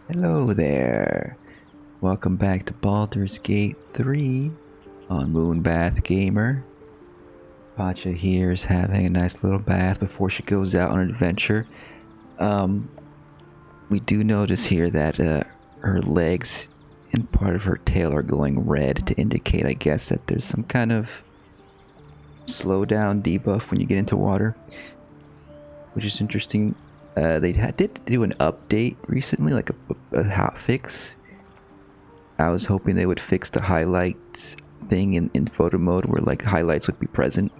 Hello there. Welcome back to Baldur's Gate 3 on Moonbath Gamer. Pacha here is having a nice little bath before she goes out on an adventure. We do notice here that her legs and part of her tail are glowing red to indicate, I guess, that there's some kind of slowdown debuff when you get into water, which is interesting. They did do an update recently, like a hot fix. I was hoping they would fix the highlights thing in photo mode where like highlights would be present,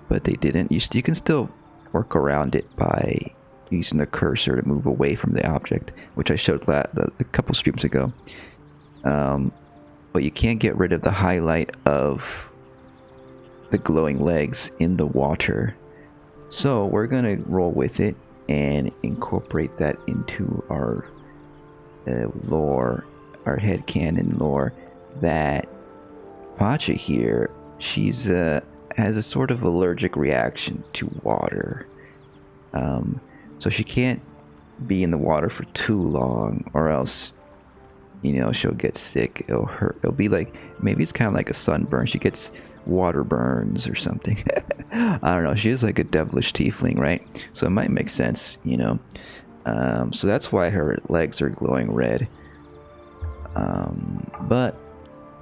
but they didn't. You can still work around it by using the cursor to move away from the object, which I showed a couple streams ago. But you can't get rid of the highlight of the glowing legs in the water. So we're gonna roll with it and incorporate that into our lore, our headcanon lore, that Pacha here, she's has a sort of allergic reaction to water. So she can't be in the water for too long, or else, you know, she'll get sick. It'll hurt. It'll be like, maybe it's kind of like a sunburn. She gets water burns or something. I don't know. She is like a devilish tiefling, right? So it might make sense, you know. So that's why her legs are glowing red. But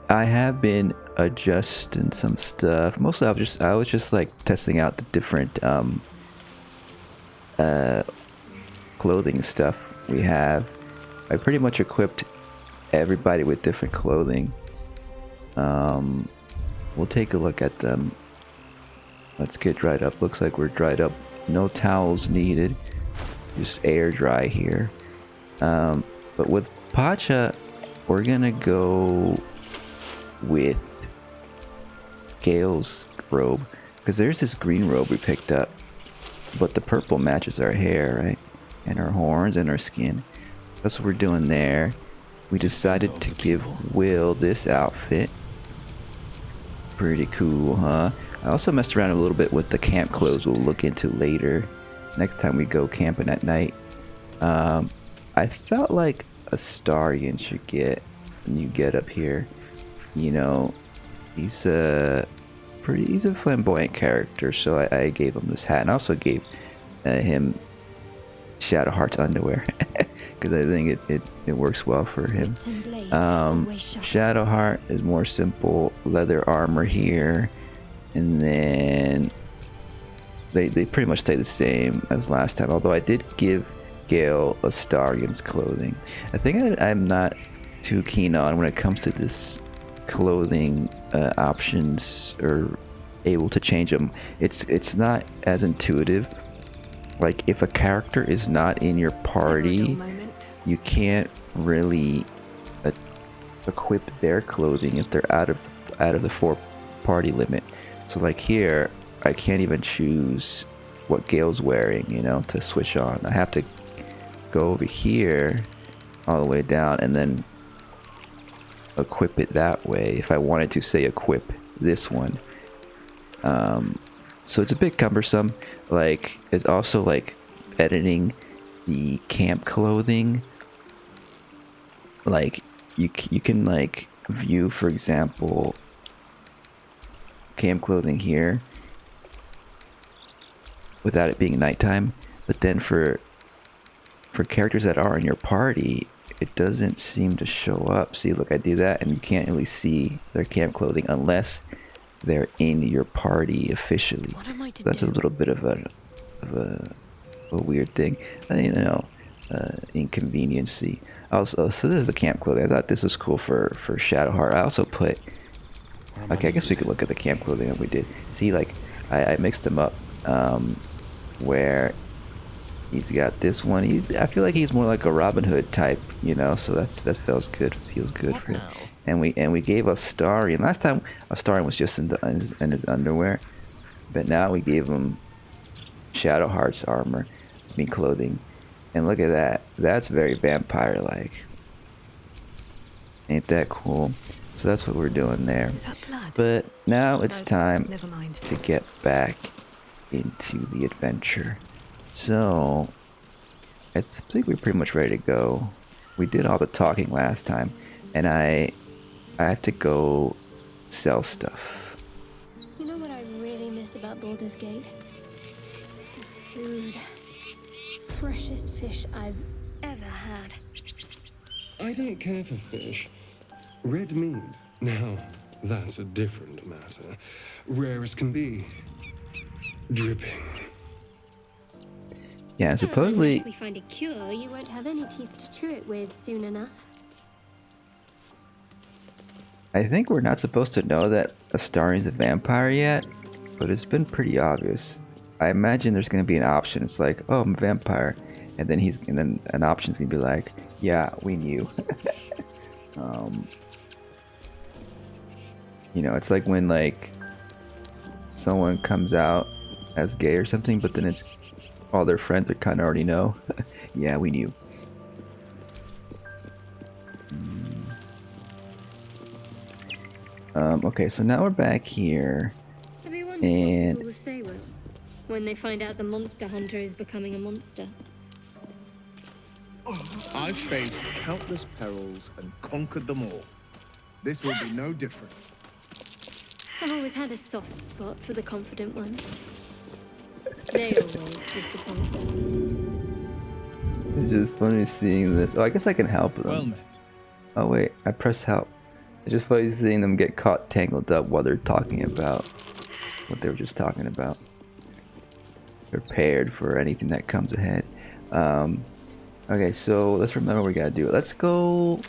I have been adjusting some stuff. Mostly I was just like testing out the different clothing stuff we have. I pretty much equipped everybody with different clothing. We'll take a look at them. Let's get dried up. Looks like we're dried up. No towels needed. Just air dry here. But with Pacha, we're gonna go with Gale's robe, because there's this green robe we picked up, but the purple matches our hair, right? And our horns and our skin. That's what we're doing there. We decided to give Will this outfit. Pretty cool, huh? I also messed around a little bit with the camp clothes we'll look into later. Next time we go camping at night. I felt like Astarion should get a new getup here. You know, he's a flamboyant character, so I gave him this hat, and I also gave him Shadowheart's underwear because I think it works well for him. Shadowheart is more simple leather armor here, and then they pretty much stay the same as last time, although I did give Gale Astarion's clothing. I think I'm not too keen on when it comes to this clothing options, or able to change them. It's not as intuitive. Like, if a character is not in your party, you can't really equip their clothing if they're out of the 4 party limit. So like here, I can't even choose what Gale's wearing, you know, to switch on. I have to go over here all the way down and then equip it that way if I wanted to, say, equip this one. So it's a bit cumbersome. Like, it's also like editing the camp clothing. Like, you can like view, for example, camp clothing here without it being nighttime, but then for characters that are in your party, it doesn't seem to show up. See, look, I do that and you can't really see their camp clothing unless they're in your party officially. So that's a little bit of a weird thing, you know, inconveniency. Also, so this is the camp clothing. I thought this was cool for Shadowheart. I also put, okay, I guess we could look at the camp clothing that we did. See, like, I mixed them up, where he's got this one. I feel like he's more like a Robin Hood type, you know. So that feels good. Feels good for him. And we gave Astarion. Last time Astarion was just in his underwear, but now we gave him Shadowheart's armor, clothing. And look at that. That's very vampire-like. Ain't that cool? So that's what we're doing there. But now it's time to get back into the adventure. So I think we're pretty much ready to go. we did all the talking last time, and I had to go sell stuff. You know what I really miss about Baldur's Gate? The food. Freshest fish I've ever had. I don't care for fish. Red meat, now that's a different matter. Rare as can be. Dripping. Yeah, supposedly... Unless we find a cure, you won't have any teeth to chew it with soon enough. I think we're not supposed to know that Astarian's a vampire yet, but it's been pretty obvious. I imagine there's gonna be an option. It's like, oh, I'm a vampire, and then an option's gonna be like, yeah, we knew. You know, it's like when like someone comes out as gay or something, but then it's all their friends are kind of already know. Yeah, we knew. Okay, so now we're back here. Have you wondered what people will say, Will, when they find out the monster hunter is becoming a monster? I've faced countless perils and conquered them all. This will be no different. I've always had a soft spot for the confident ones. They always disappoint them. It's just funny seeing this. Oh, I guess I can help them. Well met. Oh wait, I pressed help. It's just funny seeing them get caught tangled up while they're talking about what they were just talking about. Prepared for anything that comes ahead. Okay, so let's remember what we gotta do. Let's go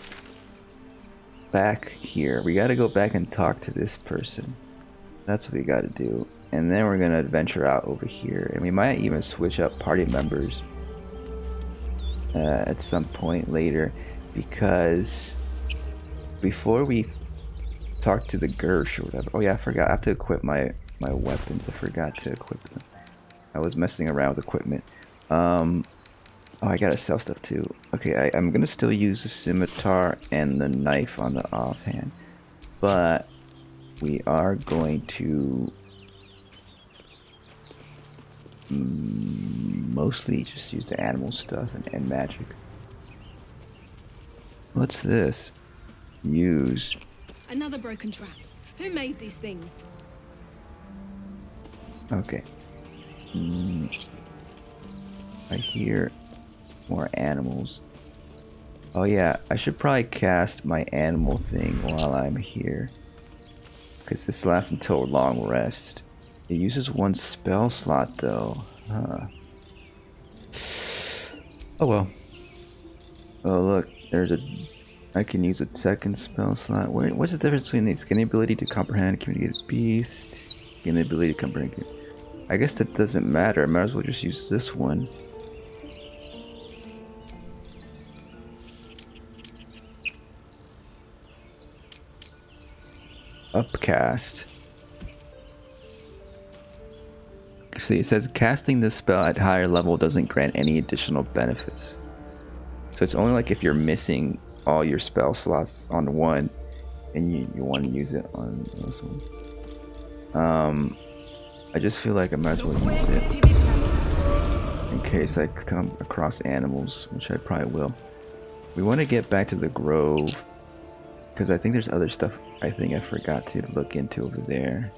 back here. We gotta go back and talk to this person. That's what we gotta do. And then we're gonna adventure out over here. And we might even switch up party members at some point later, because before we talk to the Gersh or whatever. Oh yeah, I forgot. I have to equip my weapons. I forgot to equip them. I was messing around with equipment. Oh, I gotta sell stuff too. Okay, I'm gonna still use the scimitar and the knife on the offhand, but we are going to mostly just use the animal stuff and magic. What's this? Use. Another broken trap. Who made these things? Okay. I hear more animals. Oh yeah, I should probably cast my animal thing while I'm here, because this lasts until long rest. It uses one spell slot though. Huh. Oh well. Oh look, I can use a second spell slot. Wait, what's the difference between these? Gain the ability to comprehend, communicate with beast. Gain the ability to comprehend. I guess that doesn't matter. I might as well just use this one. Upcast. See, it says casting this spell at higher level doesn't grant any additional benefits. So it's only like if you're missing all your spell slots on one and you want to use it on this one. I just feel like I might as well use it in case I come across animals, which I probably will. We want to get back to the grove because I think there's other stuff I think I forgot to look into over there.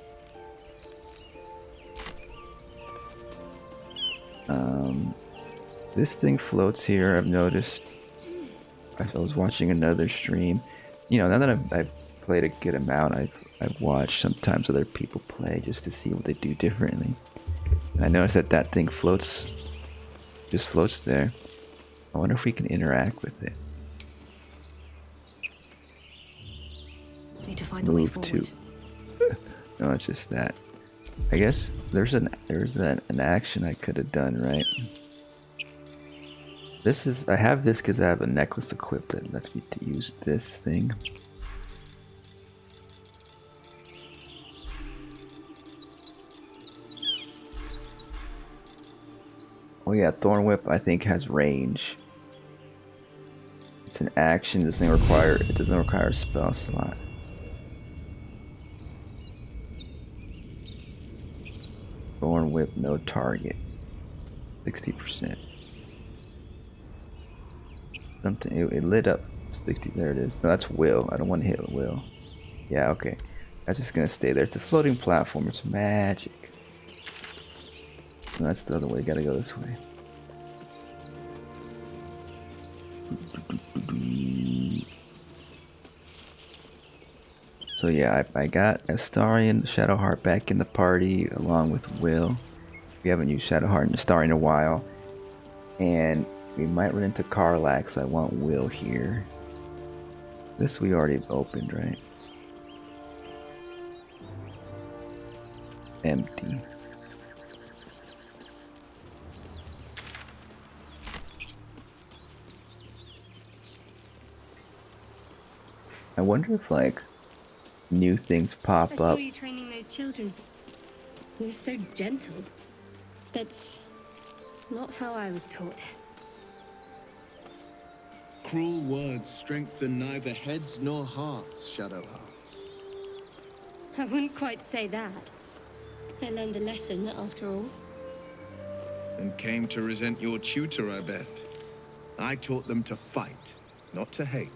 This thing floats here, I've noticed. I was watching another stream. You know, now that I've played a good amount, I've watched sometimes other people play just to see what they do differently. And I noticed that thing floats, just floats there. I wonder if we can interact with it. Need to find a way forward. Move to. No, it's just that. I guess there's an action I could have done, right? I have this because I have a necklace equipped that lets me to use this thing. Oh yeah, Thorn Whip I think has range. It's an action, it doesn't require a spell slot. Thorn Whip, no target. 60%. Something it lit up 60. There it is. No, that's Will. I don't want to hit Will. Yeah, okay. That's just gonna stay there. It's a floating platform. It's magic. No, that's the other way. Gotta go this way. So yeah, I got Astarion, Shadowheart back in the party along with Will. We haven't used Shadowheart and Astarion in a while. And we might run into Karlach, so I want Will here. This we already opened, right? Empty. I wonder if like new things pop I saw up. you training those children. You're so gentle. That's not how I was taught. Cruel words strengthen neither heads nor hearts, Shadowheart. I wouldn't quite say that. I learned a lesson after all. And came to resent your tutor, I bet. I taught them to fight, not to hate.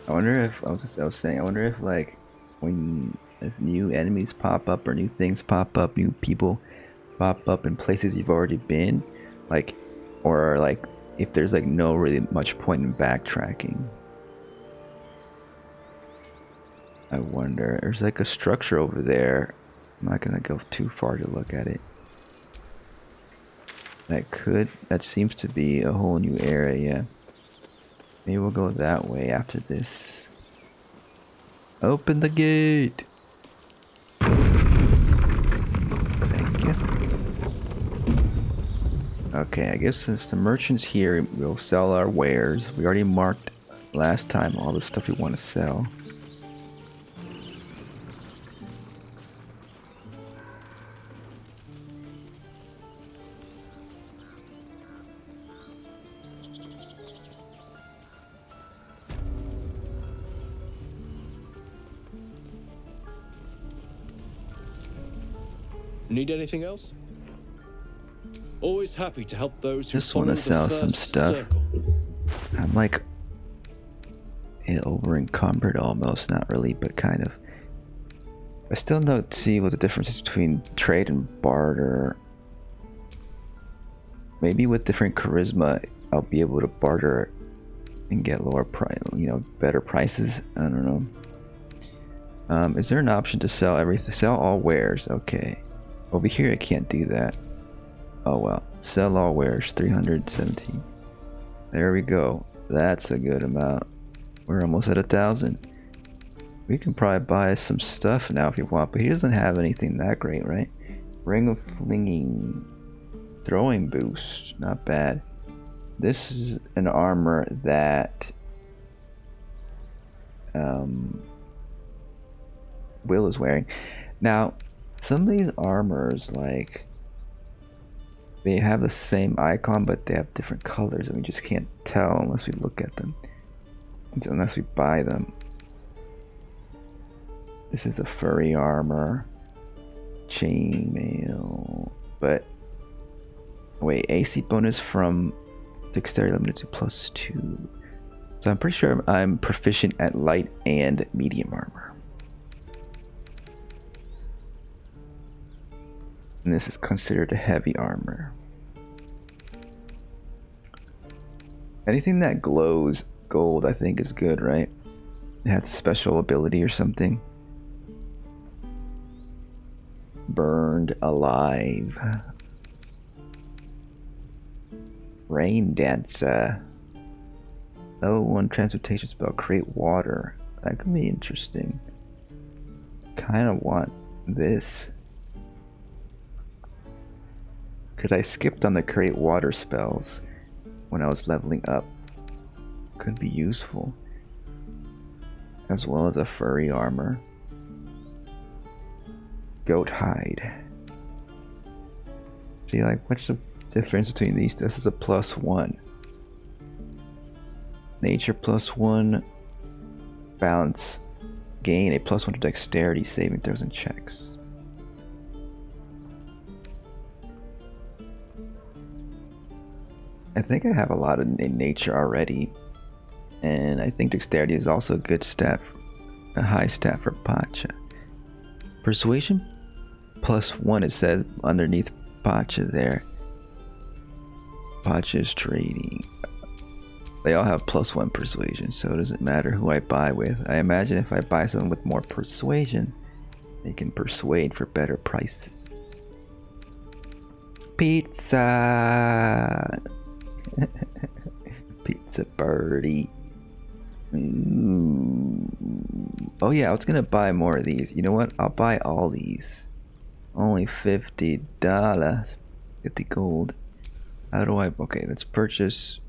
I wonder if I was saying I wonder if like if new enemies pop up or new things pop up, new people pop up in places you've already been, like, or like if there's like no really much point in backtracking. I wonder. There's like a structure over there. I'm not gonna go too far to look at it. That seems to be a whole new area. Maybe we'll go that way after this. Open the gate! Thank you. Okay, I guess since the merchant's here, we'll sell our wares. We already marked last time all the stuff we want to sell. Need anything else? Always happy to help those who Just want to sell some stuff. Circle. I'm like over encumbered almost, not really, but kind of. I still don't see what the difference is between trade and barter. Maybe with different charisma, I'll be able to barter and get lower price, better prices. I don't know. Is there an option to sell everything? Sell all wares. Okay. Over here, I can't do that. Oh well. Sell all wares. 317. There we go. That's a good amount. We're almost at 1,000. We can probably buy some stuff now if you want, but he doesn't have anything that great, right? Ring of Flinging. Throwing boost. Not bad. This is an armor that Will is wearing. Now, some of these armors, like, they have the same icon, but they have different colors, and we just can't tell unless we look at them. Unless we buy them. This is a furry armor. Chainmail. But, wait, AC bonus from dexterity limited to +2. So I'm pretty sure I'm proficient at light and medium armor. And this is considered a heavy armor. Anything that glows gold, I think, is good, right? It has a special ability or something. Burned alive. Rain dancer. Level 1 transportation spell. Create water. That could be interesting. Kind of want this. Because I skipped on the create water spells when I was leveling up. Could be useful. As well as a furry armor. Goat hide. See, like, what's the difference between these? This is a +1. Nature +1. Balance. Gain a +1 to dexterity saving throws and checks. I think I have a lot in nature already. And I think dexterity is also a good stat, a high stat for Pacha. Persuasion +1, it says underneath Pacha there. Pacha is trading. They all have +1 persuasion, so it doesn't matter who I buy with. I imagine if I buy someone with more persuasion, they can persuade for better prices. Pizza! Pizza birdie. Ooh. Oh yeah, I was gonna buy more of these. You know what? I'll buy all these. Only $50. 50 gold. How do I... Okay, let's purchase...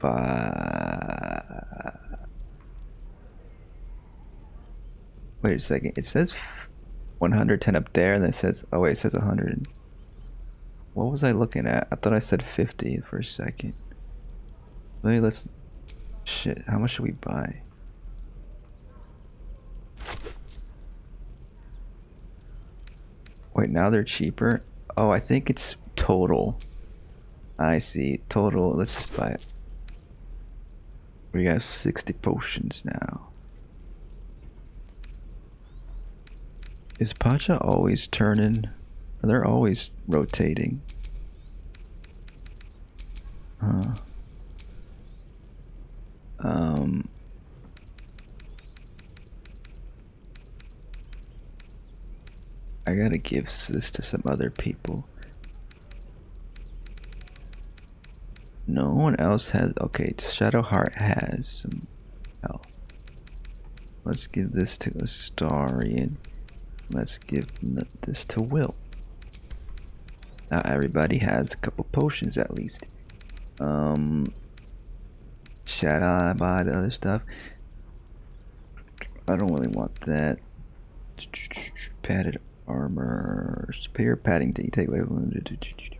Wait a second. It says 110 up there, and then it says... Oh wait, it says 100. What was I looking at? I thought I said 50 for a second. Maybe let's... Shit, how much should we buy? Wait, now they're cheaper? Oh, I think it's total. I see. Total, let's just buy it. We got 60 potions now. Is Pacha always turning? They're always rotating. Huh. I gotta give this to some other people. No one else has... Okay, Shadowheart has some health. Let's give this to Astarion. Let's give this to Will. Now everybody has a couple potions at least. Should I buy the other stuff? I don't really want that. Padded armor. Superior padding. Do you take away? Should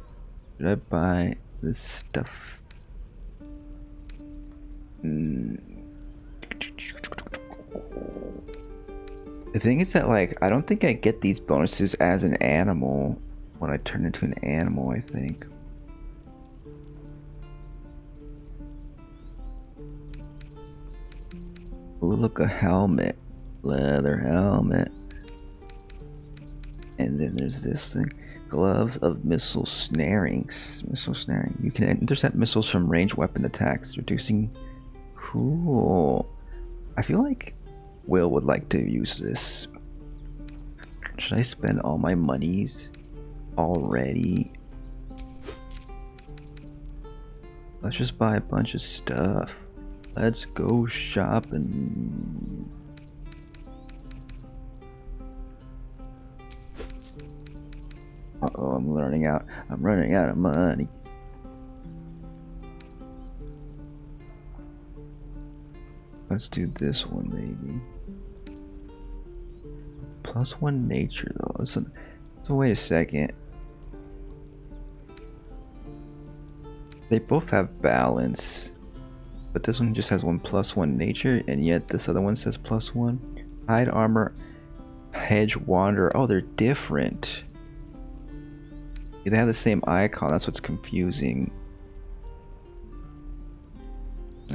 I buy this stuff? The thing is that, like, I don't think I get these bonuses as an animal when I turn into an animal, I think. Ooh, look, a helmet. Leather helmet. And then there's this thing. Gloves of missile snaring. Missile snaring. You can intercept missiles from ranged weapon attacks, reducing... Cool. I feel like Will would like to use this. Should I spend all my monies already? Let's just buy a bunch of stuff. Let's go shopping. Uh-oh, I'm running out of money. Let's do this one, maybe. +1 nature, though. So wait a second. They both have balance, but this one just has +1 nature, and yet this other one says +1. Hide armor, hedge wander. Oh, they're different. They have the same icon. That's what's confusing.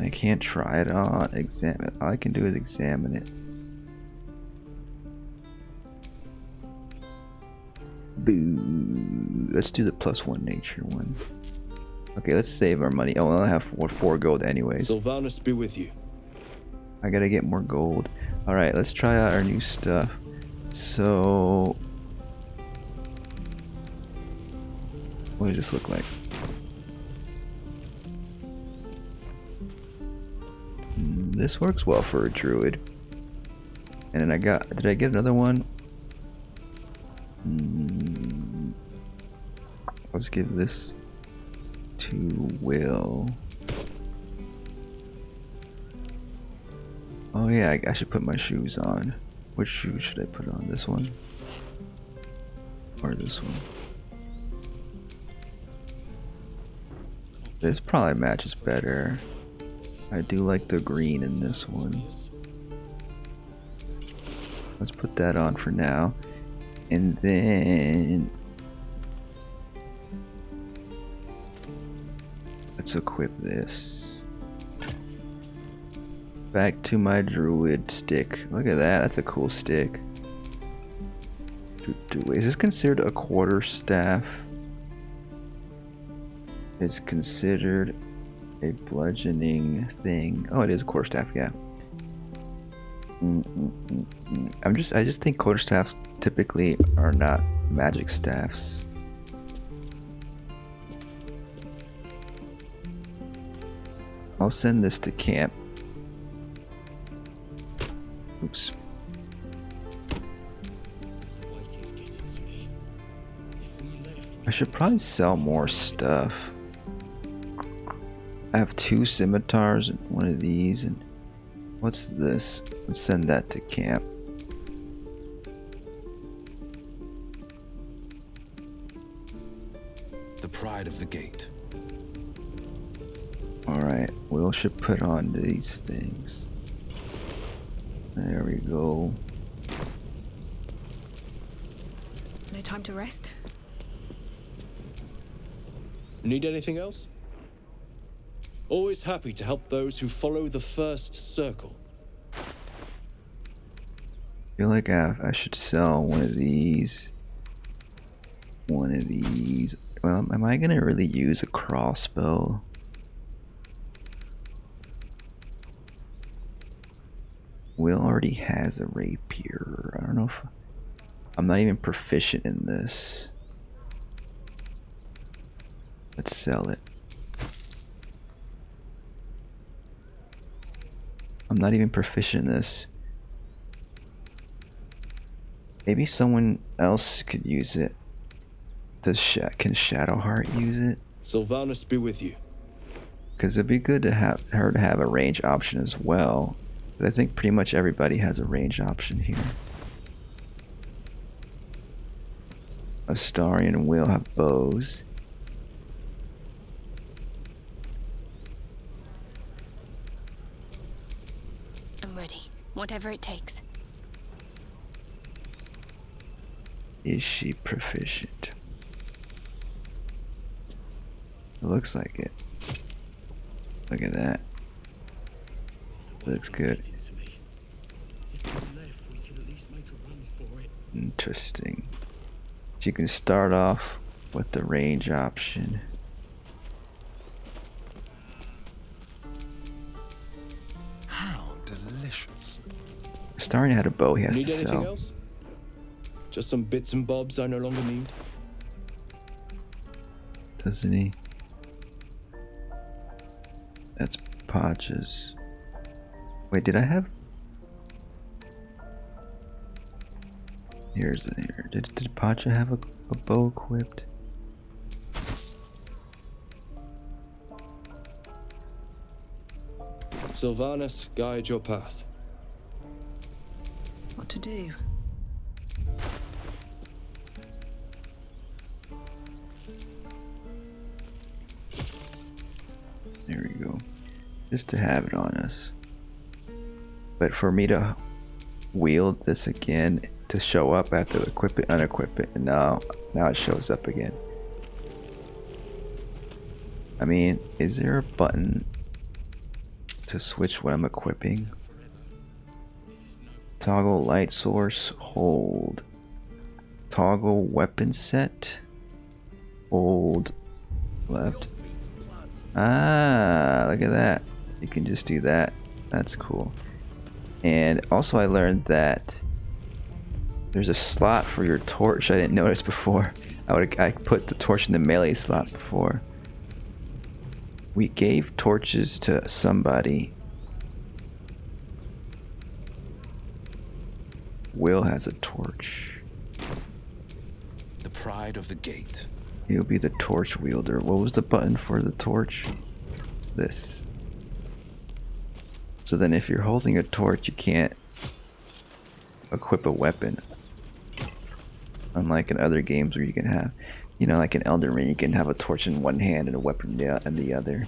I can't try it on. Examine. All I can do is examine it. Boo. Let's do the +1 nature one. Okay, let's save our money. Oh, I only have 4 gold anyways. Sylvanus be with you. I gotta get more gold. Alright, let's try out our new stuff. So... what does this look like? This works well for a druid. And then did I get another one? Let's give this to Will. Oh yeah, I should put my shoes on. Which shoe should I put on? This one? Or this one? This probably matches better. I do like the green in this one. Let's put that on for now. And then... Let's equip this. Back to my druid stick. Look at that. That's a cool stick. Is this considered a quarter staff? It's considered a bludgeoning thing. Oh, it is a quarterstaff, yeah. I just think quarterstaffs typically are not magic staffs. I'll send this to camp. Oops. I should probably sell more stuff. I have 2 scimitars and 1 of these, and what's this? Let's send that to camp. The pride of the gate. Alright, Will should put on these things. There we go. No time to rest? Need anything else? Always happy to help those who follow the first circle. I feel like I should sell one of these. One of these. Well, am I gonna really use a crossbow? Will already has a rapier. I don't know if I'm not even proficient in this. Let's sell it. I'm not even proficient in this. Maybe someone else could use it. Can Shadowheart use it? Sylvanas be with you. Because it'd be good to have her to have a range option as well. But I think pretty much everybody has a range option here. Astarion and Will have bows. I'm ready. Whatever it takes. Is she proficient? It looks like it. Look at that. Looks good. Interesting. She can start off with the range option. How delicious. Starring had a bow he has Need to anything sell. else? Just some bits and bobs I no longer need. Doesn't he? That's Pacha's. Wait, did I have? Here. Did Pacha have a bow equipped? Sylvanas, guide your path. What to do? There we go. Just to have it on us. But for me to wield this again, to show up, I have to equip it, unequip it, and now it shows up again. I mean, is there a button to switch what I'm equipping? Toggle light source, hold. Toggle weapon set, hold, left. Ah, look at that. You can just do that. That's cool. And also I learned that there's a slot for your torch I didn't notice before. I put the torch in the melee slot before. We gave torches to somebody. Will has a torch. The pride of the gate. He'll be the torch wielder. What was the button for the torch? This. So then if you're holding a torch, you can't equip a weapon. Unlike in other games where you can have, you know, like in Elden Ring, you can have a torch in one hand and a weapon in the other.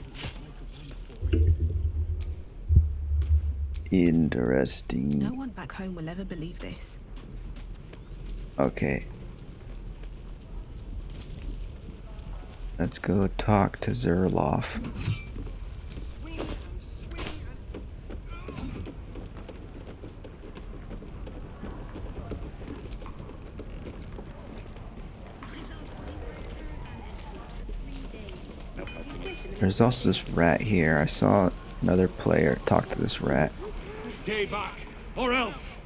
Interesting. No one back home will ever believe this. Okay. Let's go talk to Zerloff. There's also this rat here. I saw another player talk to this rat. Stay back, or else.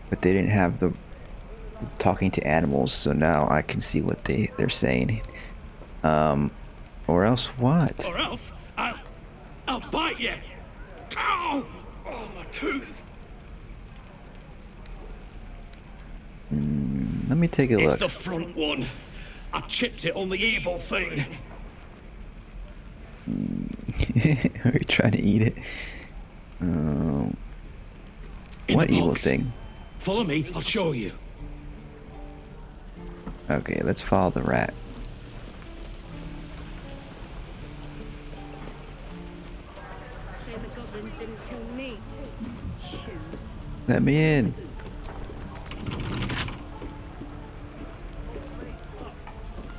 But they didn't have the talking to animals, so now I can see what they're saying. Or else what? Or else I'll bite you. Ow! Oh, my tooth. Let me take a It's look. the front one. I chipped it on the evil thing. Are you trying to eat it? In What the evil box. thing? Follow me, I'll show you. Okay, let's follow the rat. Shame the goblins didn't kill me. Shoes. Let me in.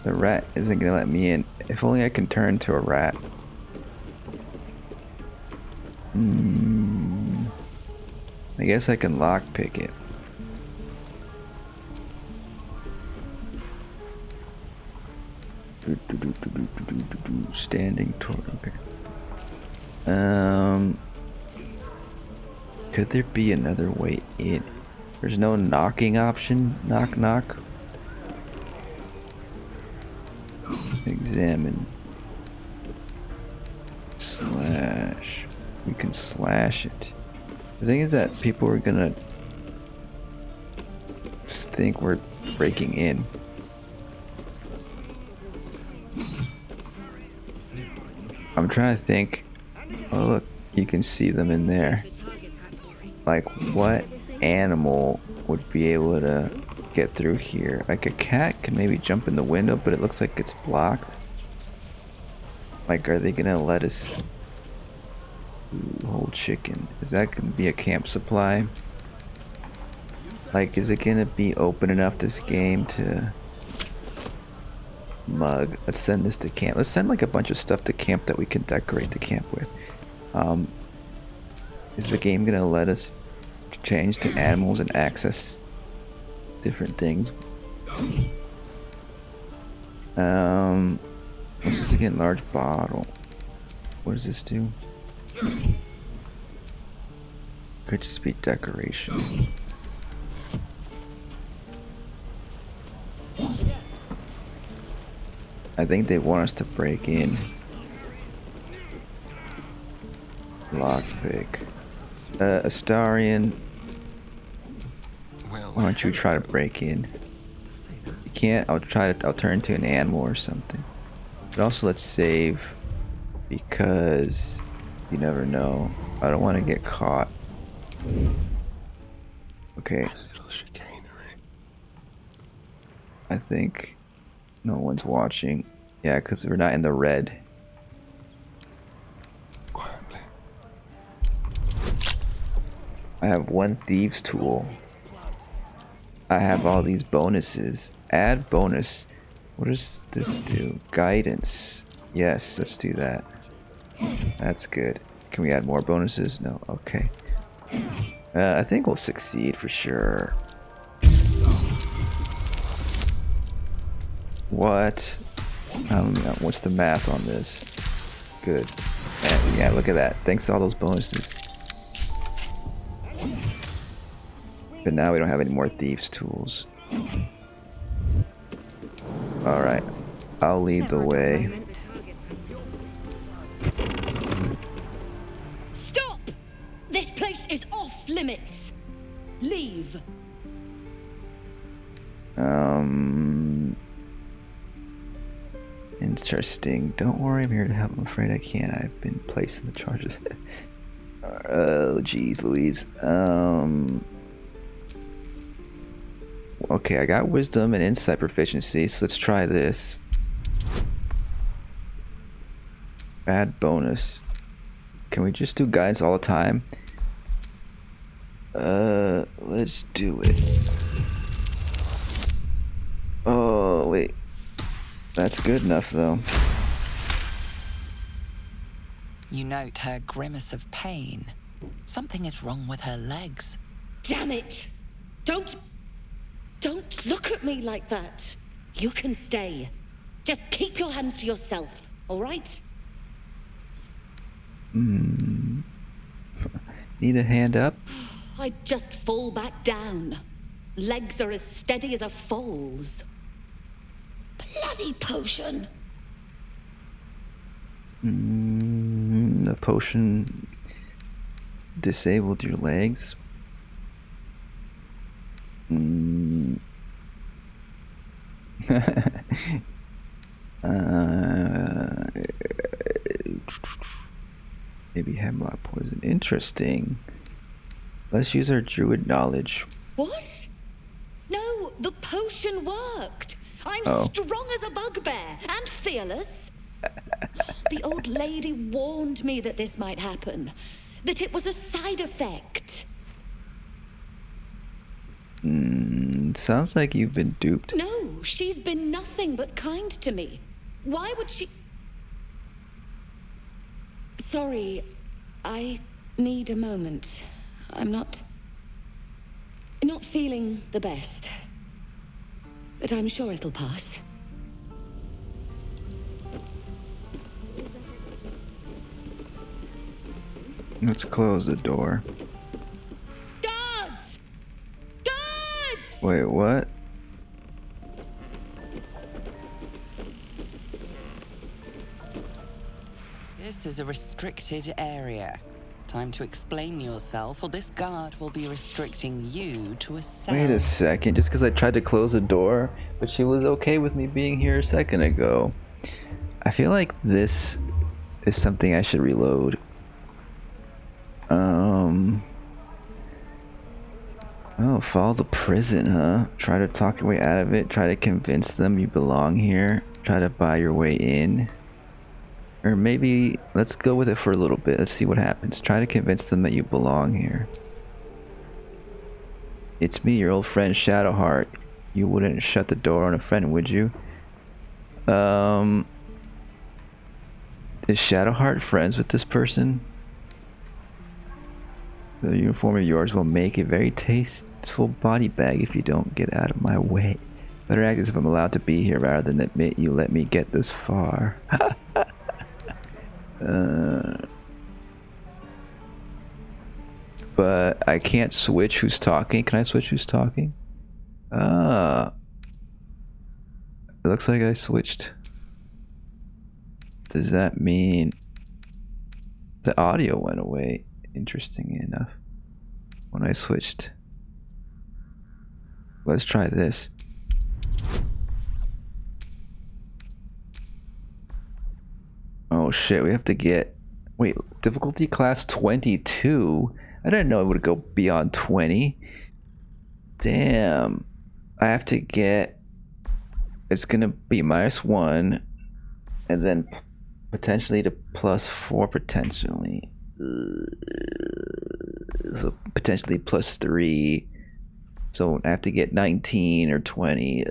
The rat isn't gonna let me in. If only I can turn to a rat. I guess I can lockpick it. Standing toward. Okay. Could there be another way in? There's no knocking option. Knock, knock. Examine. Slash. We can slash it. The thing is that people are gonna just think we're breaking in. I'm trying to think. Oh look, you can see them in there. Like what animal would be able to get through here? Like a cat can maybe jump in the window, but it looks like it's blocked. Like, are they gonna let us? Ooh, whole chicken. Is that gonna be a camp supply? Like, is it gonna be open enough this game to mug? Let's send this to camp. Let's send like a bunch of stuff to camp that we can decorate the camp with. Is the game gonna let us change to animals and access different things? What's this again? Large bottle. What does this do? Could just be decoration. I think they want us to break in. Lockpick. Astarion. Well, Why don't you try to break in? You can't. I'll turn into an animal or something. But also, let's save because you never know. I don't want to get caught. Okay. a little chicanery. I think no one's watching. Yeah, because we're not in the red. Quietly. I have one thieves tool. I have all these bonuses. Add bonus. What does this do? Guidance. Yes, let's do that. That's good. Can we add more bonuses? No. Okay. I think we'll succeed for sure. What? What's the math on this? Good. And yeah, look at that. Thanks to all those bonuses. But now we don't have any more thieves' tools. Alright. I'll lead the way. Stop! This place is off limits. Leave. Interesting. Don't worry, I'm here to help. I'm afraid I can't. I've been placed in the charges. Oh, jeez, Louise. Okay, I got wisdom and insight proficiency, so let's try this. Add bonus. Can we just do guidance all the time? Let's do it. Oh, wait. That's good enough, though. You note her grimace of pain. Something is wrong with her legs. Damn it! Don't look at me like that. You can stay. Just keep your hands to yourself, all right? Need a hand up? I'd just fall back down. Legs are as steady as a foal's. Bloody potion. The potion disabled your legs? Maybe hemlock poison. Interesting. Let's use our druid knowledge. What? No, the potion worked. I'm strong as a bugbear and fearless. The old lady warned me that this might happen, that it was a side effect. Sounds like you've been duped. No, she's been nothing but kind to me. Why would she... Sorry, I need a moment. I'm not feeling the best. But I'm sure it'll pass. Let's close the door. Guards! Guards! Wait, what? This is a restricted area. Time to explain yourself, or this guard will be restricting you to a cell. Wait a second, just because I tried to close the door, but she was okay with me being here a second ago. I feel like this is something I should reload. Oh, follow the prison, huh? Try to talk your way out of it. Try to convince them you belong here. Try to buy your way in. Or maybe, let's go with it for a little bit. Let's see what happens. Try to convince them that you belong here. It's me, your old friend Shadowheart. You wouldn't shut the door on a friend, would you? Is Shadowheart friends with this person? The uniform of yours will make a very tasteful body bag if you don't get out of my way. Better act as if I'm allowed to be here rather than admit you let me get this far. But I can't switch who's talking. Can I switch who's talking? It looks like I switched. Does that mean the audio went away? Interesting enough. When I switched. Let's try this. Oh shit, we have to get... Wait, difficulty class 22? I didn't know it would go beyond 20. Damn. I have to get... It's gonna be -1. And then potentially to +4 potentially. So potentially +3. So I have to get 19 or 20.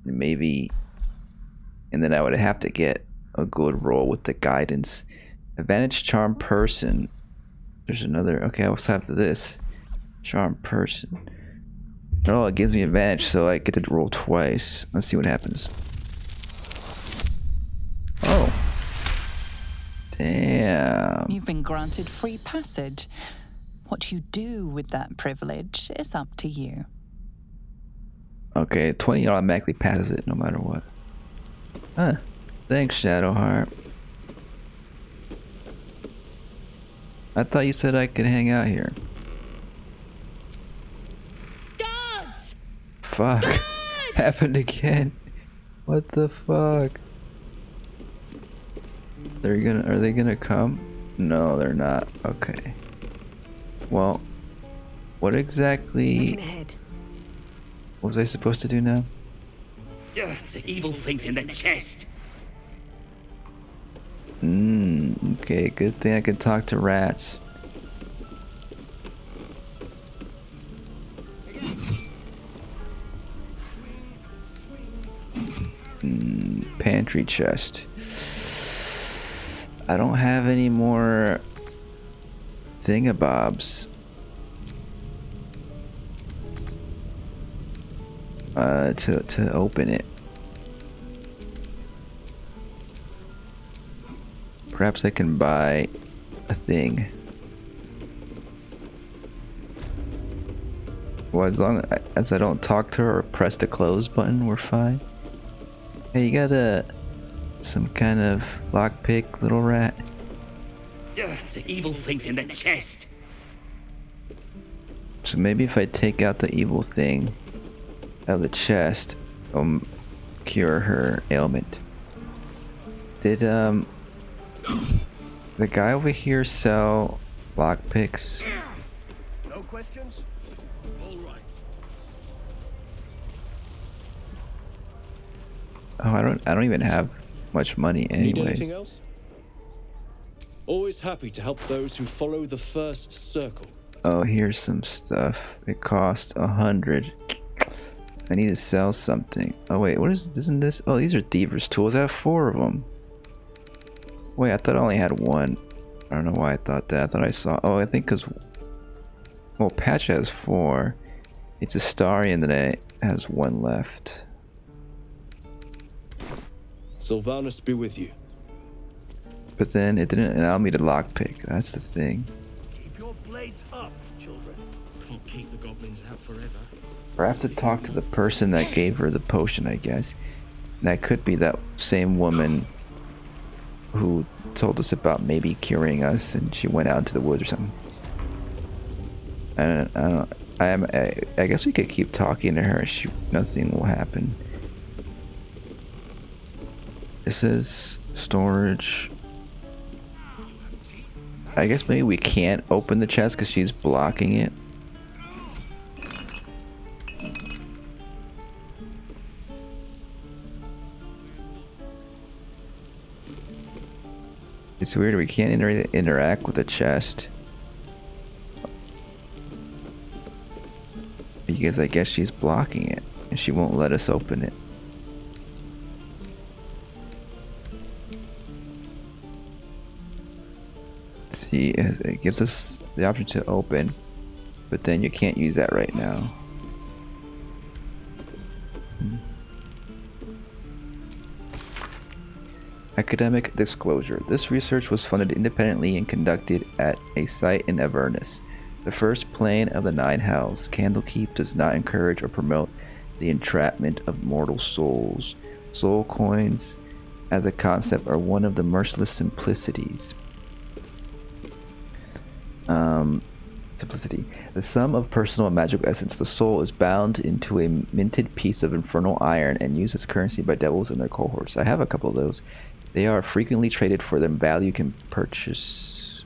Maybe... And then I would have to get a good roll with the guidance. Advantage charm person. There's another. Okay, I also have this. Charm person. Oh, it gives me advantage, so I get to roll twice. Let's see what happens. Oh. Damn. You've been granted free passage. What you do with that privilege is up to you. Okay, 20 automatically passes it no matter what. Huh. Thanks, Shadowheart. I thought you said I could hang out here. Guards! Fuck. Guards! Happened again. What the fuck? Are they gonna come? No, they're not. Okay. Well, what exactly... Looking ahead. What was I supposed to do now? The evil thing's in the chest. Okay, good thing I can talk to rats. Pantry chest. I don't have any more thingabobs. To open it. Perhaps I can buy a thing. Well, as long as I don't talk to her or press the close button, we're fine. Hey, you got some kind of lockpick, little rat? The evil thing's in the chest. So maybe if I take out the evil thing out of the chest, cure her ailment. Did the guy over here sell lockpicks? No questions? All right. Oh, I don't even have much money anyways. Need anything else? Always happy to help those who follow the first circle. Oh, here's some stuff. It costs 100. I need to sell something. Oh wait, isn't this? Oh, these are Thiever's tools. I have 4 of them. Wait, I thought I only had 1. I don't know why I thought that. I thought I saw. Oh, I think because. Well, Pacha has 4. It's Astarion that has 1 left. Sylvanus be with you. But then it didn't allow me to lockpick. That's the thing. Keep your blades up, children. Can't keep the goblins out forever. Or I have to talk to the person that gave her the potion, I guess. That could be that same woman who told us about maybe curing us, and she went out into the woods or something. I guess we could keep talking to her. Nothing will happen. This is storage. I guess maybe we can't open the chest because she's blocking it. It's weird, we can't interact with the chest. Because I guess she's blocking it, and she won't let us open it. See, it gives us the option to open, but then you can't use that right now. Academic disclosure. This research was funded independently and conducted at a site in Avernus, the first plane of the 9 hells. Candlekeep does not encourage or promote the entrapment of mortal souls. Soul coins, as a concept, are one of the merciless simplicities. Simplicity. The sum of personal and magical essence. The soul is bound into a minted piece of infernal iron and used as currency by devils and their cohorts. I have a couple of those. They are frequently traded for their value can purchase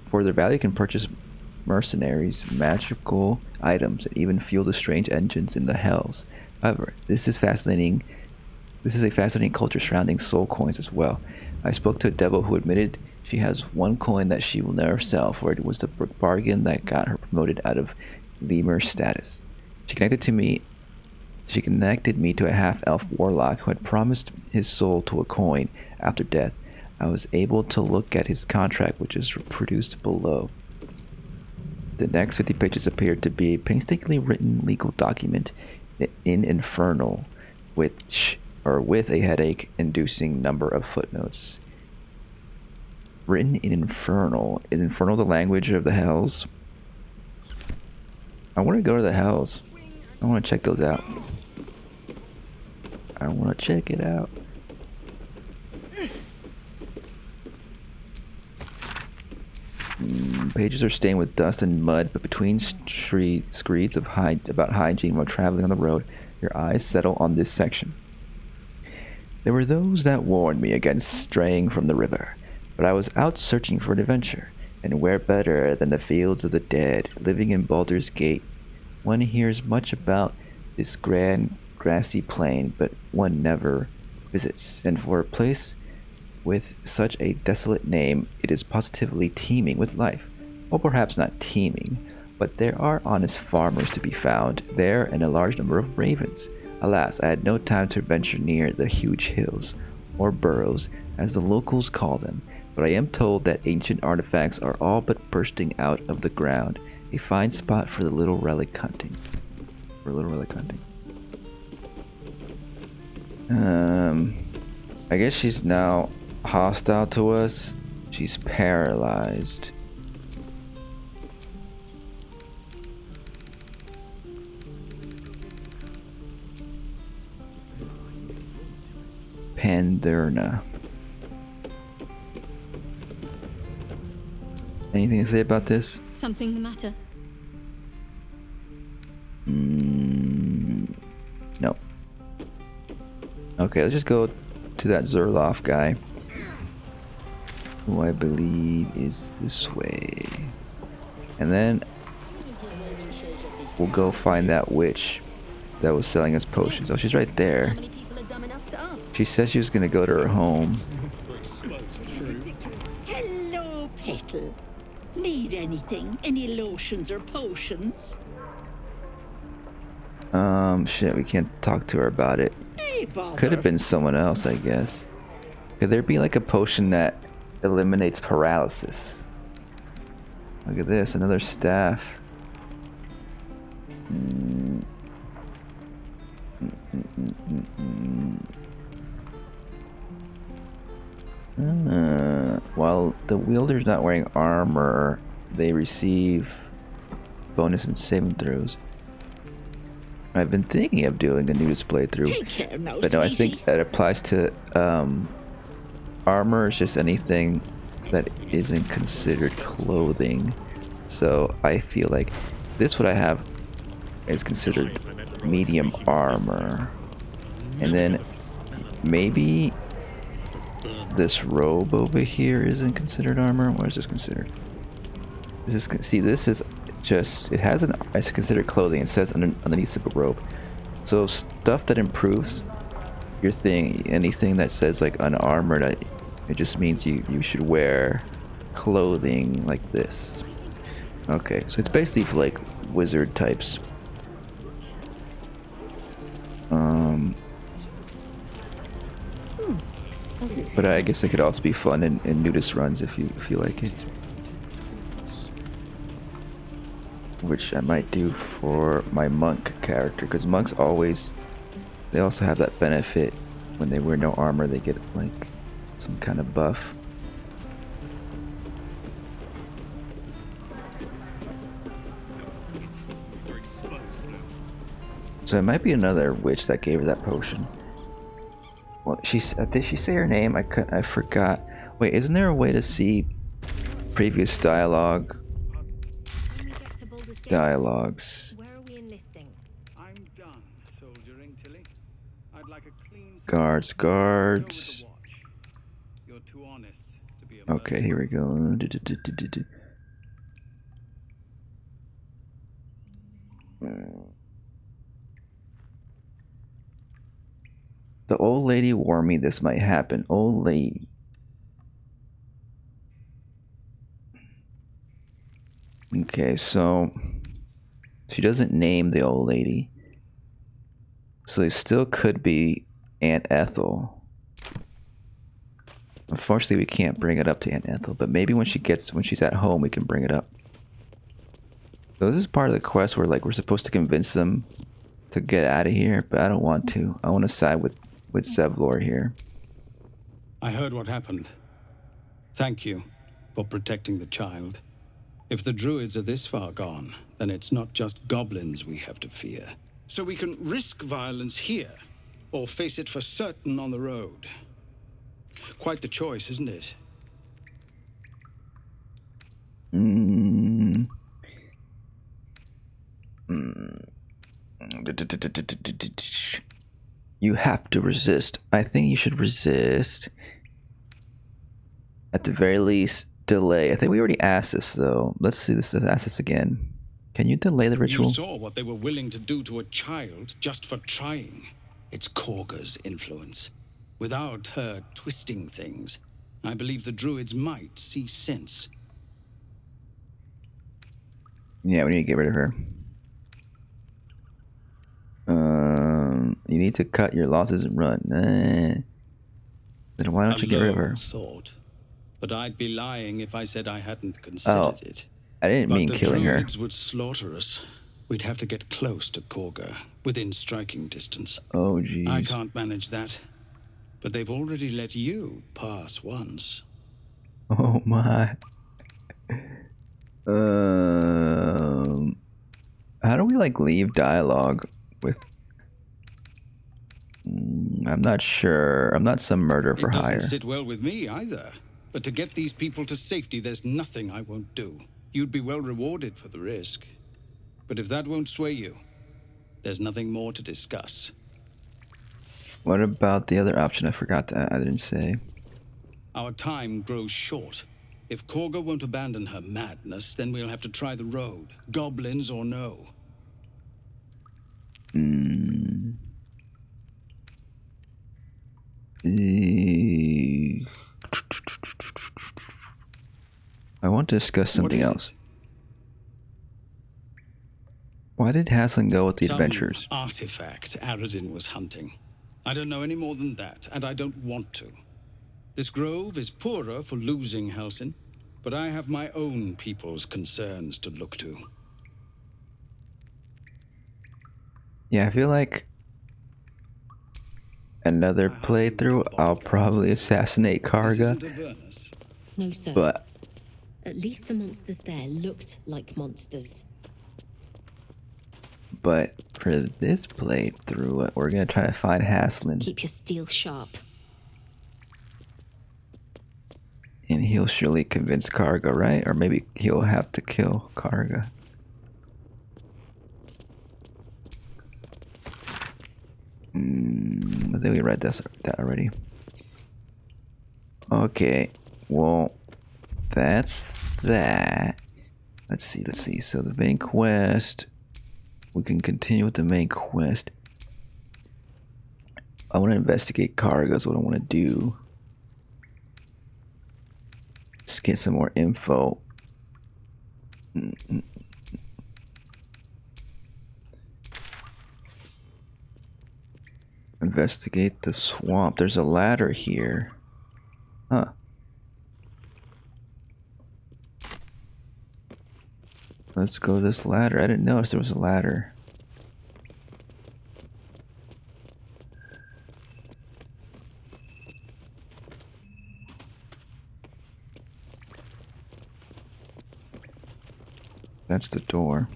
mercenaries, magical items, and even fuel the strange engines in the hells. However, this is a fascinating culture surrounding soul coins as well. I spoke to a devil who admitted she has 1 coin that she will never sell, for it was the bargain that got her promoted out of lemur status. She connected me to a half-elf warlock who had promised his soul to a coin after death. I was able to look at his contract, which is reproduced below. The next 50 pages appeared to be a painstakingly written legal document in Infernal, with a headache-inducing number of footnotes. Written in Infernal. Is Infernal the language of the hells? I want to go to the hells. I want to check those out. I want to check it out. Pages are stained with dust and mud, but between screeds about hygiene while traveling on the road, your eyes settle on this section. There were those that warned me against straying from the river, but I was out searching for an adventure, and where better than the fields of the dead, living in Baldur's Gate. One hears much about this grand grassy plain, but one never visits, and for a place with such a desolate name, it is positively teeming with life. Well, perhaps not teeming, but there are honest farmers to be found there, and a large number of ravens. Alas, I had no time to venture near the huge hills, or burrows, as the locals call them, but I am told that ancient artifacts are all but bursting out of the ground. A fine spot for the little relic hunting. I guess she's now hostile to us. She's paralyzed. Pandurna. Anything to say about this? Something the matter? No. Okay, let's just go to that Zerloff guy, who I believe is this way. And then we'll go find that witch that was selling us potions. Oh, she's right there. She said she was gonna go to her home. Hello, Petal. Need anything? Any lotions or potions? Shit, we can't talk to her about it. Hey, bother. Could have been someone else, I guess. Could there be like a potion that eliminates paralysis? Look at this, another staff. While the wielder's not wearing armor, they receive bonus in saving throws. I've been thinking of doing a nudist playthrough, Take care now, but no, I sweetie. think that applies to armor. Is just anything that isn't considered clothing. So I feel like this, what I have, is considered medium armor, and then maybe this robe over here isn't considered armor. What is this considered? See, this is just, it has it's considered clothing. It says underneath of a robe. So stuff that improves your thing, anything that says like unarmored, it just means you should wear clothing like this. Okay, so it's basically for like wizard types. But I guess it could also be fun in nudist runs if you like it. Which I might do for my monk character, because monks always, they also have that benefit when they wear no armor, they get like some kind of buff. So it might be another witch that gave her that potion. Well, did she say her name? I forgot. Wait, isn't there a way to see previous dialogues? Where are we enlisting? I'm done soldiering, Tilly. I'd like a clean Guards. You're too honest to be a Okay, here we go. The old lady warned me this might happen. Old lady. Okay, so she doesn't name the old lady. So it still could be Aunt Ethel. Unfortunately, we can't bring it up to Aunt Ethel, but maybe when she's at home, we can bring it up. So this is part of the quest where like we're supposed to convince them to get out of here, but I don't want to. I want to side with Zevlor here. I heard what happened. Thank you for protecting the child. If the druids are this far gone, then it's not just goblins we have to fear. So we can risk violence here, or face it for certain on the road. Quite the choice, isn't it? You have to resist. I think you should resist. At the very least, delay. I think we already asked this though. Let's see this. Let's ask this again. Can you delay the ritual? You saw what they were willing to do to a child just for trying. It's Korga's influence. Without her twisting things, I believe the druids might see sense. Yeah, we need to get rid of her. You need to cut your losses and run. Then why don't you get rid of her? Thought. But I'd be lying if I said I hadn't considered it. I didn't mean killing her. The Druids would slaughter us. We'd have to get close to Korga, within striking distance. Oh, jeez. I can't manage that. But they've already let you pass once. Oh, my. How do we, like, leave dialogue with... I'm not sure. I'm not some murder for hire. It doesn't sit well with me, either. But to get these people to safety, there's nothing I won't do. You'd be well rewarded for the risk. But if that won't sway you, there's nothing more to discuss. What about the other option? I forgot that. I didn't say. Our time grows short. If Korga won't abandon her madness, then we'll have to try the road. Goblins or no. I want to discuss something else. Why did Haslin go with the adventurers? Artifact Aradin was hunting. I don't know any more than that, and I don't want to. This grove is poorer for losing Halsin, but I have my own people's concerns to look to. Yeah, I feel like another playthrough, I'll probably assassinate Karga. No, sir. But at least the monsters there looked like monsters. But for this playthrough, we're gonna try to find Haslin. Keep your steel sharp. And he'll surely convince Karga, right? Or maybe he'll have to kill Karga. I think we read that already. Okay, well, that's that. Let's see. So the main quest, we can continue with the main quest. I want to investigate Karga is what I want to do. Just get some more info. Investigate the swamp. There's a ladder here. Huh. Let's go this ladder. I didn't notice there was a ladder. That's the door.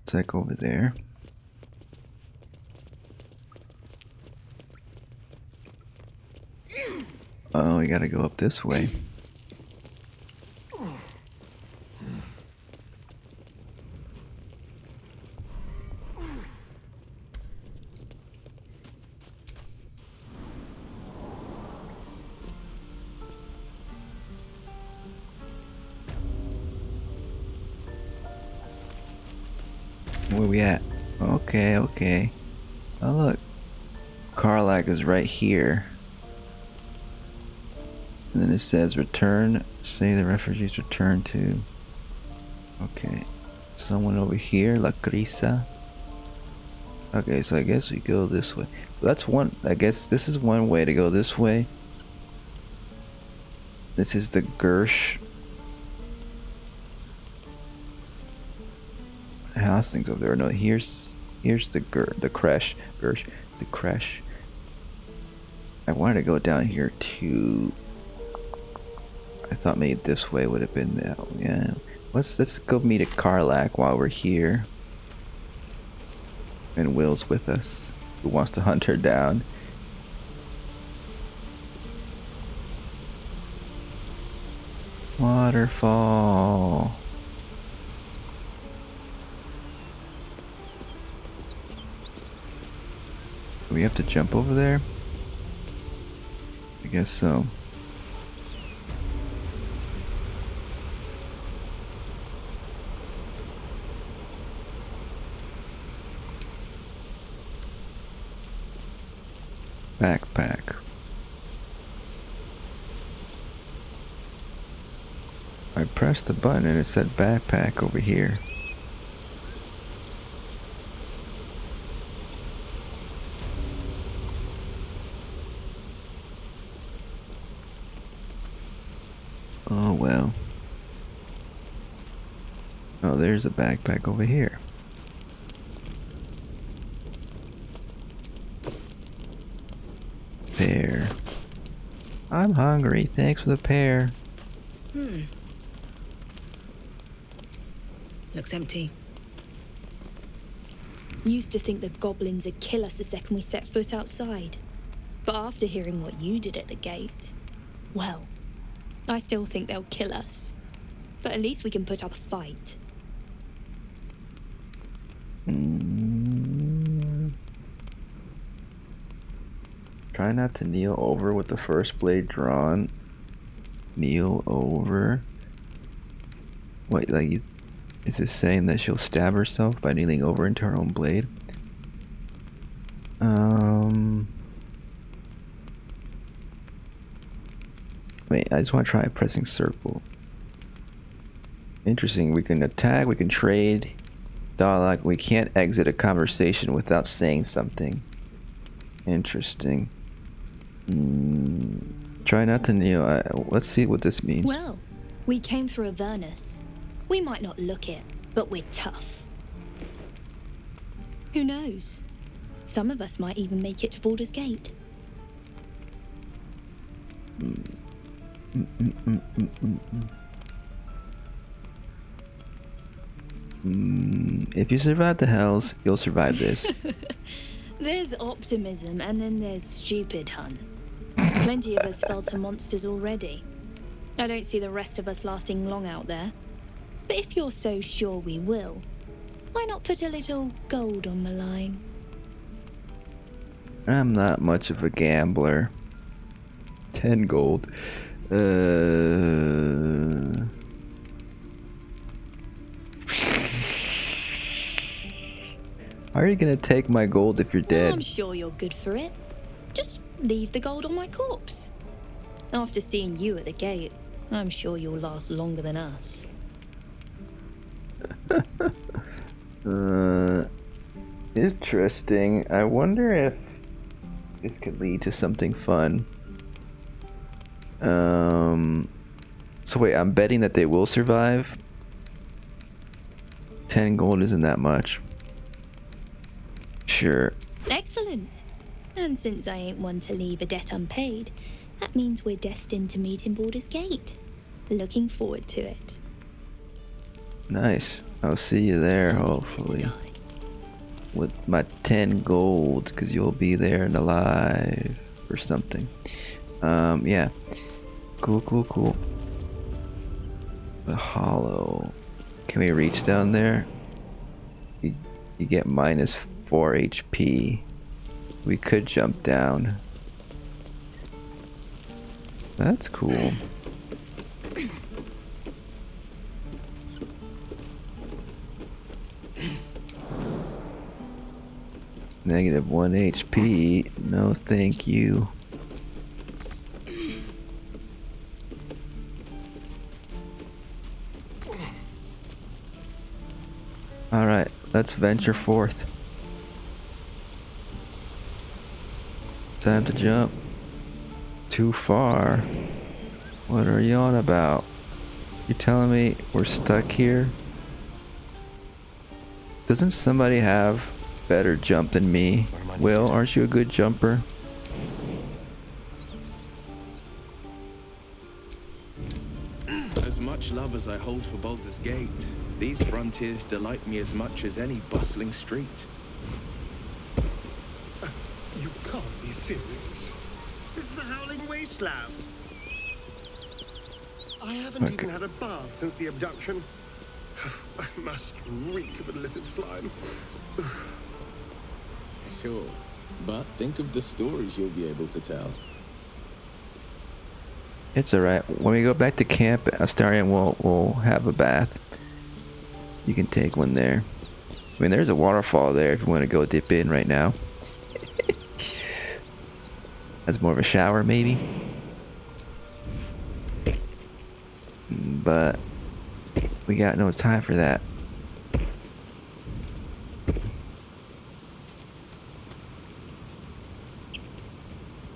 Let's like over there. Oh, we gotta go up this way. Where we at? Okay. Oh look, Karlach is right here. And then it says return, say the refugees return to. Okay, someone over here, Lakrissa. Okay, so I guess we go this way. So that's one, I guess this is one way to go this way. This is the Gersh house things over there. No, here's the Gersh. I wanted to go down here too. I thought maybe this way would have been that. Yeah. Let's go meet a Karlach while we're here. And Will's with us, who wants to hunt her down. Waterfall. Do we have to jump over there? I guess so. Backpack. I pressed the button and it said backpack over here. well. Oh, there's a backpack over here. Pear. I'm hungry. Thanks for the pear. Looks empty. Used to think the goblins would kill us the second we set foot outside. But after hearing what you did at the gate, well, I still think they'll kill us. But at least we can put up a fight. Try not to kneel over with the first blade drawn. Kneel over. Wait, like, is this saying that she'll stab herself by kneeling over into her own blade? Wait, I just want to try pressing circle. Interesting, we can attack, we can trade. Dialogue, we can't exit a conversation without saying something. Interesting. Try not to kneel. Let's see what this means. Well, we came through Avernus. We might not look it, but we're tough. Who knows? Some of us might even make it to Baldur's Gate. If you survive the hells, you'll survive this. There's optimism, and then there's stupid, hun. Plenty of us fell to monsters already. I don't see the rest of us lasting long out there. But if you're so sure we will, why not put a little gold on the line? I'm not much of a gambler. 10 gold. How are you gonna take my gold if you're dead? I'm sure you're good for it. Just leave the gold on my corpse. After seeing you at the gate, I'm sure you'll last longer than us. Interesting. I wonder if this could lead to something fun. So wait, I'm betting that they will survive. 10 gold isn't that much. Sure. Excellent. And since I ain't one to leave a debt unpaid, that means we're destined to meet in Baldur's Gate. Looking forward to it. Nice. I'll see you there, hopefully. With my 10 gold, because you'll be there and alive or something. Yeah. Cool. The hollow. Can we reach down there? You get minus 4 HP. We could jump down. That's cool. Negative 1 HP. No, thank you. Alright, let's venture forth. Time to jump. Too far. What are you on about? You telling me we're stuck here? Doesn't somebody have better jump than me? Will, aren't you a good jumper? As much love as I hold for Baldur's Gate, these frontiers delight me as much as any bustling street. You can't be serious. This is a howling wasteland. I haven't even had a bath since the abduction. I must reek of illicit slime. Sure, but think of the stories you'll be able to tell. It's alright. When we go back to camp, Astarion will have a bath. You can take one there. I mean, there's a waterfall there if you want to go dip in right now. That's more of a shower, maybe. But we got no time for that.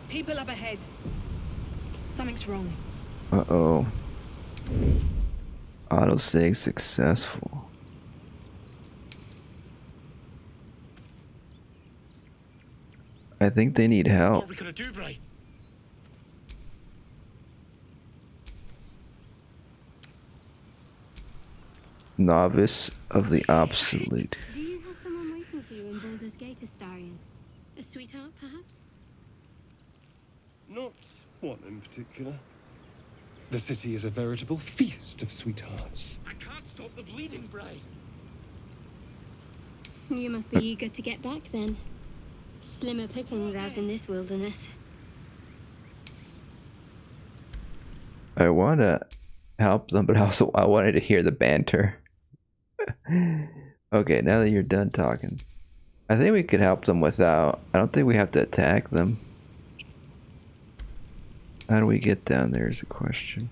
People up ahead. Something's wrong. Uh-oh. Autosave successful. I think they need help. What are we gonna do, Bray? Novice of the Absolute. Do you have someone waiting for you in Baldur's Gate, Astarion? A sweetheart, perhaps? Not one in particular. The city is a veritable feast of sweethearts. I can't stop the bleeding, Bray. You must be eager to get back then. Slimmer pickings out in this wilderness. I want to help them, but also I wanted to hear the banter. Okay, now that you're done talking, I think we could help them without. I don't think we have to attack them. How do we get down there is the question.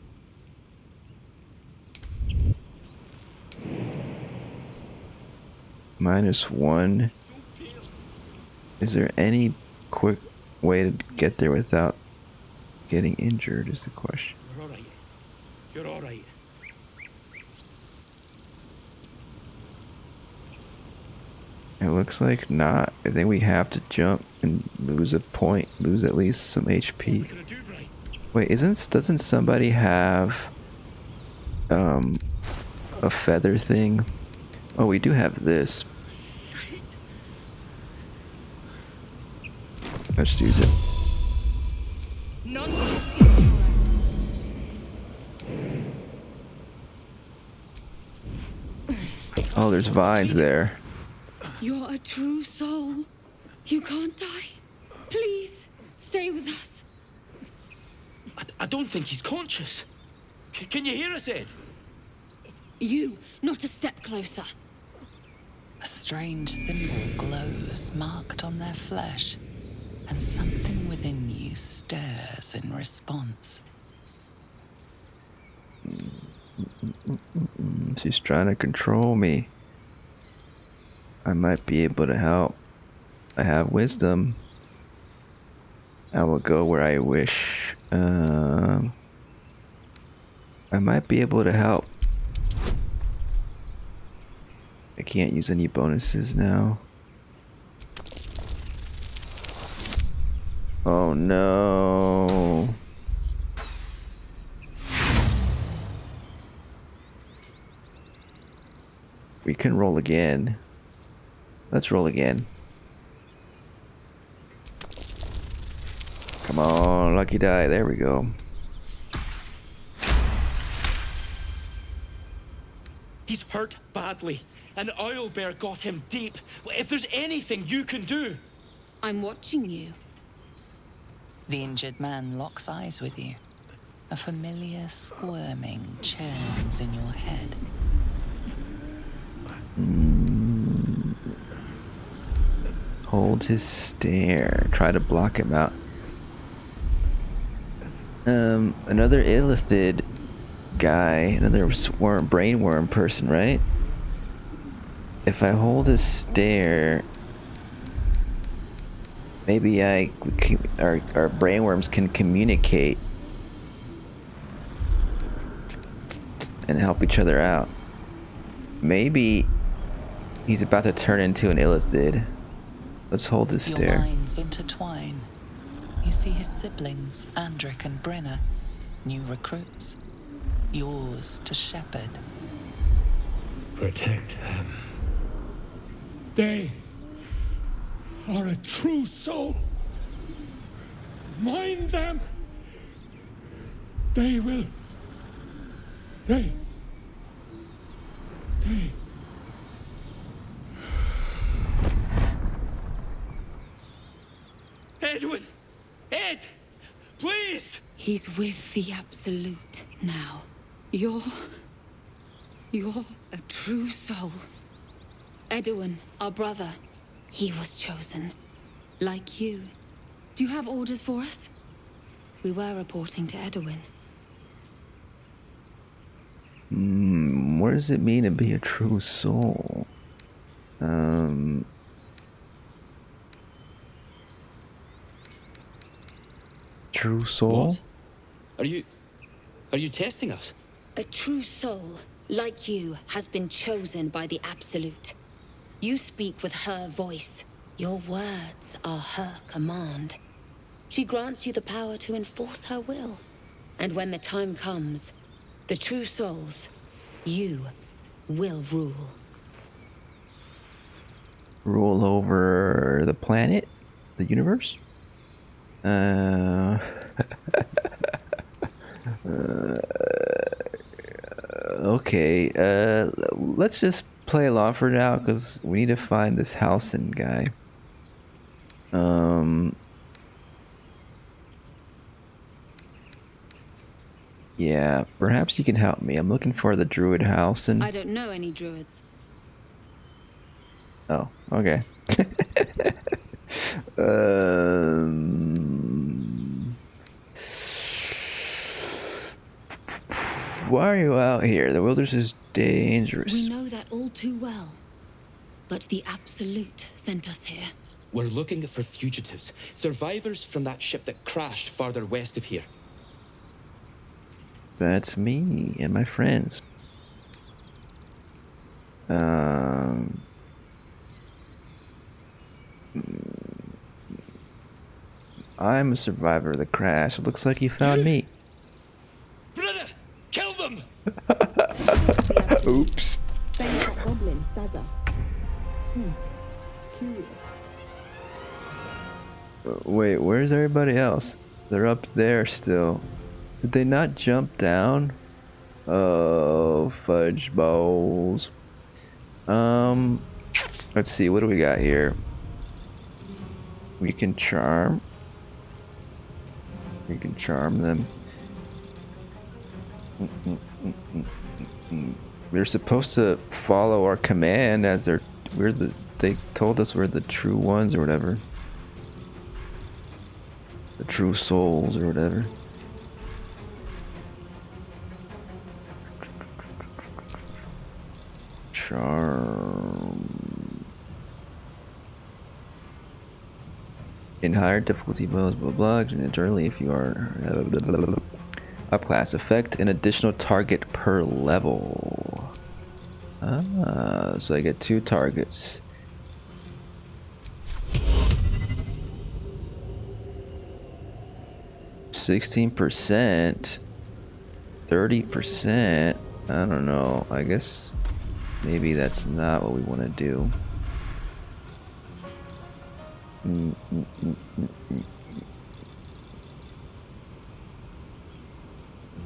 -1. Is there any quick way to get there without getting injured is the question. You're alright. You're alright. It looks like not. I think we have to jump and lose a point, lose at least some HP. Wait, doesn't somebody have a feather thing? Oh, we do have this. Let's use it. Oh, there's vines there. You're a true soul. You can't die. Please, stay with us. I don't think he's conscious. Can you hear us, Ed? You, not a step closer. A strange symbol glows, marked on their flesh, and something within you stirs in response. She's trying to control me. I might be able to help. I have wisdom. I will go where I wish. I might be able to help. I can't use any bonuses now. Oh no. We can roll again. Let's roll again. Come on, lucky die. There we go. He's hurt badly. An owlbear got him deep. If there's anything you can do. I'm watching you. The injured man locks eyes with you. A familiar squirming churns in your head. Hold his stare. Try to block him out. Another illithid guy, another brainworm person, right? If I hold his stare, maybe our brainworms can communicate and help each other out. Maybe he's about to turn into an illithid. Let's hold his stare. Your minds intertwine. You see his siblings, Andric and Brenna, new recruits, yours to shepherd. Protect them. They are a true soul. Mind them. They will. They. Edwin! Ed! Please! He's with the Absolute now. You're a true soul. Edwin, our brother, he was chosen. Like you. Do you have orders for us? We were reporting to Edwin. What does it mean to be a true soul? True soul? What? Are you testing us? A true soul, like you, has been chosen by the Absolute. You speak with her voice. Your words are her command. She grants you the power to enforce her will. And when the time comes, the true souls, you, will rule. Rule over the planet? The universe? Okay, let's just play along for now, because we need to find this Halcyon guy. Yeah, perhaps you can help me. I'm looking for the Druid Halcyon. I don't know any druids. Oh, okay. Why are you out here? The wilderness is dangerous. We know that all too well. But the Absolute sent us here. We're looking for fugitives, survivors from that ship that crashed farther west of here. That's me and my friends. I'm a survivor of the crash. It looks like you found me. Brother, kill them! Oops. Goblin, Saza. Curious. Wait, where's everybody else? They're up there still. Did they not jump down? Oh, fudge balls. Let's see, what do we got here? We can charm. We can charm them. We're supposed to follow our command as they told us we're the true ones or whatever. The true souls or whatever. Charm. In higher difficulty modes, blah blah, internally if you are upclass effect, an additional target per level. Ah, so I get 2 targets. %, 30%. I don't know. I guess maybe that's not what we want to do.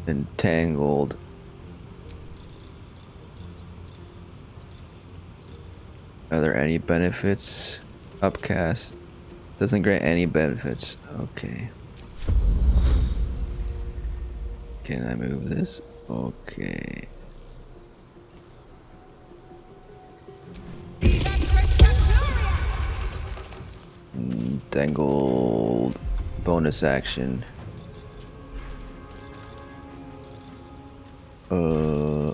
Entangled. Are there any benefits? Upcast. Doesn't grant any benefits. Okay. Can I move this? Okay. Entangled. Bonus action.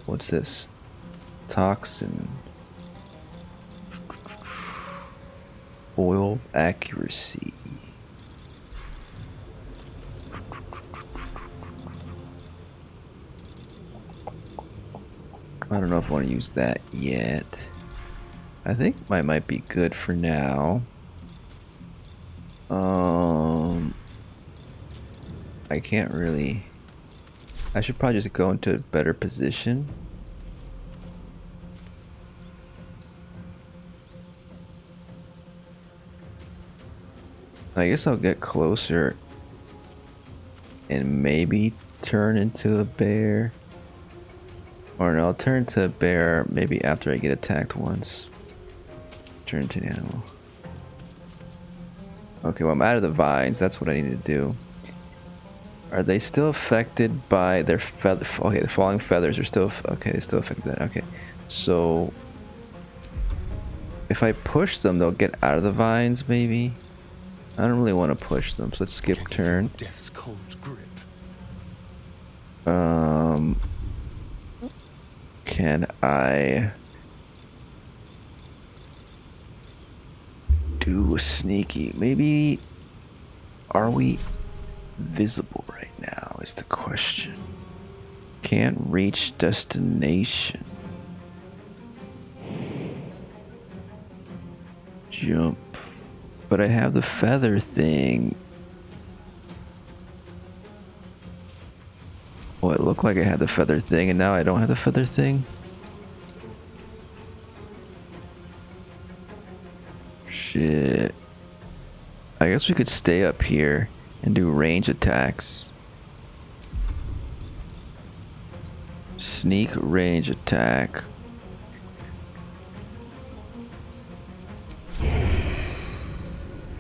What's this? Toxin. Oil accuracy. I don't know if I want to use that yet. I think mine might be good for now. I can't really. I should probably just go into a better position. I guess I'll get closer and maybe turn into a bear. Or no, I'll turn into a bear maybe after I get attacked once. Turn into an animal. Okay, well I'm out of the vines. That's what I need to do. Are they still affected by their feather? Okay, the falling feathers are still okay. They still affect that. Okay, so if I push them, they'll get out of the vines. Maybe. I don't really want to push them, so let's skip turn. Death's cold grip. Can I do a sneaky? Maybe. Are we visible right now? Is the question. Can't reach destination. Jump. But I have the feather thing. Well, it looked like I had the feather thing, and now I don't have the feather thing. Shit. I guess we could stay up here and do range attacks. Sneak range attack.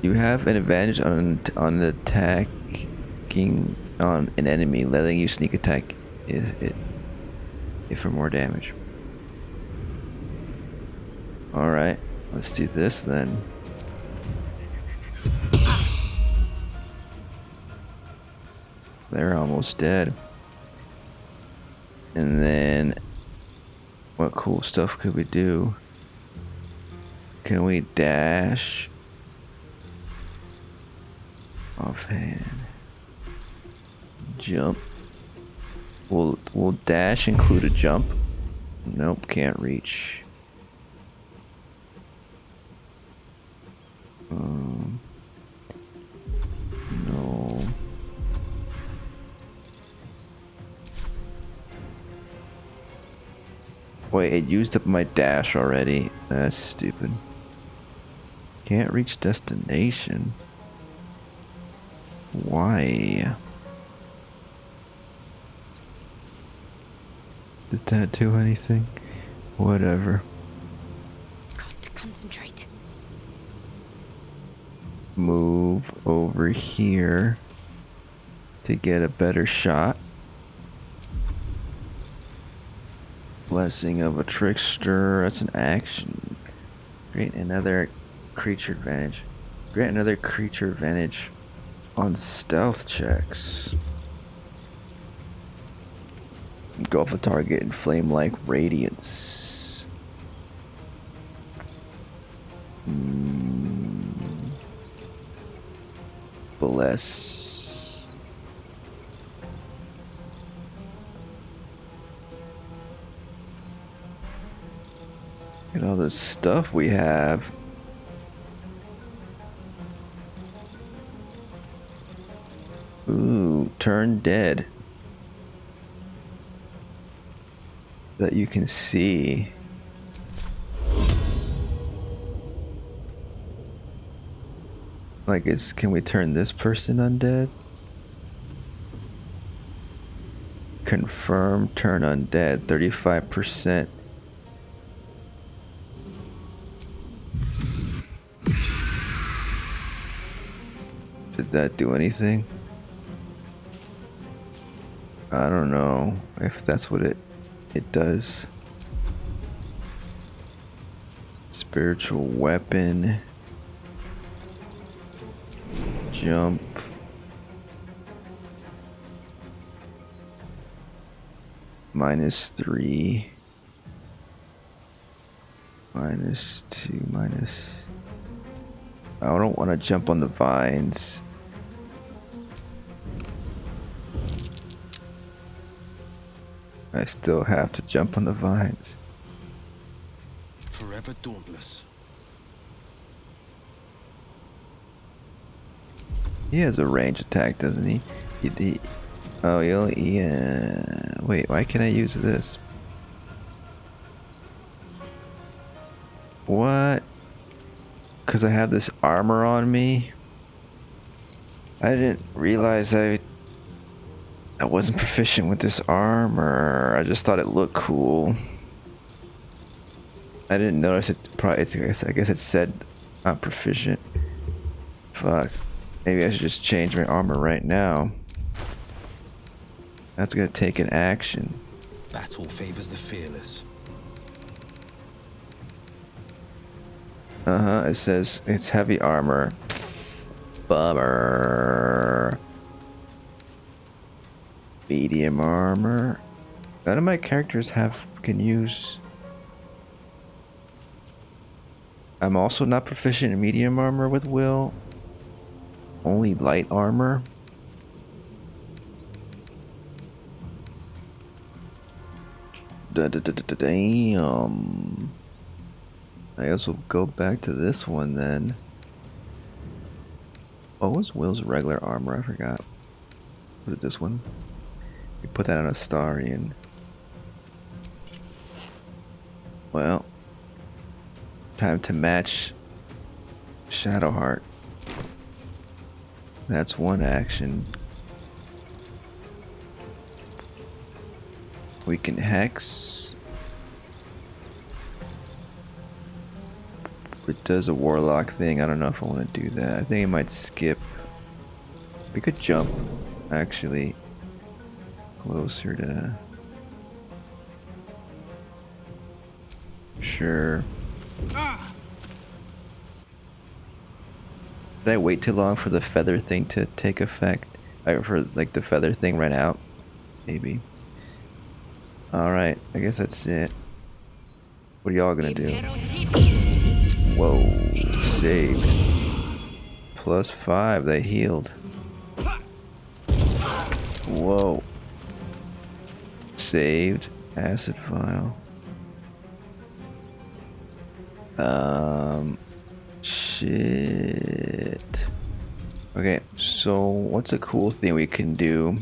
You have an advantage on attacking on an enemy, letting you sneak attack it for more damage. Alright, let's do this then. They're almost dead. And then, what cool stuff could we do? Can we dash? Offhand. Jump. Will dash include a jump? Nope, can't reach. No. Wait, it used up my dash already. That's stupid. Can't reach destination. Why? Did that do anything? Whatever. Got to concentrate. Move over here to get a better shot. Blessing of a trickster. That's an action. Grant another creature advantage. Grant another creature advantage on stealth checks. Engulf a target in flame-like radiance. Bless. Look at all this stuff we have. Ooh, turn dead. That you can see. Like, can we turn this person undead? Confirm turn undead, 35%. Did that do anything? I don't know if that's what it does. Spiritual weapon. Jump. -3. -2. Minus. I don't want to jump on the vines. I still have to jump on the vines. Forever dauntless. He has a range attack, doesn't he? Oh, wait, why can't I use this? What? Because I have this armor on me? I didn't realize I wasn't proficient with this armor. I just thought it looked cool. I didn't notice I guess it said I'm proficient. Fuck. Maybe I should just change my armor right now. That's gonna take an action. Battle favors the fearless. It says it's heavy armor. Bummer. Medium armor. None of my characters can use. I'm also not proficient in medium armor with Will. Only light armor. Damn. I guess we'll go back to this one then. What was Will's regular armor? I forgot. Was it this one? We put that on a Starian. Well, time to match Shadowheart. That's one action. We can hex. It does a warlock thing. I don't know if I want to do that. I think it might skip. We could jump, actually, closer to. Sure. Did I wait too long for the feather thing to take effect? For like the feather thing ran out? Maybe. Alright, I guess that's it. What are y'all gonna do? Whoa, saved. +5, they healed. Whoa. Saved. Acid vial. Shit. Okay, so what's a cool thing we can do?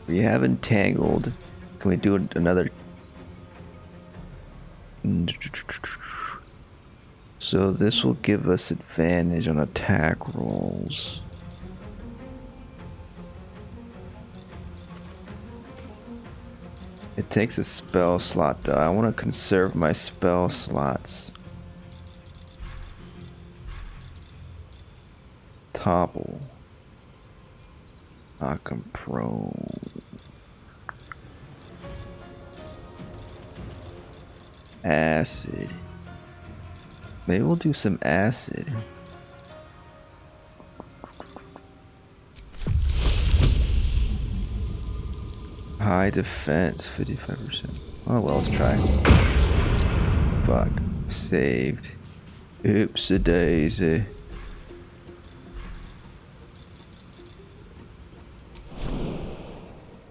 We have entangled. Can we do another? So this will give us advantage on attack rolls. It takes a spell slot though. I want to conserve my spell slots. Topple. Knock 'em prone. Acid. Maybe we'll do some acid. High defense, 55%. Oh well, let's try. Fuck. Saved. Oops-a-daisy.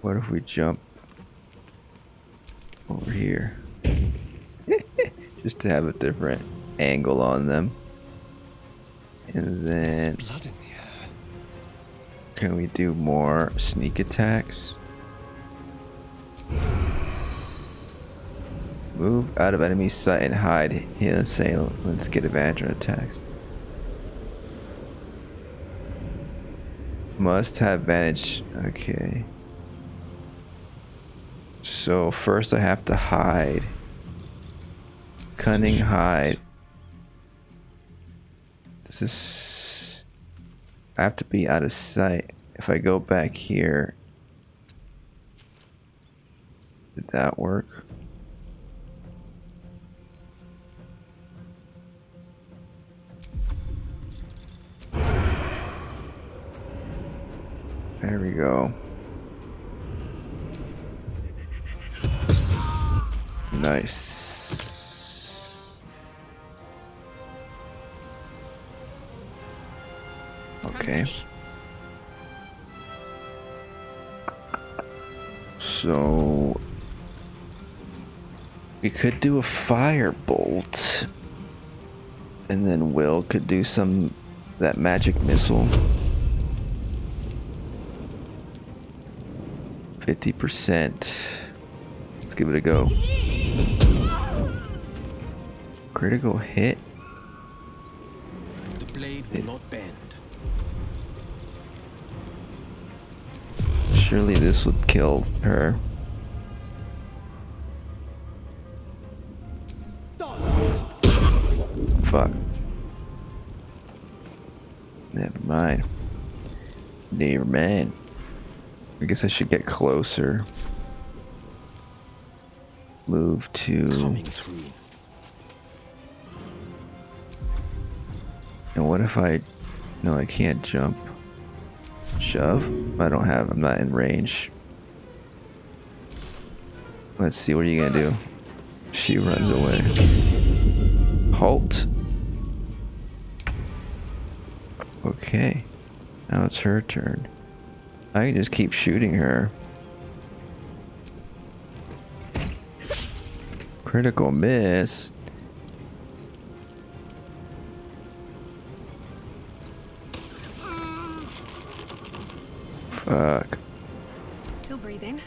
What if we jump over here? Just to have a different angle on them. And then blood in the air. Can we do more sneak attacks? Move out of enemy sight and hide. Yeah, let's say let's get advantage on attacks. Must have advantage. Okay. So first I have to hide. Cunning hide. This is. I have to be out of sight. If I go back here. Did that work? There we go. Nice. Okay. So we could do a firebolt, and then Will could do that magic missile. 50%. Let's give it a go. Critical hit. The blade will not bend. Surely this would kill her. Fuck. Never mind. Never mind. I guess I should get closer. Move to. Coming through. And what if I? No, I can't jump. Shove? I'm not in range. Let's see, what are you gonna do? She runs away. Halt. Okay. Now it's her turn. I can just keep shooting her. Critical miss. Fuck. Still breathing,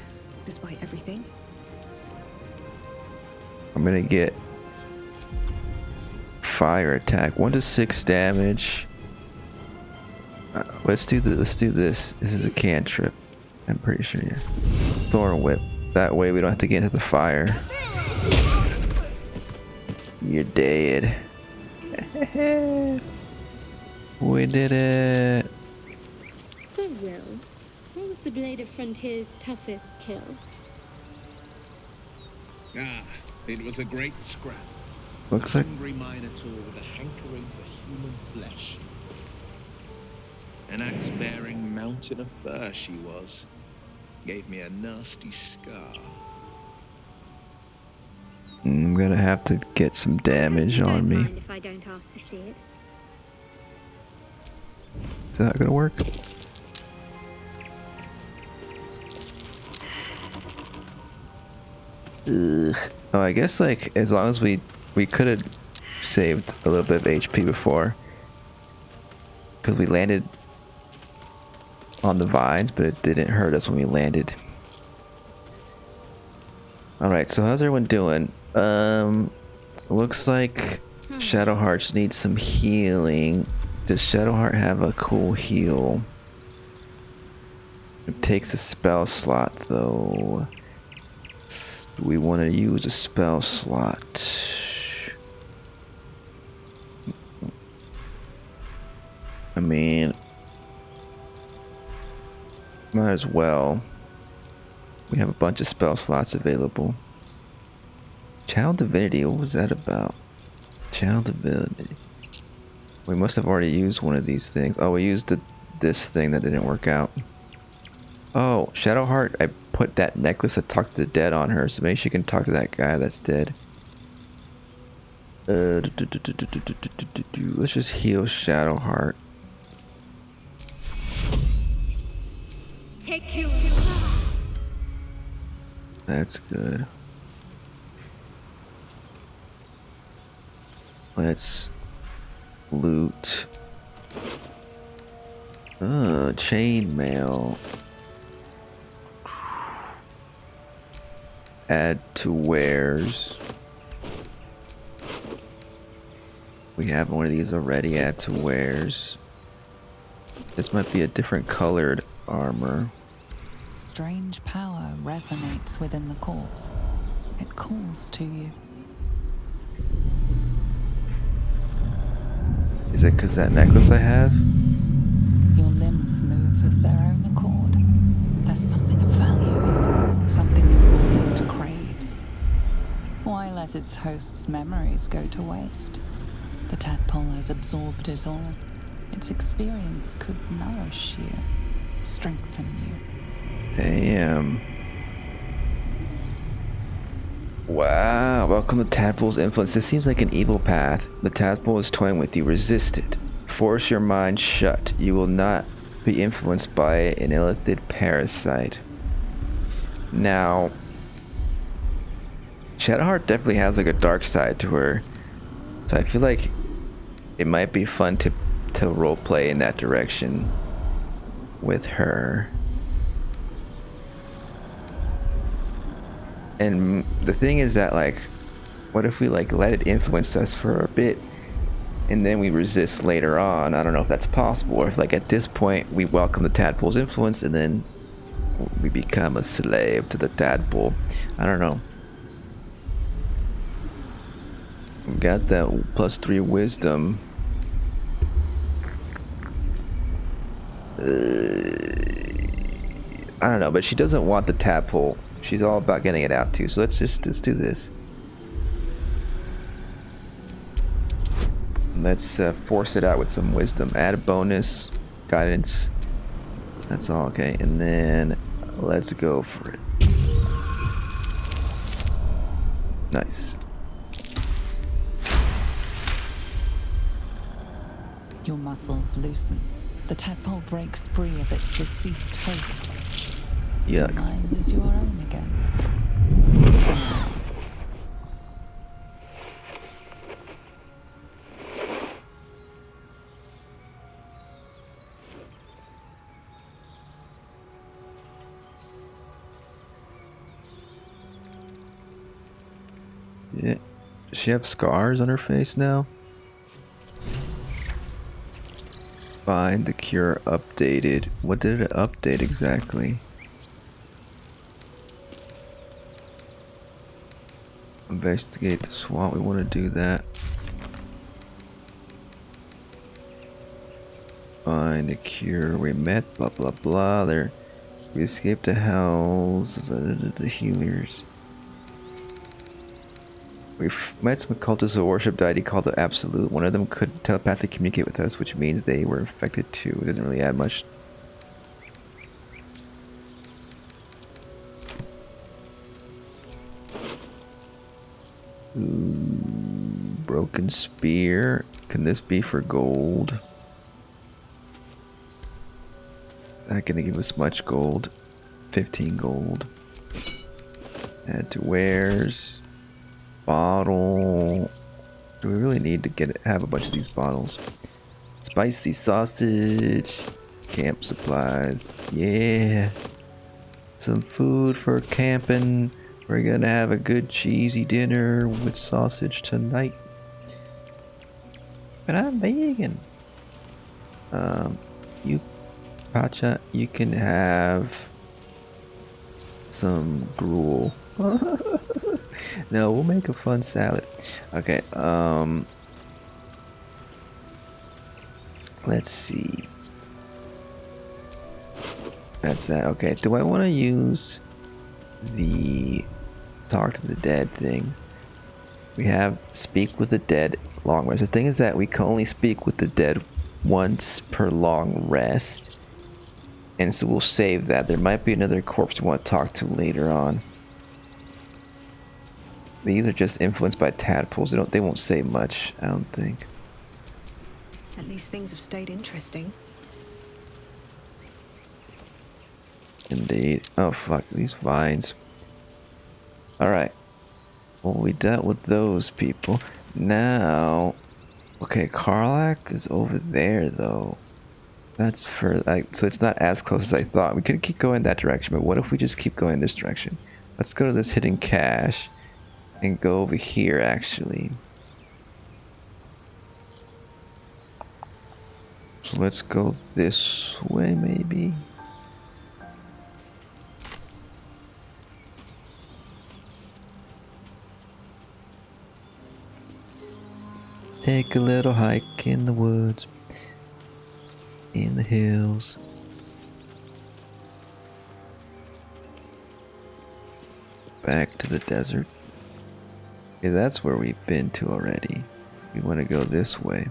despite everything. I'm gonna get fire attack. 1 to 6 damage. Let's do this. This is a cantrip. I'm pretty sure, yeah. Thorn whip. That way we don't have to get into the fire. You're dead. We did it. So, Will, what was the Blade of Frontier's toughest kill? Ah, it was a great scrap. Looks a like hungry minotaur with a hankering for human flesh. An axe-bearing mountain of fur she was. Gave me a nasty scar. I'm gonna have to get some damage on me. Mind if I don't ask to see it? Is that gonna work? Ugh. Oh, I guess like as long as we could have saved a little bit of HP before, because we landed on the vines, but it didn't hurt us when we landed. All right, so how's everyone doing? Looks like Shadowhearts needs some healing. Does Shadowheart have a cool heal? It takes a spell slot though. Do we want to use a spell slot? I mean, might as well. We have a bunch of spell slots available. Child Divinity, what was that about? Child Divinity. We must have already used one of these things. Oh, we used this thing that didn't work out. Oh, Shadowheart, I put that necklace that talks to the dead on her, so maybe she can talk to that guy that's dead. Let's just heal Shadowheart. Take you. That's good. Let's loot. Chainmail. Add to wares. We have one of these already. Add to wares. This might be a different colored armor. Strange power resonates within the corpse. It calls to you. Is it because that necklace I have? Your limbs move of their own accord. There's something of value here, something your mind craves. Why let its host's memories go to waste? The tadpole has absorbed it all. Its experience could nourish you, strengthen you. Damn. Wow, welcome to Tadpole's influence. This seems like an evil path. The Tadpole is toying with you. Resist it. Force your mind shut. You will not be influenced by an illithid parasite. Now, Shadowheart definitely has like a dark side to her. So I feel like it might be fun to roleplay in that direction with her. And the thing is that, like, what if we like let it influence us for a bit and then we resist later on? I don't know if that's possible, or if like at this point we welcome the tadpole's influence and then we become a slave to the tadpole. I don't know. We got that +3 wisdom. I don't know, but she doesn't want the tadpole. She's all about getting it out too. So let's do this. Let's force it out with some wisdom. Add a bonus, guidance. That's all okay. And then let's go for it. Nice. Your muscles loosen. The tadpole breaks free of its deceased host. Yuck. Your mind is your own again. Yeah. Does she have scars on her face now? Find the cure updated. What did it update exactly? Investigate the swamp. We want to do that. Find a cure. We met. Blah blah blah. There. We escaped the hells. The healers. We've met some cultists who worship deity called the Absolute. One of them could telepathically communicate with us, which means they were infected too. It doesn't really add much. Ooh, broken spear. Can this be for gold? Not gonna give us much gold. 15 gold. Add to wares. Bottle. Do we really need to have a bunch of these bottles? Spicy sausage. Camp supplies. Yeah. Some food for camping. We're gonna have a good cheesy dinner with sausage tonight. But I'm vegan. You, Pacha, you can have some gruel. No, we'll make a fun salad. Okay, let's see. That's that. Okay, do I want to use the talk to the dead thing? We have speak with the dead long rest. The thing is that we can only speak with the dead once per long rest. And so we'll save that. There might be another corpse we want to talk to later on. These are just influenced by tadpoles. They won't say much, I don't think. At least things have stayed interesting. Indeed. Oh fuck, these vines. Alright. Well, we dealt with those people. Now... Okay, Karlach is over there, though. That's for... so it's not as close as I thought. We could keep going that direction, but what if we just keep going this direction? Let's go to this hidden cache. And go over here, actually. So let's go this way, maybe. Take a little hike in the woods. In the hills. Back to the desert. Okay, that's where we've been to already. We want to go this way.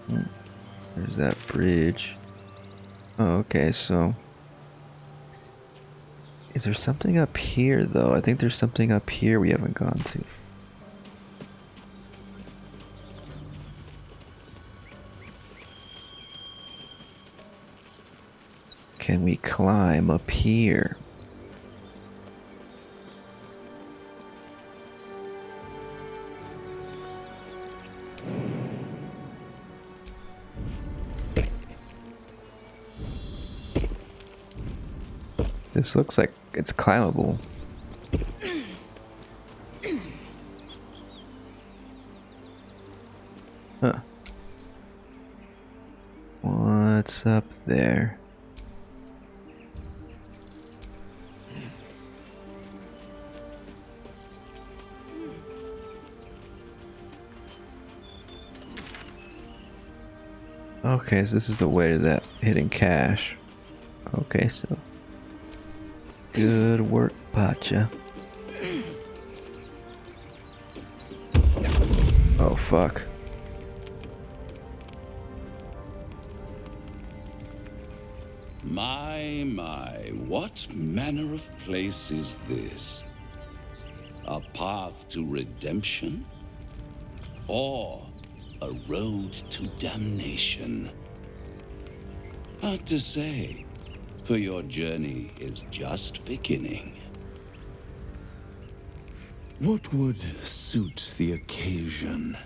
There's that bridge. Oh, okay, so... Is there something up here, though? I think there's something up here we haven't gone to. Can we climb up here? This looks like it's climbable. Huh. What's up there? Okay, so this is the way to that hidden cache. Okay, so good work, Pacha. Oh fuck. My, what manner of place is this? A path to redemption? Or a road to damnation? Hard to say, for your journey is just beginning. What would suit the occasion?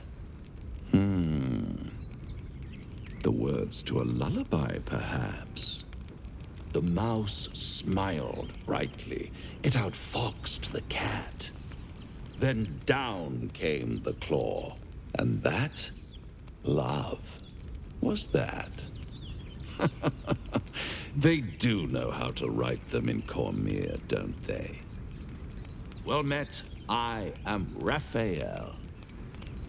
The words to a lullaby, perhaps. The mouse smiled brightly. It outfoxed the cat. Then down came the claw. And that, love, was that. They do know how to write them in Cormier, don't they? Well met, I am Raphael.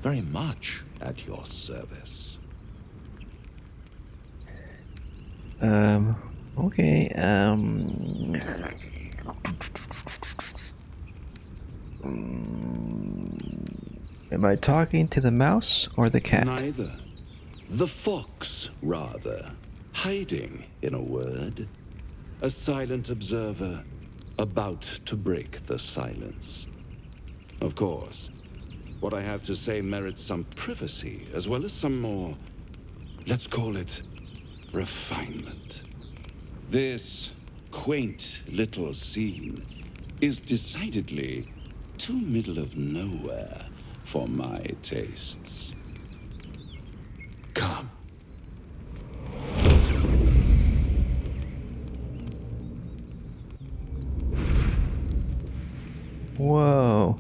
Very much at your service. Okay, am I talking to the mouse or the cat? Neither. The fox, rather. Hiding, in a word. A silent observer, about to break the silence. Of course, what I have to say merits some privacy, as well as some more, let's call it, refinement. This quaint little scene is decidedly too middle of nowhere for my tastes. Come. Whoa.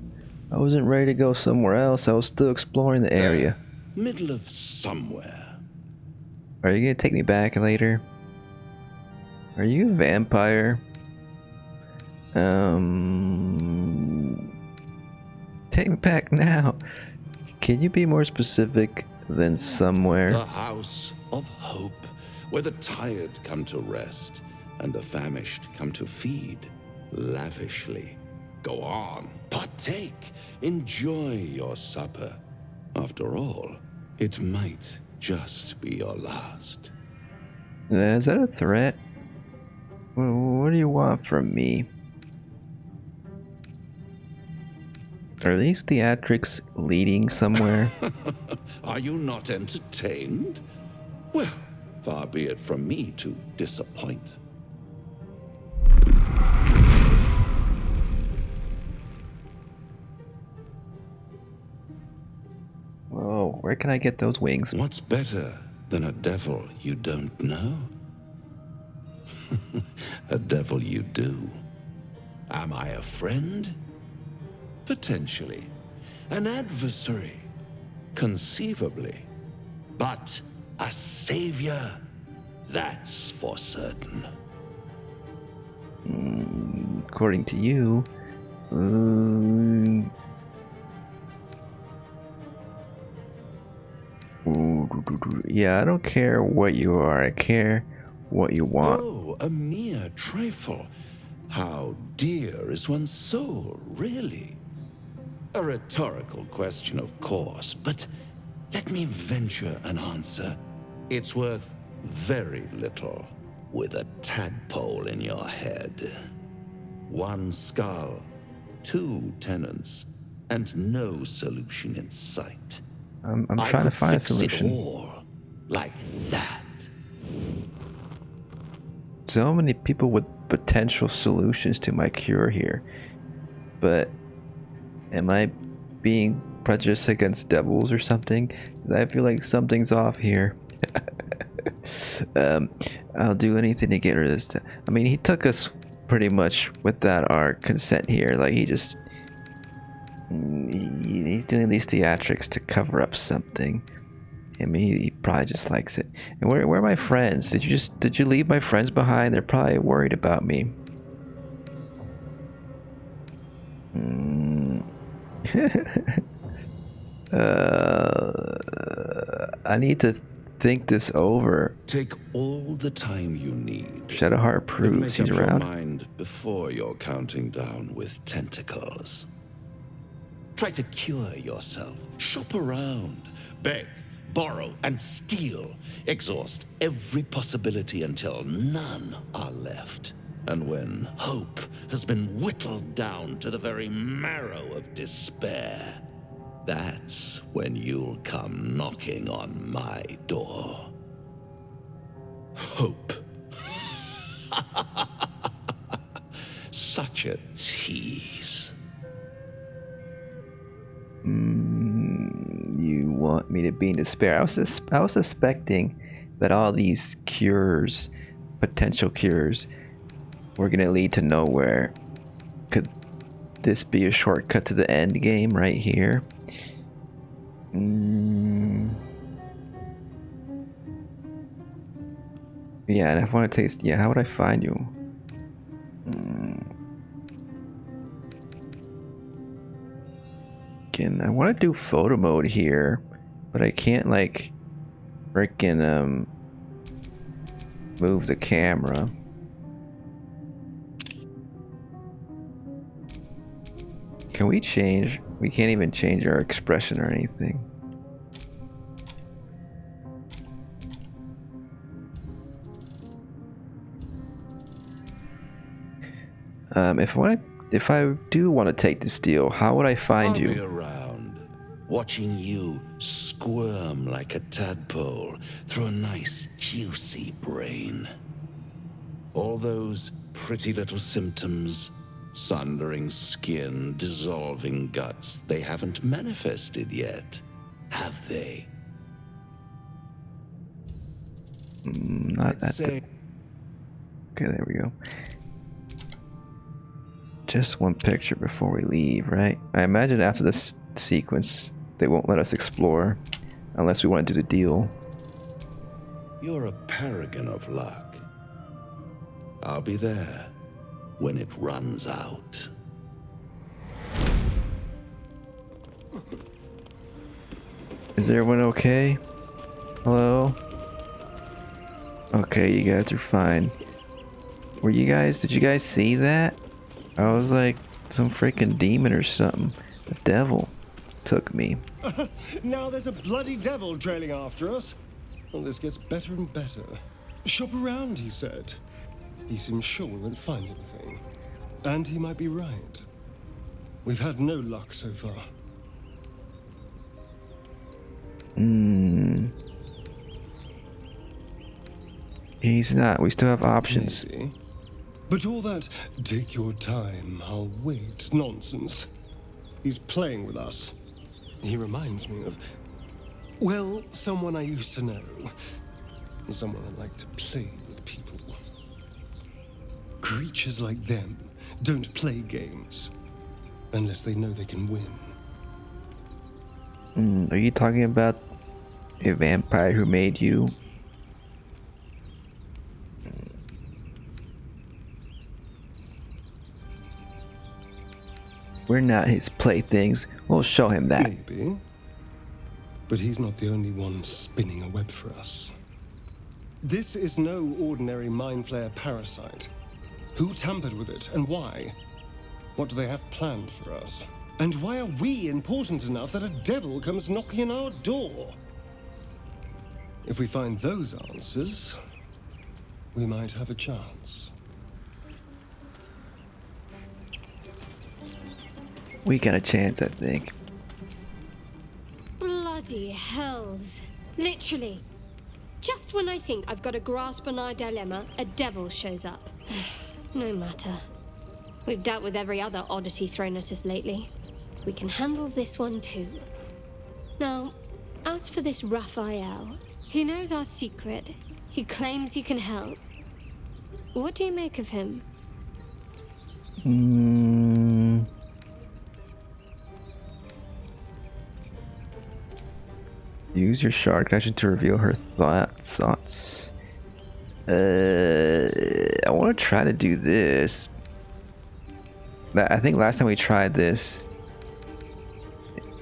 I wasn't ready to go somewhere else. I was still exploring the area. Middle of somewhere. Are you gonna take me back later? Are you a vampire? Take me back now. Can you be more specific than somewhere? The house of hope, where the tired come to rest and the famished come to feed lavishly. Go on, partake, enjoy your supper. After all, it might just be your last. Is that a threat? What do you want from me? Are these theatrics leading somewhere? Are you not entertained? Well, far be it from me to disappoint. Whoa, where can I get those wings? What's better than a devil you don't know? A devil you do. Am I a friend? Potentially. An adversary? Conceivably. But a savior? That's for certain. According to you, yeah, I don't care what you are. I care what you want. Oh, a mere trifle. How dear is one's soul, really? A rhetorical question, of course, but let me venture an answer. It's worth very little with a tadpole in your head. One skull, two tenants, and no solution in sight. I'm trying to find a solution. It all like that. So many people with potential solutions to my cure here, but am I being prejudiced against devils or something? Because I feel like something's off here. I'll do anything to get rid of this. I mean, he took us pretty much without our consent here. Like he's doing these theatrics to cover up something. I mean, he probably just likes it. And where are my friends? Did you leave my friends behind? They're probably worried about me. I need to think this over. Take all the time you need. Shadowheart proves he's around. Make up your mind before you're counting down with tentacles. Try to cure yourself. Shop around. Beg, borrow, and steal. Exhaust every possibility until none are left. And when hope has been whittled down to the very marrow of despair, that's when you'll come knocking on my door. Hope. Such a tease. You want me to be in despair? I was suspecting that all these cures, potential cures, were gonna lead to nowhere. Could this be a shortcut to the end game right here? Yeah, and if I want to taste, yeah, how would I find you? Again, I want to do photo mode here, but I can't like freaking move the camera. Can we change? We can't even change our expression or anything. If I do want to take this deal, how would I find you? I'll be around, watching you squirm like a tadpole through a nice juicy brain. All those pretty little symptoms, sundering skin, dissolving guts, they haven't manifested yet, have they? Not that. Okay, there we go. Just one picture before we leave, right? I imagine after this sequence, they won't let us explore unless we want to do the deal. You're a paragon of luck. I'll be there when it runs out. Is everyone okay? Hello? Okay, you guys are fine. Did you guys see that? I was like some freaking demon or something. The devil took me. Now there's a bloody devil trailing after us. Well, this gets better and better. Shop around, he said. He seems sure we won't find anything. And he might be right. We've had no luck so far. He's not. We still have options. Maybe. But all that, take your time, I'll wait, nonsense. He's playing with us. He reminds me of, well, someone I used to know. Someone I like to play with people. Creatures like them don't play games unless they know they can win. Are you talking about a vampire who made you? We're not his playthings. We'll show him that. Maybe. But he's not the only one spinning a web for us. This is no ordinary mind flayer parasite. Who tampered with it and why? What do they have planned for us? And why are we important enough that a devil comes knocking on our door? If we find those answers, we might have a chance. We got a chance, I think. Bloody hells. Literally. Just when I think I've got a grasp on our dilemma, a devil shows up. No matter. We've dealt with every other oddity thrown at us lately. We can handle this one too. Now, as for this Raphael, he knows our secret. He claims he can help. What do you make of him? Use your shard connection to reveal her thoughts. I want to try to do this. I think last time we tried this,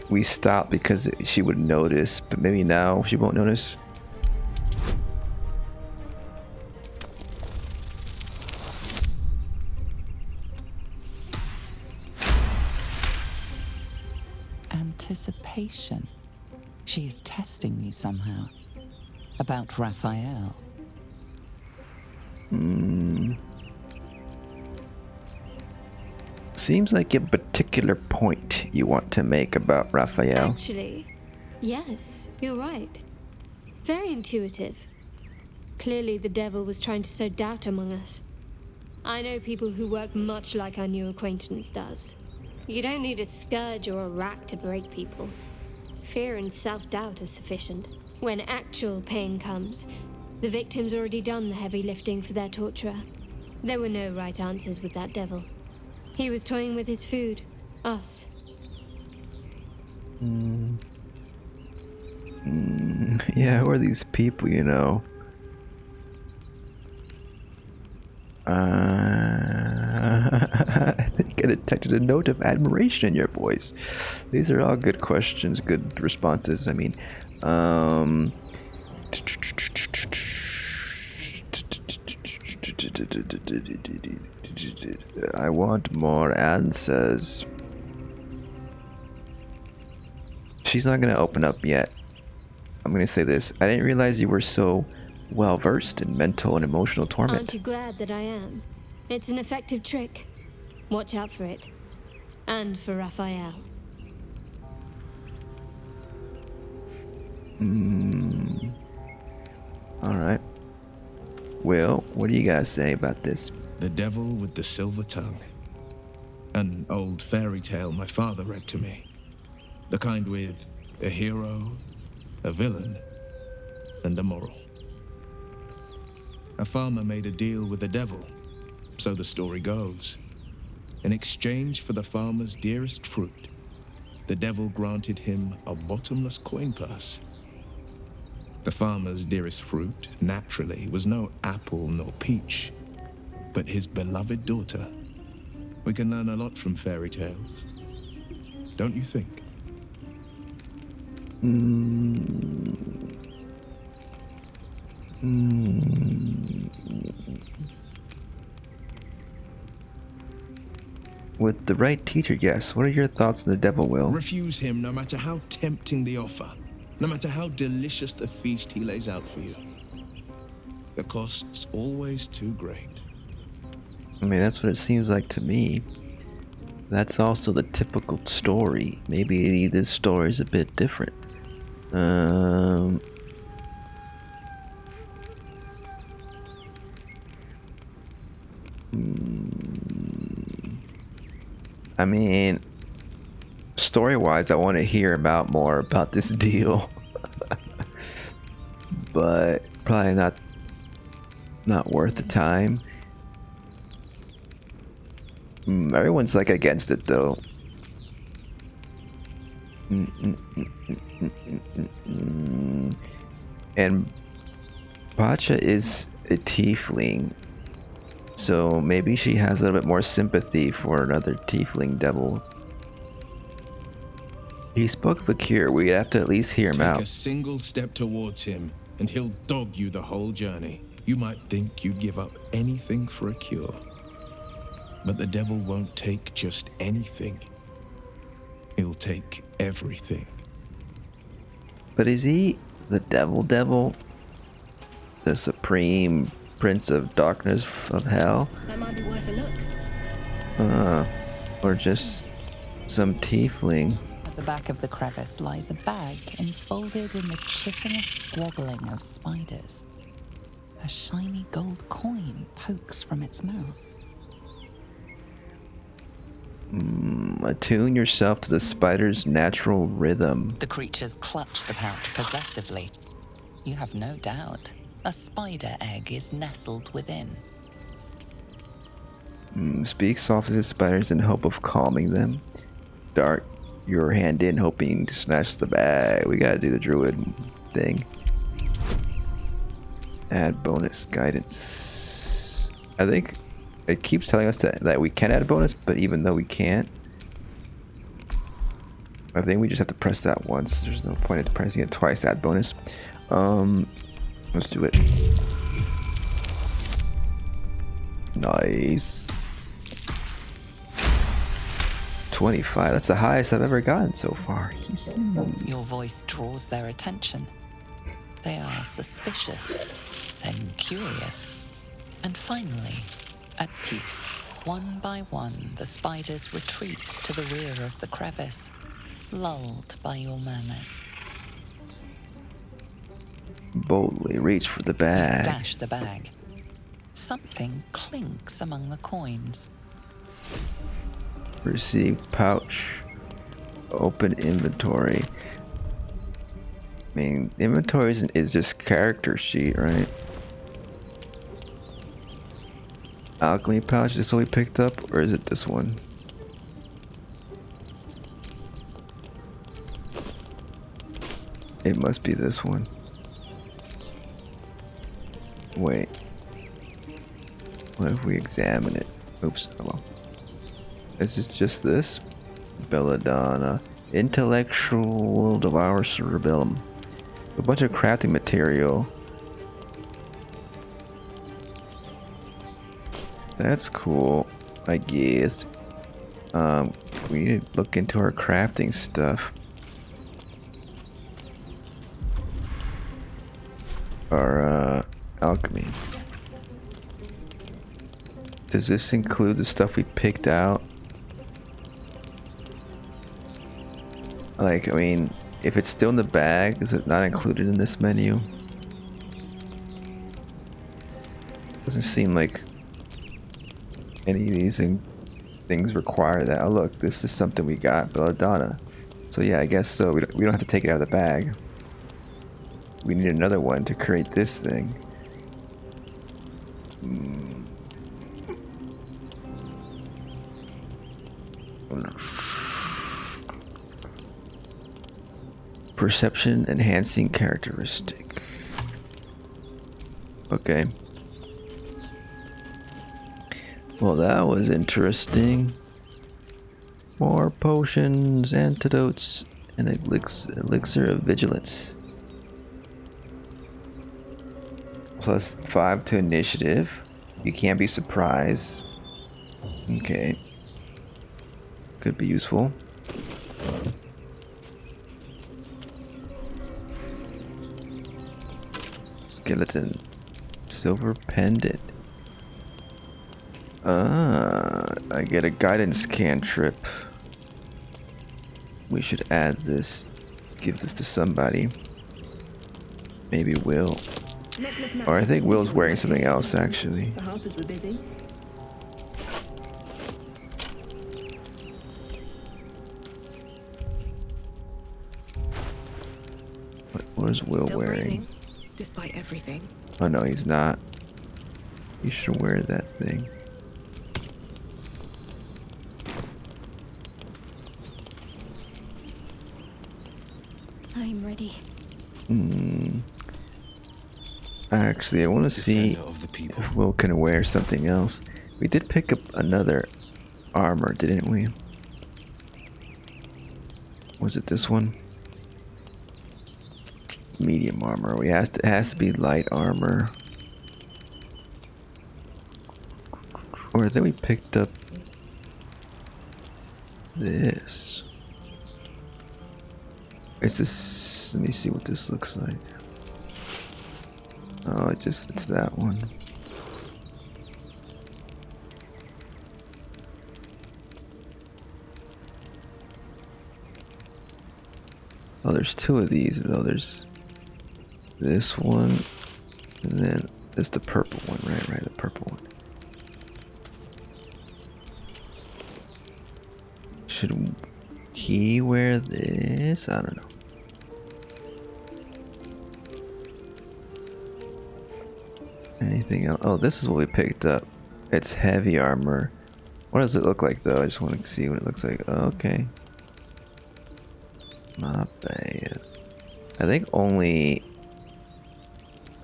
we stopped because she would notice, but maybe now she won't notice. Anticipation. She is testing me somehow. About Raphael. Seems like a particular point you want to make about Raphael. Actually, yes, you're right. Very intuitive. Clearly the devil was trying to sow doubt among us. I know people who work much like our new acquaintance does. You don't need a scourge or a rack to break people. Fear and self-doubt is sufficient. When actual pain comes, The victim's already done the heavy lifting for their torturer. There were no right answers with that devil. He was toying with his food. Us. Yeah, who are these people, you know? I think I detected a note of admiration in your voice. These are all good questions, good responses. I mean, I want more answers. She's not gonna open up yet. I'm gonna say this. I didn't realize you were so well versed in mental and emotional torment. Aren't you glad that I am? It's an effective trick. Watch out for it. And for Raphael. Alright. Will, what do you guys say about this? The devil with the silver tongue. An old fairy tale my father read to me. The kind with a hero, a villain, and a moral. A farmer made a deal with the devil, so the story goes. In exchange for the farmer's dearest fruit, the devil granted him a bottomless coin purse. The farmer's dearest fruit, naturally, was no apple nor peach, but his beloved daughter. We can learn a lot from fairy tales, don't you think? With the right teacher, yes. What are your thoughts on the devil, Will? Refuse him no matter how tempting the offer, no matter how delicious the feast he lays out for you. The cost's always too great. I mean, that's what it seems like to me. That's also the typical story. Maybe this story is a bit different. I mean, story-wise, I want to hear more about this deal. But probably not worth the time. Everyone's like against it though. And Pacha is a tiefling, so maybe she has a little bit more sympathy for another tiefling devil. He spoke of a cure. We have to at least hear him out. Take a single step towards him, and he'll dog you the whole journey. You might think you'd give up anything for a cure. But the devil won't take just anything. He'll take everything. But is he the devil? The supreme prince of darkness of hell? That might be worth a look. Or just some tiefling? At the back of the crevice lies a bag enfolded in the chitinous squabbling of spiders. A shiny gold coin pokes from its mouth. Attune yourself to the spider's natural rhythm. The creatures clutch the pouch possessively. You have no doubt. A spider egg is nestled within. Speak softly to the spiders in hope of calming them. Dart your hand in, hoping to snatch the bag. We gotta do the druid thing. Add bonus guidance. I think it keeps telling us that we can add a bonus, but even though we can't, I think we just have to press that once. There's no point in pressing it twice to add bonus. Let's do it. Nice. 25. That's the highest I've ever gotten so far. Your voice draws their attention. They are suspicious, then curious, and finally, at peace. One by one, the spiders retreat to the rear of the crevice, lulled by your murmurs. Boldly reach for the bag. You stash the bag. Something clinks among the coins. Receive pouch. Open inventory. I mean, inventory is just character sheet, right? alchemy pouch. Is this what we picked up, or is it this one? It must be this one. Wait. What if we examine it? Oops. Oh well. Is it just this? Belladonna. Intellectual Devour Cerebellum. A bunch of crafting material. That's cool, I guess. We need to look into our crafting stuff. Our alchemy. Does this include the stuff we picked out? Like, I mean, if it's still in the bag, is it not included in this menu? Doesn't seem like any of these things require that. Oh look, this is something we got, Belladonna. So yeah, I guess so. We don't have to take it out of the bag. We need another one to create this thing. Perception enhancing characteristic. Okay. Well, that was interesting. More potions, antidotes, and elixir of vigilance. +5 to initiative. You can't be surprised. Okay. Could be useful. Skeleton. Silver pendant. I get a guidance cantrip. We should add this. Give this to somebody. Maybe Will. Or I think Will's wearing something else, actually. The harpers were busy. What is Will Still wearing? breathing, despite everything. Oh no, he's not. You should wear that thing. I'm ready. Actually, I want to see if Will can wear something else. We did pick up another armor, didn't we? Was it this one? Medium armor. It has to be light armor. Or then we picked up this. Is this? Let me see what this looks like. Oh, it's that one. Oh, there's two of these though. There's this one, and then it's the purple one, right, the purple one. Should he wear this? I don't know. Anything else? Oh, this is what we picked up. It's heavy armor. What does it look like though? I just want to see what it looks like. Oh, okay. Not bad. I think only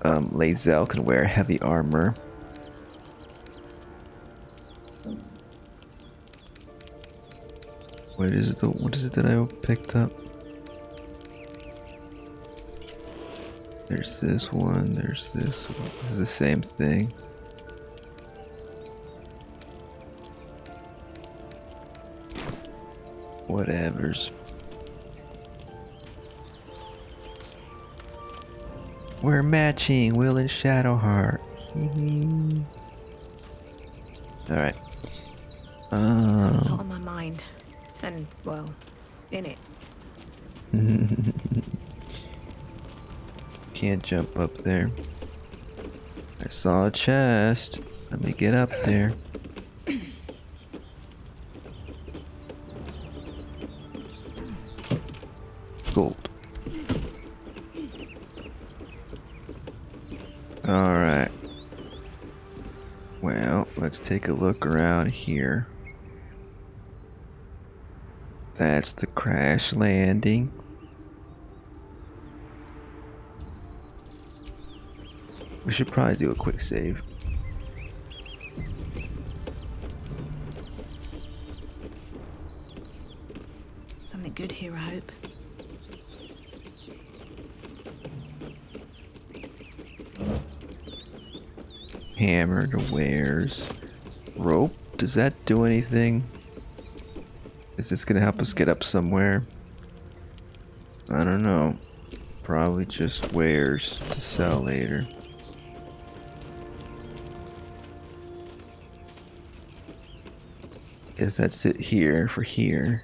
Lae'zel can wear heavy armor. What is it that I picked up? There's this one, there's this one. This is the same thing. Whatevers. We're matching, Will and Shadowheart. Alright. A lot on my mind. And, well, in it. Can't jump up there. I saw a chest. Let me get up there. Gold. Alright. Well, Let's take a look around here. That's the crash landing. We should probably do a quick save. Something good here, I hope. Hammer to wares. Rope? Does that do anything? Is this gonna help us get up somewhere? I don't know. Probably just wares to sell later. Guess that's it here for here.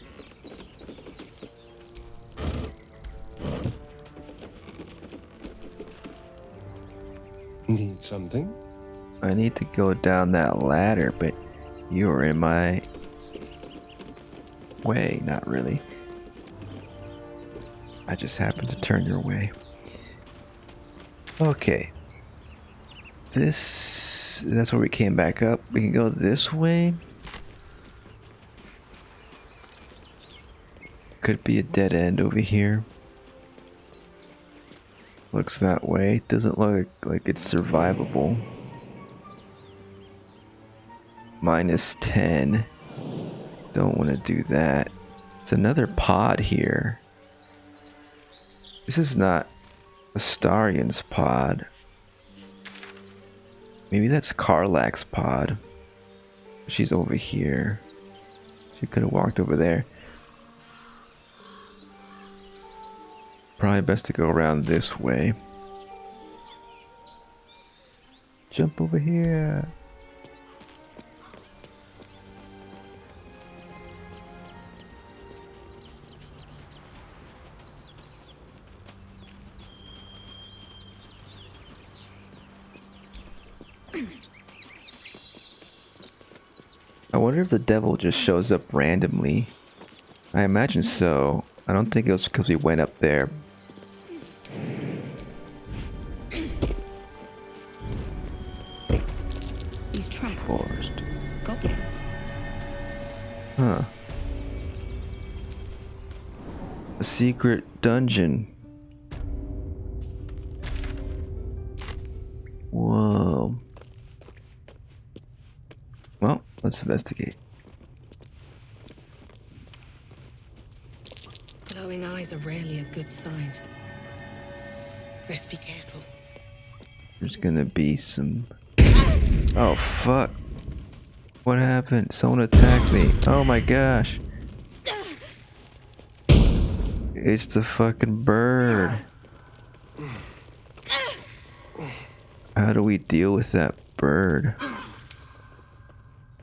Need something? I need to go down that ladder, but you are in my way. Not really. I just happened to turn your way. Okay. That's where we came back up. We can go this way. Could be a dead end over here. Looks that way. Doesn't look like it's survivable. -10. Don't want to do that. It's another pod here. This is not Astarion's pod. Maybe that's Karlach's pod. She's over here. She could have walked over there. Probably best to go around this way. Jump over here. I wonder if the devil just shows up randomly. I imagine so. I don't think it was because we went up there. These tracks. Forest. Goblins. Huh. A secret dungeon. Whoa. Well, let's investigate. Glowing eyes are rarely a good sign. Best be careful. There's gonna be some... Oh, fuck. What happened? Someone attacked me. Oh my gosh. It's the fucking bird. How do we deal with that bird?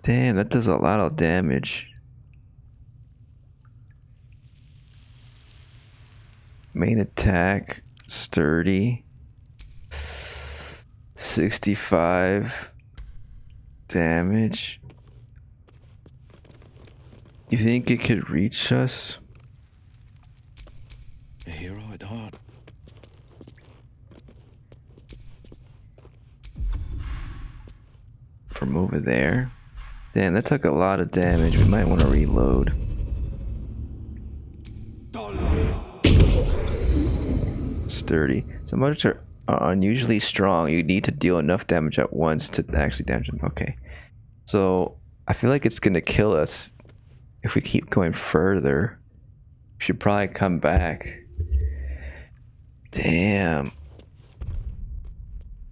Damn, that does a lot of damage. Main attack, sturdy. 65 damage. You think it could reach us? A hero at heart. From over there? Damn, that took a lot of damage. We might want to reload. Sturdy. Some monsters are unusually strong. You need to deal enough damage at once to actually damage them. Okay. So, I feel like it's going to kill us if we keep going further. We should probably come back. Damn.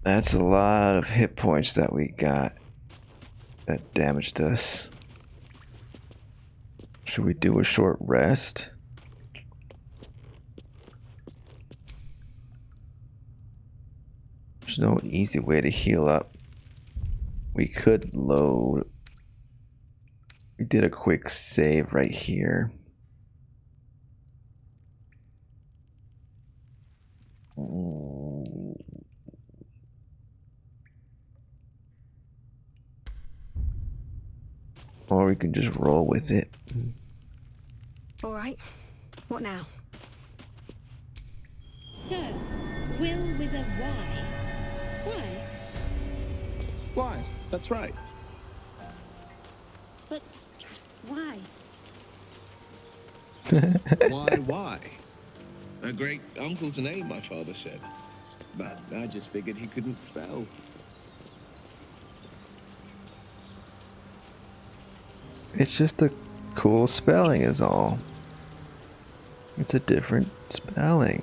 That's a lot of hit points that we got. That damaged us. Should we do a short rest? There's no easy way to heal up. We could load. We did a quick save right here. Or we can just roll with it. All right. What now? So, will with a Y. Why? Why? That's right. Why? Why? A great uncle's name, my father said. But I just figured he couldn't spell. It's just a cool spelling is all. It's a different spelling.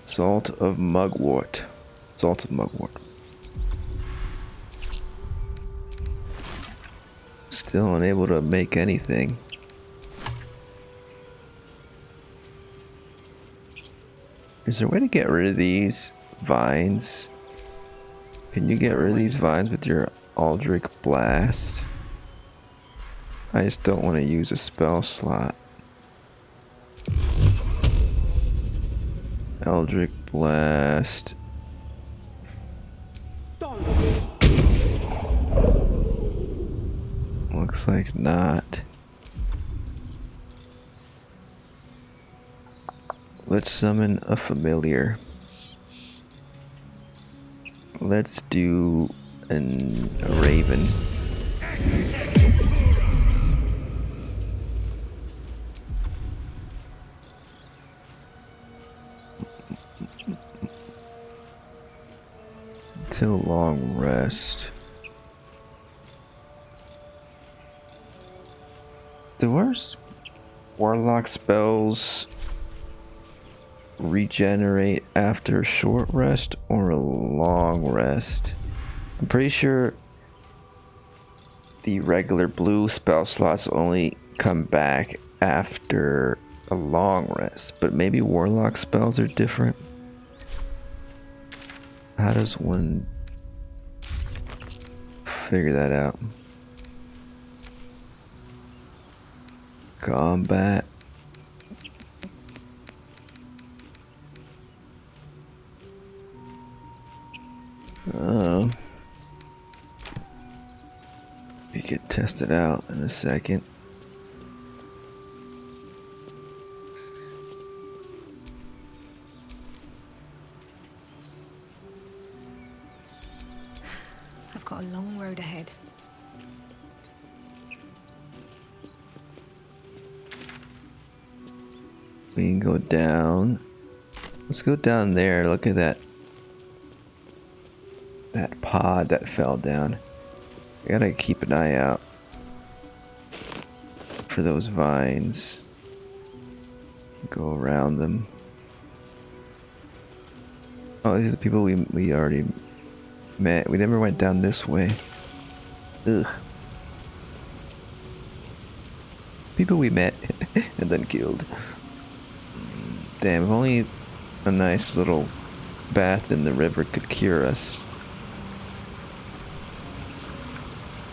Salt of mugwort. Salt of mugwort. Still unable to make anything. Is there a way to get rid of these vines? Can you get rid of these vines with your Aldrich Blast? I just don't want to use a spell slot. Eldritch Blast. Looks like not. Let's summon a familiar. Let's do a raven. Till long rest. Do our warlock spells regenerate after a short rest or a long rest? I'm pretty sure the regular blue spell slots only come back after a long rest, but maybe warlock spells are different. How does one figure that out? Combat. We could test it out in a second. I've got a long road ahead. We can go down. Let's go down there. Look at that pod that fell down. I gotta keep an eye out for those vines. Go around them. Oh, these are the people we already met. We never went down this way. Ugh. People we met and then killed. Damn, if only a nice little bath in the river could cure us.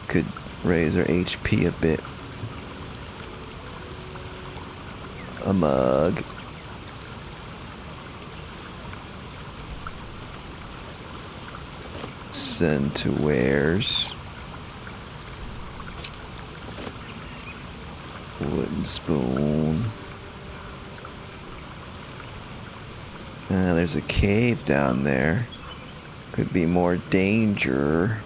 Could raise our HP a bit. A mug. Send to wares. Wooden spoon. There's a cave down there. Could be more danger.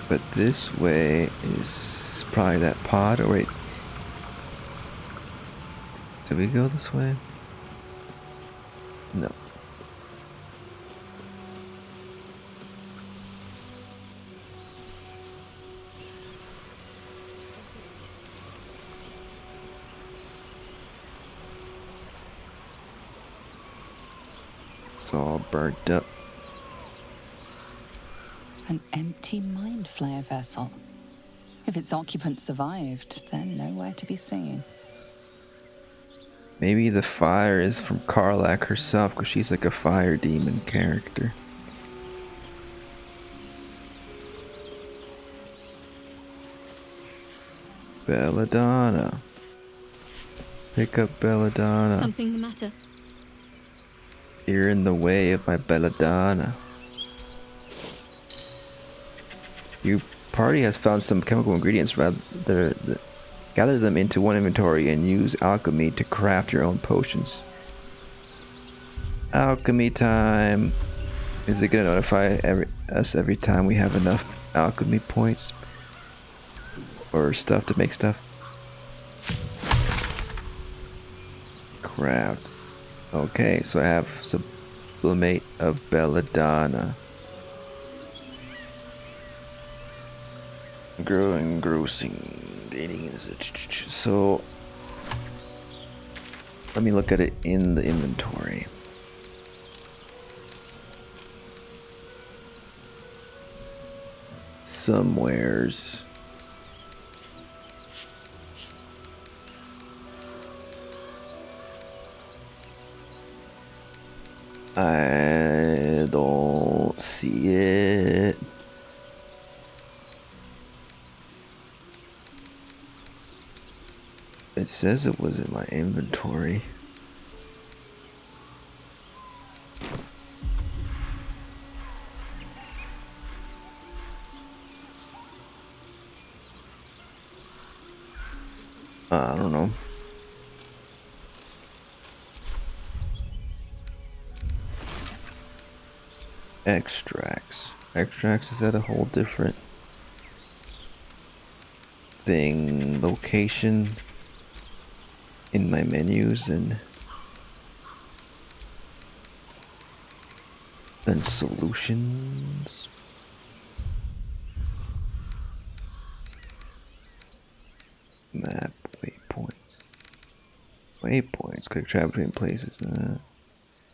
But this way is probably that pod. Oh wait. Did we go this way? No. It's all burnt up. An empty mind flayer vessel. If its occupant survived, they're nowhere to be seen. Maybe the fire is from Karlach herself, because she's like a fire demon character. Belladonna. Pick up Belladonna. Something the matter? You're in the way of my Belladonna. Your party has found some chemical ingredients. Gather them into one inventory and use alchemy to craft your own potions. Alchemy time. Is it gonna notify us every time we have enough alchemy points or stuff to make stuff? Craft. Okay, so I have sublimate of belladonna. Growing, grossing, dating is so. Let me look at it in the inventory. Somewheres. I don't see it. It says it was in my inventory. I don't know. Extracts. Extracts, is that a whole different thing? Location in my menus and solutions. Map waypoints. Waypoints. Quick travel between places.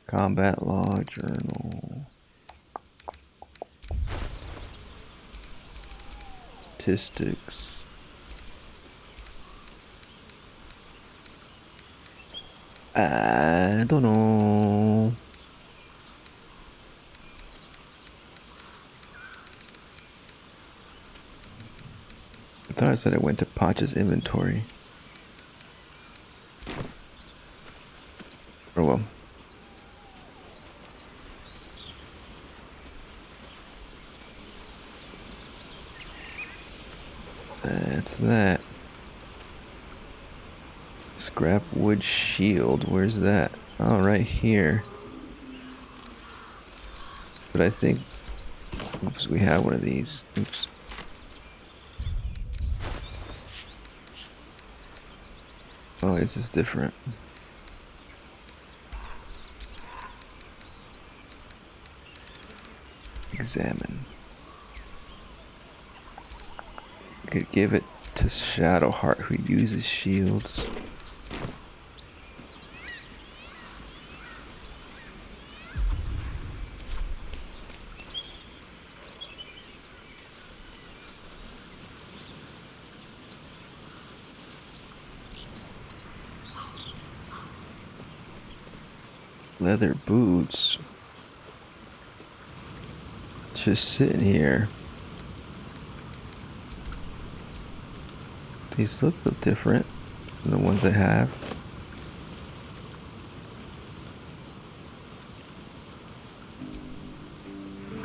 Combat law journal. Statistics. I don't know. I thought I said I went to Pacha's inventory. Oh well. That's that. Scrap wood shield, where's that? Oh, right here. But I think, oops, we have one of these. Oops. Oh, this is different. Examine. I could give it to Shadowheart, who uses shields. Leather boots. Just sitting here. These look a little different than the ones I have.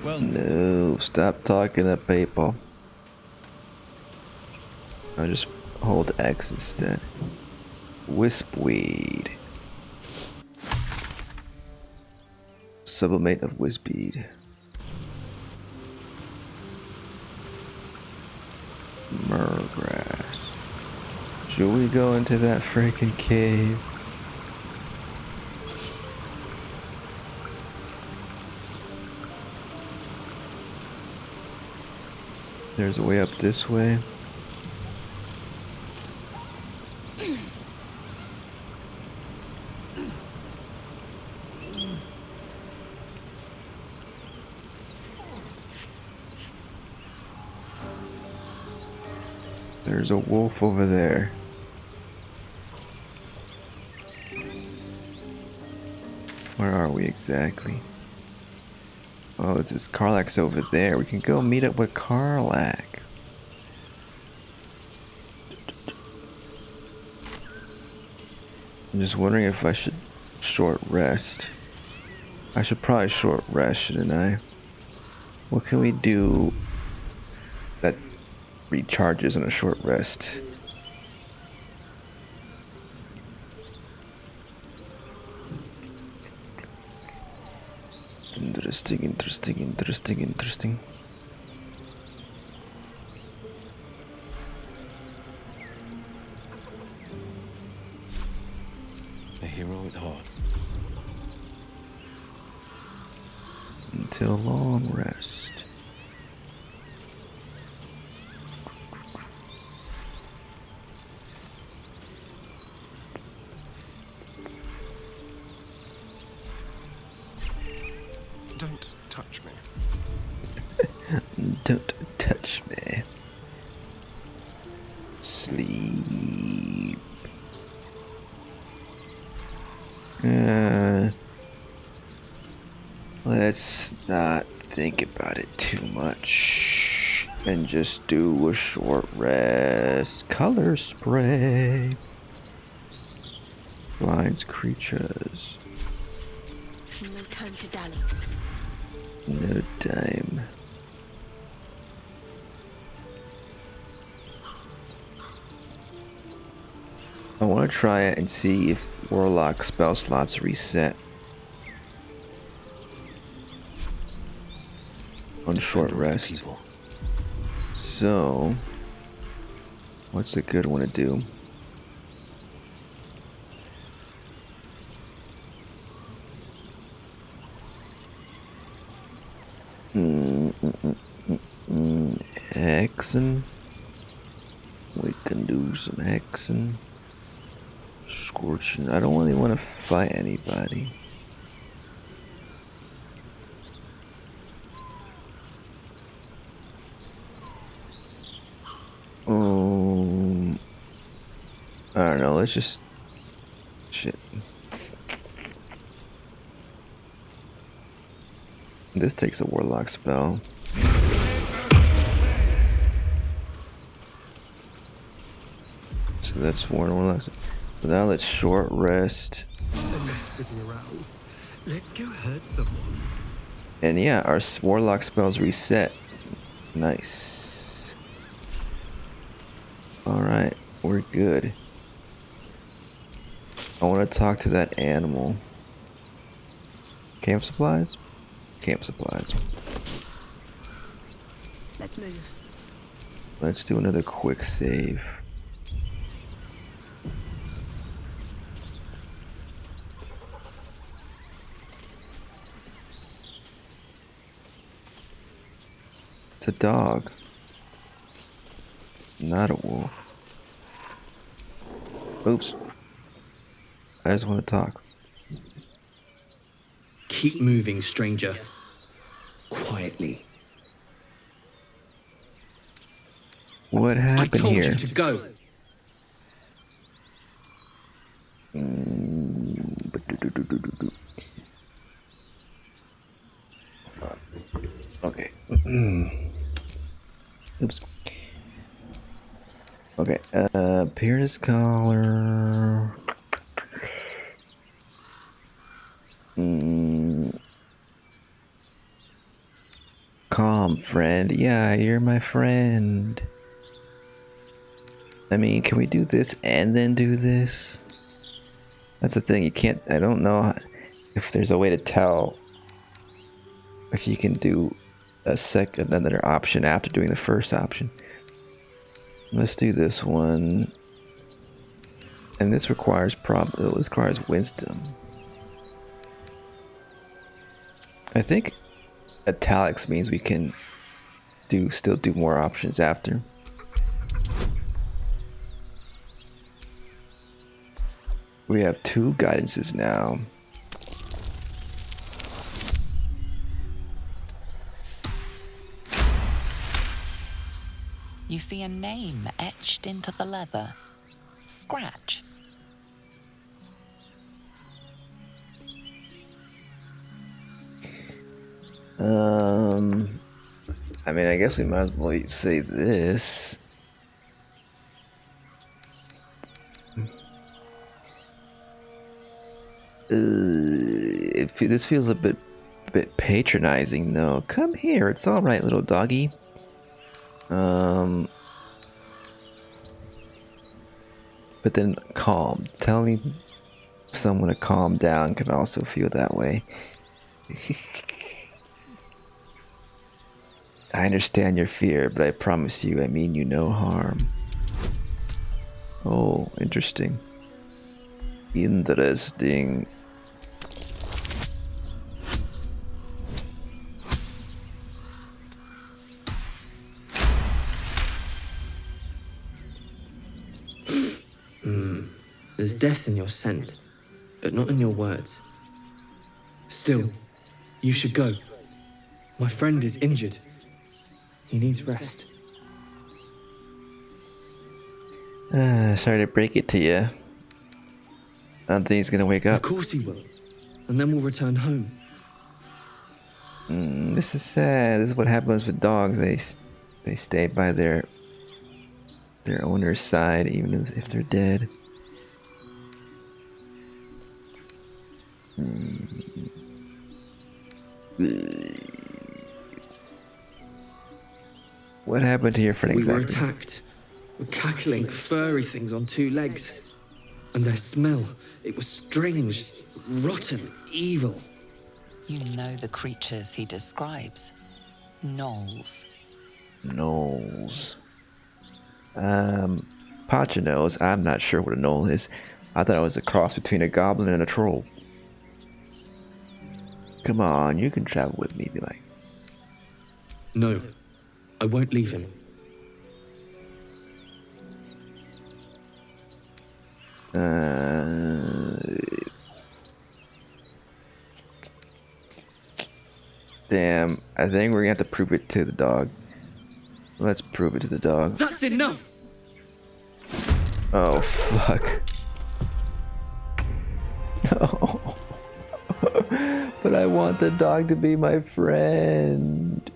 Well, no, stop talking to people. I'll just hold X instead. Wispweed. Sublimate of Wispweed. Murgrass. Should we go into that freaking cave? There's a way up this way. There's a wolf over there. Where are we exactly? Oh, this is Karlach's over there. We can go meet up with Karlach. I'm just wondering if I should short rest. I should probably short rest, shouldn't I? What can we do that recharges on a short rest? Interesting. A hero at heart. Until long rest. Don't touch me. Don't touch me. Sleep. Let's not think about it too much and just do a short rest. Color spray. Blinds creatures. No time to dally. No time. I want to try it and see if Warlock spell slots reset on short rest. So, what's a good one to do? Hexen. We can do some hexen. Scorching. I don't really want to fight anybody. I don't know. Let's just shit. This takes a warlock spell. So that's one less. So now let's short rest. Sitting around. Let's go hurt someone. And yeah, our warlock spells reset. Nice. Alright, we're good. I want to talk to that animal. Camp supplies? Camp supplies. Let's move. Let's do another quick save. It's a dog, not a wolf. Oops. I just want to talk. Keep moving, stranger. Quietly. What happened I told here? you to go. Okay. Oops. Okay. Pierce collar. Calm, friend. Yeah, you're my friend. I mean, can we do this and then do this? That's the thing. You can't. I don't know if there's a way to tell if you can do another option after doing the first option. Let's do this one. And this requires wisdom. I think italics means we can still do more options after. We have 2 guidances now. You see a name etched into the leather. Scratch. I mean, I guess we might as well say this. This feels a bit patronizing. No, come here. It's all right, little doggy. But then calm. Telling someone to calm down can also feel that way. I understand your fear, but I promise you I mean you no harm. Oh, interesting. Interesting. There's death in your scent, but not in your words. Still, you should go. My friend is injured. He needs rest. Sorry to break it to you. I don't think he's gonna wake up. Of course he will. And then we'll return home. This is sad. This is what happens with dogs. They stay by their owner's side even if they're dead. What happened to your friend exactly? We were attacked. With cackling, furry things on two legs. And their smell, it was strange, rotten, evil. You know the creatures he describes. Gnolls. Gnolls. Pacha knows. I'm not sure what a gnoll is. I thought it was a cross between a goblin and a troll. Come on, you can travel with me if you like. No, I won't leave him. Damn, I think we're gonna have to prove it to the dog. Let's prove it to the dog. That's enough! Oh, fuck. No. But I want the dog to be my friend.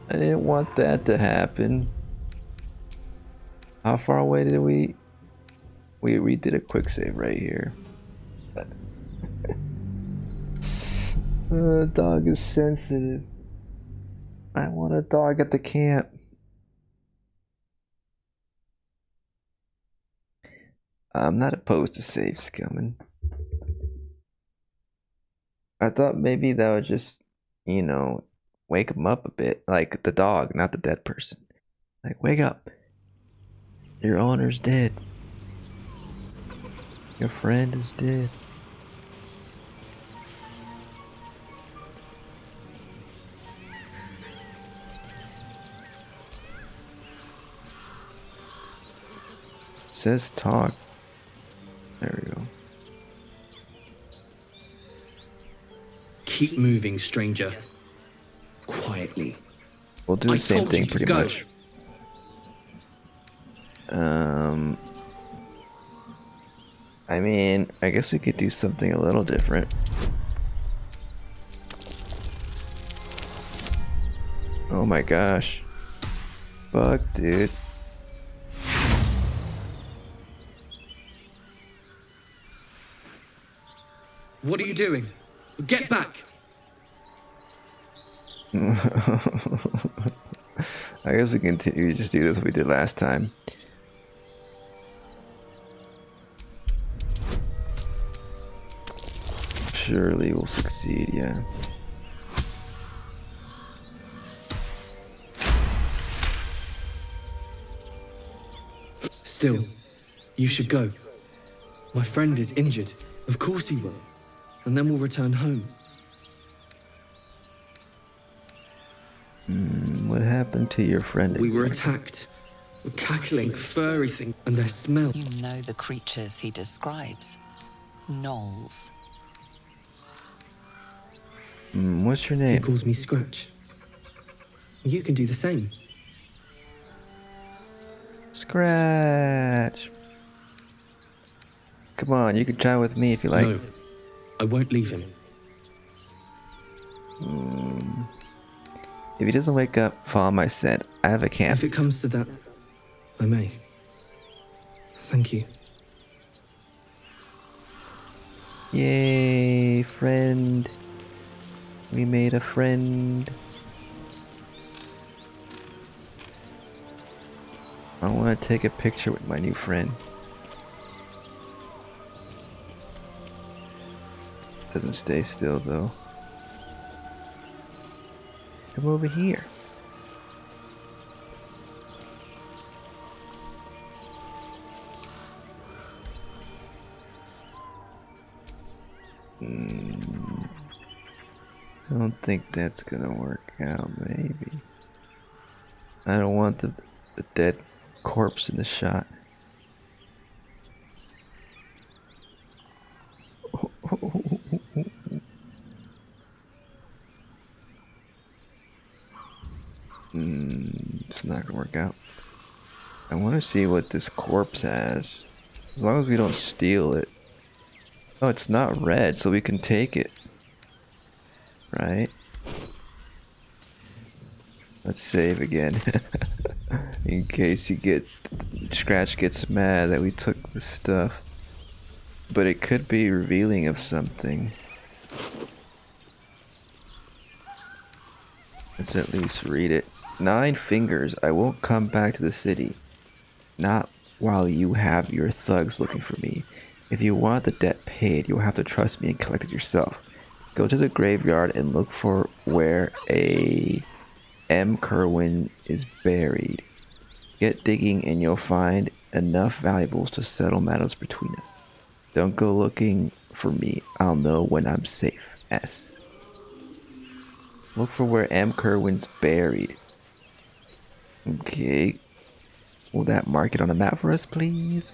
I didn't want that to happen. How far away did we did a quick save right here. The dog is sensitive. I want a dog at the camp. I'm not opposed to saves coming. I thought maybe that would just, you know, wake him up a bit. Like the dog, not the dead person. Like, wake up. Your owner's dead. Your friend is dead. It says talk. There we go. Keep moving, stranger. Quietly. We'll do the same thing pretty much. I mean, I guess we could do something a little different. Oh my gosh. Fuck, dude. What are you doing? Get back! I guess we continue to just do this what we did last time. Surely we'll succeed, yeah. Still, you should go. My friend is injured. Of course he will. And then we'll return home. What happened to your friend exactly? We were attacked. A cackling, furry thing, and their smell. You know the creatures he describes. Gnolls. What's your name? He calls me Scratch. You can do the same. Scratch. Come on, you can try with me if you like. No, I won't leave him. If he doesn't wake up, follow my scent. I have a camp. If it comes to that, I may. Thank you. Yay, friend. We made a friend. I want to take a picture with my new friend. Doesn't stay still though. Come over here. think that's gonna work out, maybe. I don't want the dead corpse in the shot. It's not gonna work out. I want to see what this corpse has. As long as we don't steal it. Oh, it's not red, so we can take it. Right? Let's save again. In case Scratch gets mad that we took the stuff. But it could be revealing of something. Let's at least read it. 9 fingers, I won't come back to the city. Not while you have your thugs looking for me. If you want the debt paid, you'll have to trust me and collect it yourself. Go to the graveyard and look for where a M. Kerwin is buried. Get digging and you'll find enough valuables to settle matters between us. Don't go looking for me. I'll know when I'm safe. S. Look for where M. Kerwin's buried. Okay. Will that mark it on the map for us, please?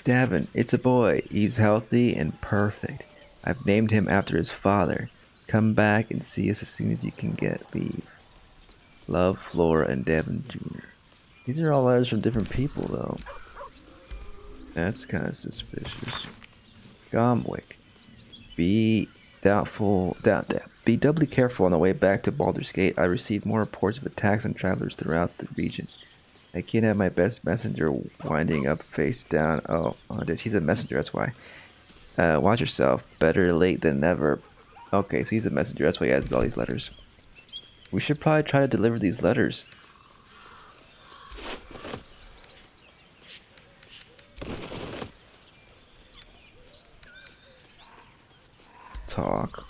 Davin, it's a boy. He's healthy and perfect. I've named him after his father. Come back and see us as soon as you can get leave. Love, Flora, and Davin Jr. These are all letters from different people, though. That's kind of suspicious. Gomwick. Be doubly careful on the way back to Baldur's Gate. I received more reports of attacks on travelers throughout the region. I can't have my best messenger winding up face down. Oh, he's a messenger, that's why. Watch yourself. Better late than never. Okay, so he's a messenger, that's why he has all these letters. We should probably try to deliver these letters. Talk.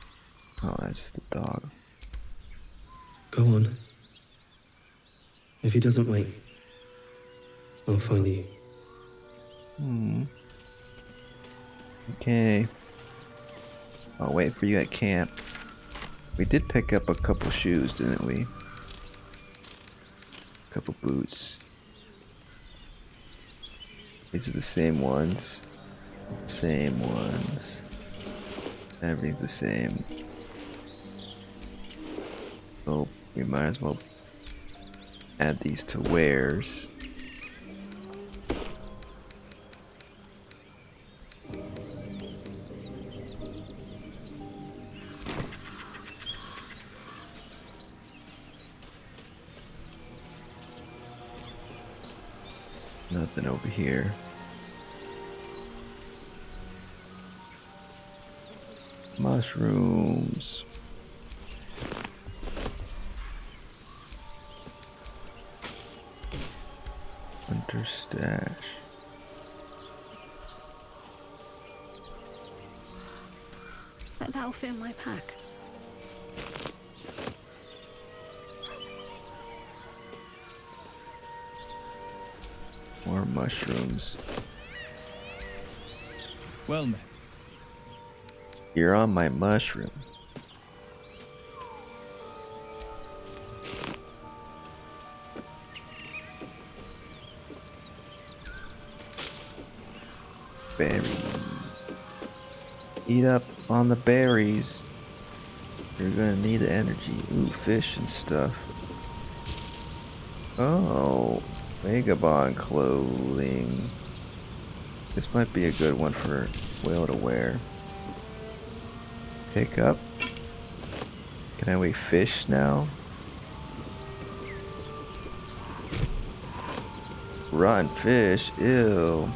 Oh, that's the dog. Go on. If he doesn't wake, I'll find you. Okay. I'll wait for you at camp. We did pick up a couple shoes, didn't we? A couple boots. These are the same ones. Same ones. Everything's the same. Oh, we might as well add these to wares. Nothing over here. Mushrooms. Hunter stash. That'll fit in my pack. More mushrooms. Well met. You're on my mushroom. Berry. Eat up on the berries. You're gonna need the energy. Ooh, fish and stuff. Oh, vagabond clothing. This might be a good one for Will to wear. Pick up. Can I weigh fish now? Rotten fish, ew.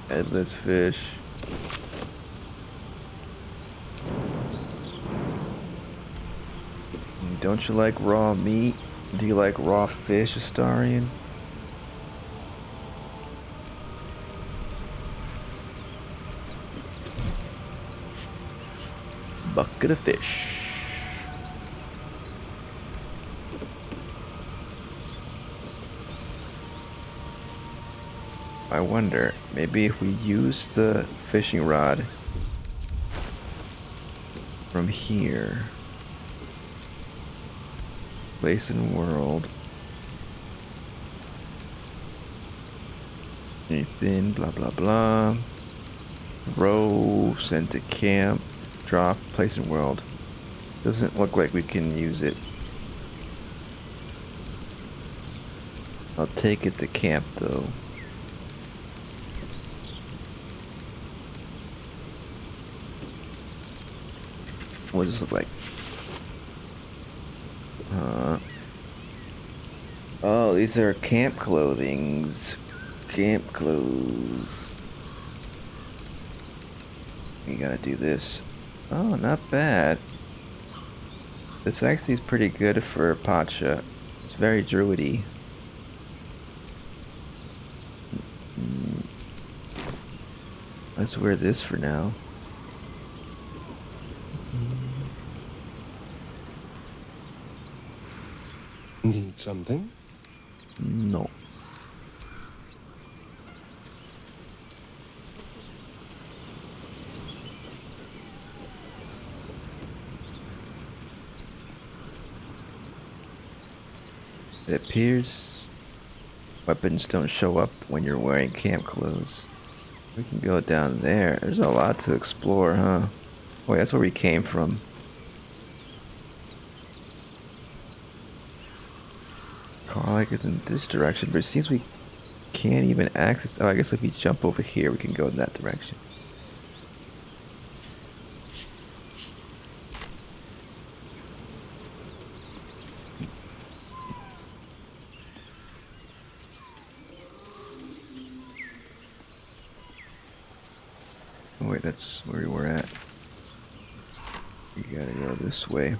Headless fish. Don't you like raw meat? Do you like raw fish, Astarion? Bucket of fish. I wonder, maybe if we use the fishing rod from here, place in world, anything, blah blah blah, row, send to camp, drop, place in world. Doesn't look like we can use it. I'll take it to camp though. What does this look like? Oh, these are camp clothings. Camp clothes. You gotta do this. Oh, not bad. This actually is pretty good for Pacha. It's very druidy. Let's wear this for now. Need something? No. It appears weapons don't show up when you're wearing camp clothes. We can go down there. There's a lot to explore, huh? Wait, that's where we came from. Karlach is in this direction, but it seems we can't even access. Oh, I guess if we jump over here, we can go in that direction. Oh, wait, that's where we were at. We gotta go this way.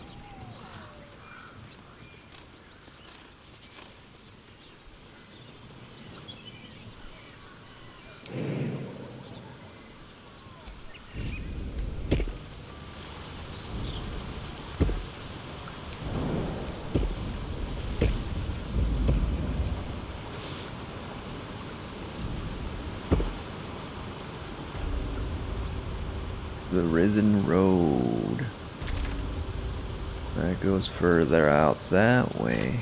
The Risen Road. That goes further out that way.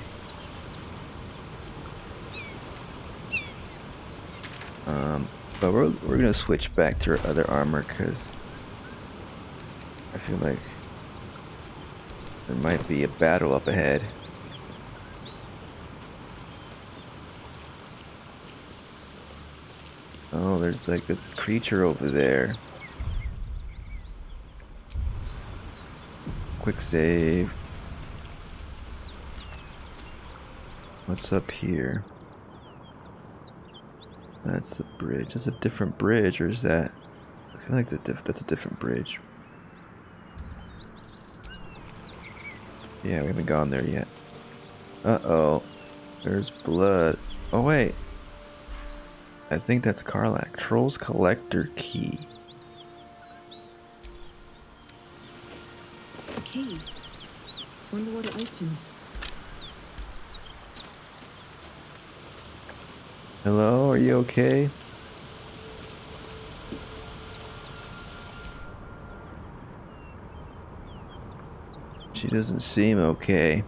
But we're gonna switch back to our other armor because I feel like there might be a battle up ahead. Oh, there's like a creature over there. Quick save. What's up here? That's the bridge. That's a different bridge, or is that? I feel like that's a different bridge. Yeah, we haven't gone there yet. Uh-oh. There's blood. Oh, wait. I think that's Karlach. Troll's Collector Key. Key. Wonder what it opens. Hello, are you okay? She doesn't seem okay.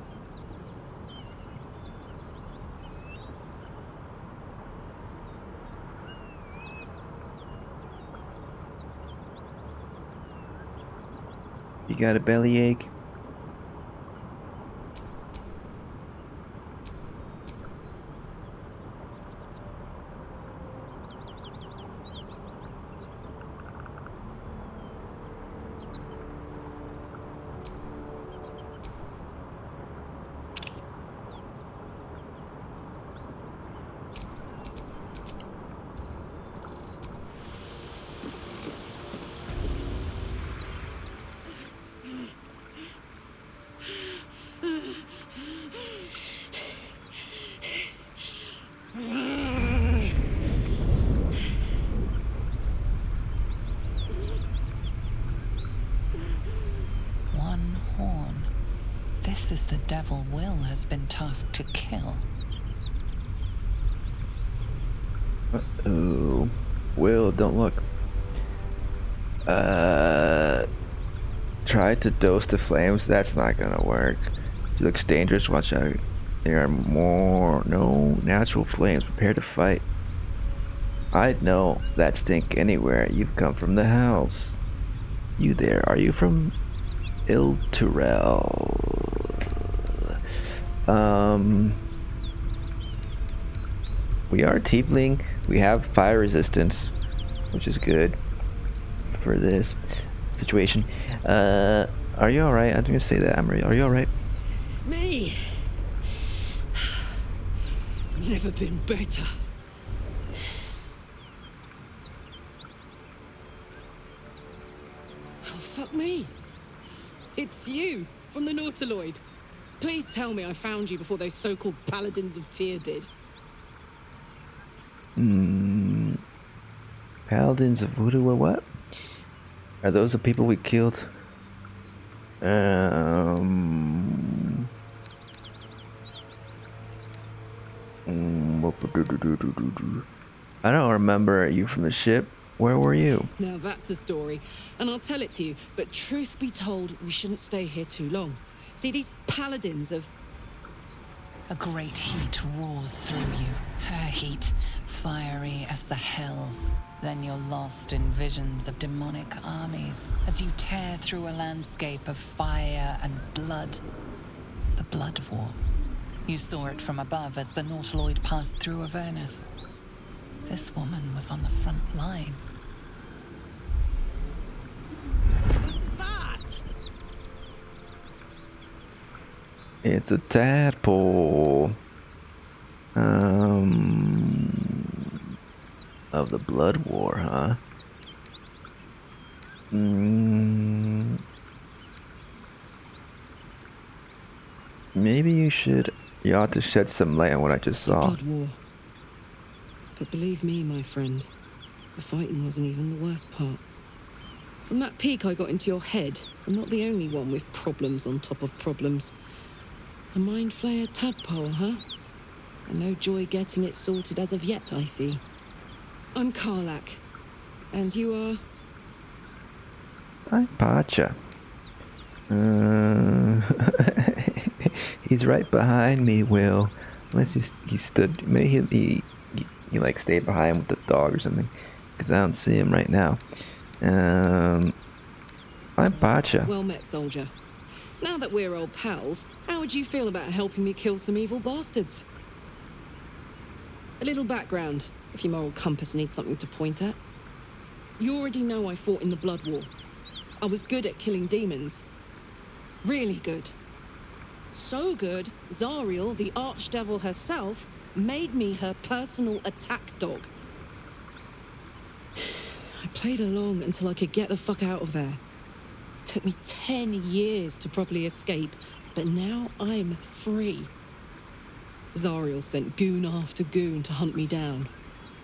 You got a bellyache? One horn. This is the devil Will has been tasked to kill. Uh-oh. Will, don't look. Try to dose the flames. That's not gonna work. It looks dangerous. Watch out. There are no natural flames. Prepare to fight. I'd know that stink anywhere. You've come from the house. You there? Are you from Ilturel? We are Tiefling. We have fire resistance, which is good for this situation. Are you alright? I'm gonna say that. Are you alright? Me? Never been better. Oh, fuck me. It's you, from the Nautiloid. Please tell me I found you before those so-called Paladins of Tyr did. Paladins of Voodoo or what? Are those the people we killed? I don't remember you from the ship. Where were you? Now that's a story, and I'll tell it to you, but truth be told, we shouldn't stay here too long. See, these Paladins of... A great heat roars through you. Her heat, fiery as the hells. Then you're lost in visions of demonic armies as you tear through a landscape of fire and blood. The Blood War. You saw it from above as the Nautiloid passed through Avernus. This woman was on the front line. What was that? It's a tadpole. Of the Blood War, huh? Maybe you ought to shed some light on what I just saw. Blood War. But believe me, my friend, the fighting wasn't even the worst part. From that peek I got into your head, I'm not the only one with problems on top of problems. A mind flayer tadpole, huh? And no joy getting it sorted as of yet, I see. I'm Karlach. And you are? I'm Pacha. He's right behind me, Will. Unless he stood... Maybe he like stayed behind with the dog or something. Because I don't see him right now. I'm Pacha. Well met, soldier. Now that we're old pals, how would you feel about helping me kill some evil bastards? A little background, if your moral compass needs something to point at. You already know I fought in the Blood War. I was good at killing demons. Really good. So good, Zariel, the archdevil herself, made me her personal attack dog. I played along until I could get the fuck out of there. Took me 10 years to properly escape, but now I'm free. Zariel sent goon after goon to hunt me down.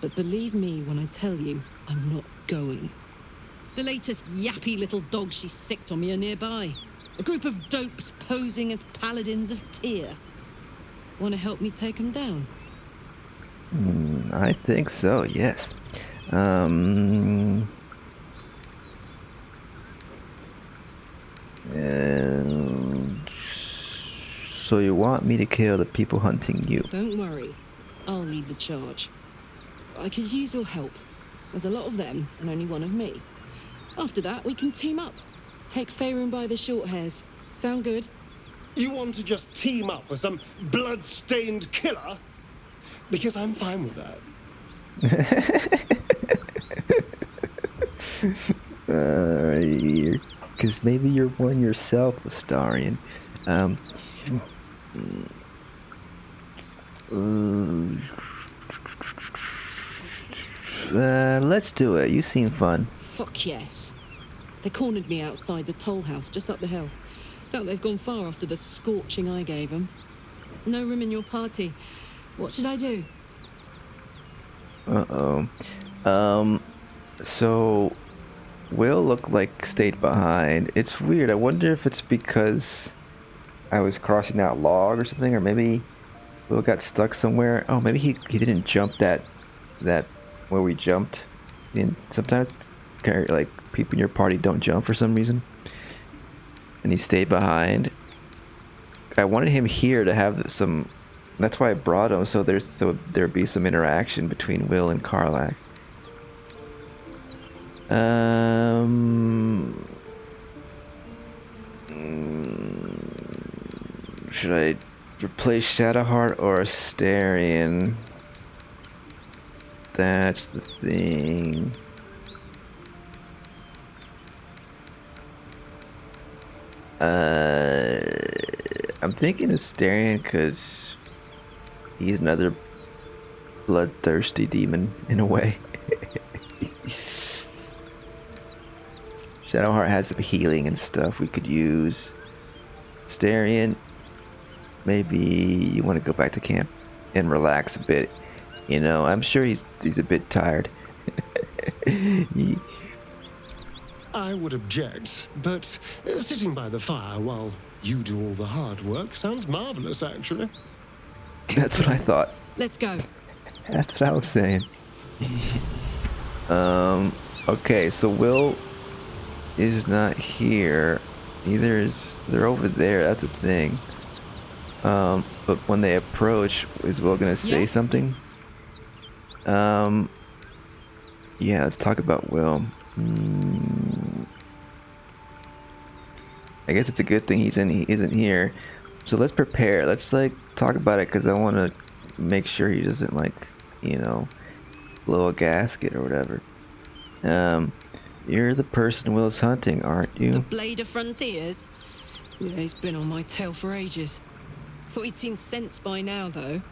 But believe me when I tell you, I'm not going. The latest yappy little dogs she sicked on me are nearby. A group of dopes posing as Paladins of Tyr. Want to help me take them down? I think so, yes. So you want me to kill the people hunting you? Don't worry. I'll lead the charge. I could use your help. There's a lot of them, and only one of me. After that, we can team up. Take Faerun by the short hairs. Sound good? You want to just team up with some blood-stained killer? Because I'm fine with that. Because maybe you're one yourself, Astarion. Let's do it. You seem fun. Fuck yes. They cornered me outside the toll house just up the hill. Doubt they've gone far after the scorching I gave them. No room in your party. What should I do? So Will looked like stayed behind. It's weird. I wonder if it's because I was crossing that log or something, or maybe Will got stuck somewhere. Oh, maybe he didn't jump that that where we jumped. And sometimes like people in your party don't jump for some reason, and he stayed behind. I wanted him here to have some. That's why I brought him, so there'd be some interaction between Will and Karlach. Should I replace Shadowheart or Astarion? That's the thing. I'm thinking Astarion because he's another bloodthirsty demon in a way. Shadowheart has some healing and stuff we could use. Astarion, maybe you want to go back to camp and relax a bit. You know, I'm sure he's a bit tired. I would object, but sitting by the fire while you do all the hard work sounds marvelous, actually. That's what I thought. Let's go. That's what I was saying. Okay, so Will is not here. Neither is they're over there. That's a thing. But when they approach, is Will gonna say something? Yeah, let's talk about Will. I guess it's a good thing he isn't here. So let's prepare. Let's like talk about it because I want to make sure he doesn't like, you know, blow a gasket or whatever. You're the person Will's hunting, aren't you? The Blade of Frontiers? Yeah, he's been on my tail for ages. Thought he'd seen sense by now, though.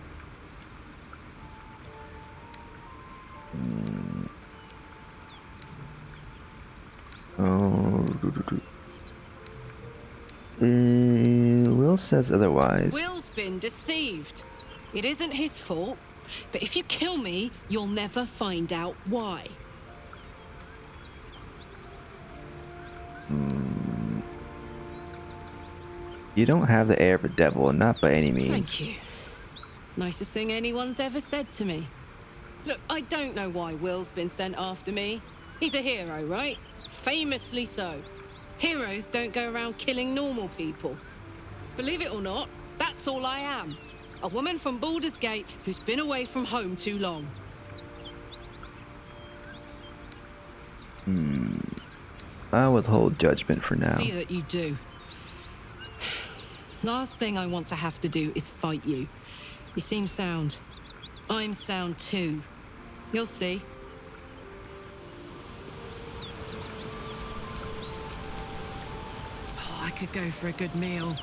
Will says otherwise. Will's been deceived. It isn't his fault, but if you kill me, you'll never find out why. You don't have the air of a devil, not by any means. Thank you. Nicest thing anyone's ever said to me. Look, I don't know why Will's been sent after me. He's a hero, right? Famously so. Heroes don't go around killing normal people. Believe it or not, that's all I am. A woman from Baldur's Gate who's been away from home too long. I'll withhold judgment for now. See that you do. Last thing I want to have to do is fight you. You seem sound. I'm sound too. You'll see. Oh, I could go for a good meal.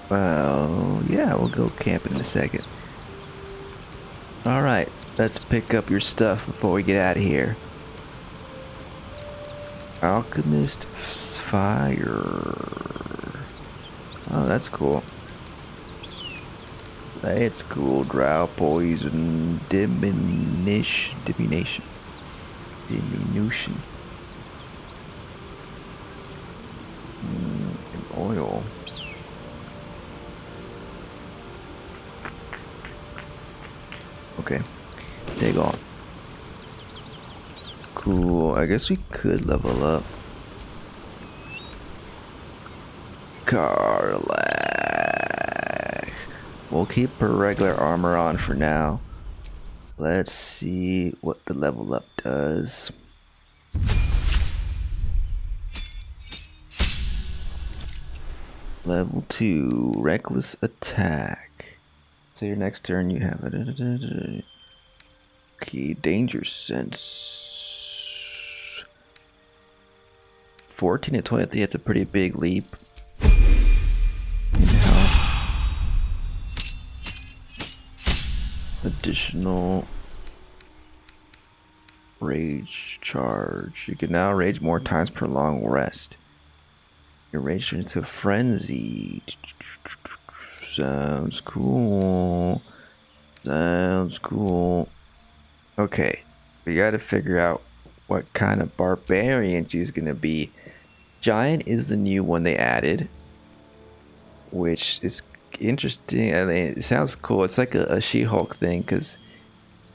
Well, yeah, we'll go camping in a second. Alright, let's pick up your stuff before we get out of here. Alchemist fire. Oh, that's cool. It's cool. Drow poison. Diminution. And oil. Okay. Take on. Cool. I guess we could level up. Karlach. We'll keep her regular armor on for now. Let's see what the level up does. Level 2, reckless attack. So your next turn you have it. Okay, danger sense. 14 to 23, that's a pretty big leap. Additional rage charge. You can now rage more times per long rest. Your rage turns into a frenzy. Sounds cool. Sounds cool. Okay, we gotta figure out what kind of barbarian she's gonna be. Giant is the new one they added, which is interesting. I mean, it sounds cool. It's like a She-Hulk thing because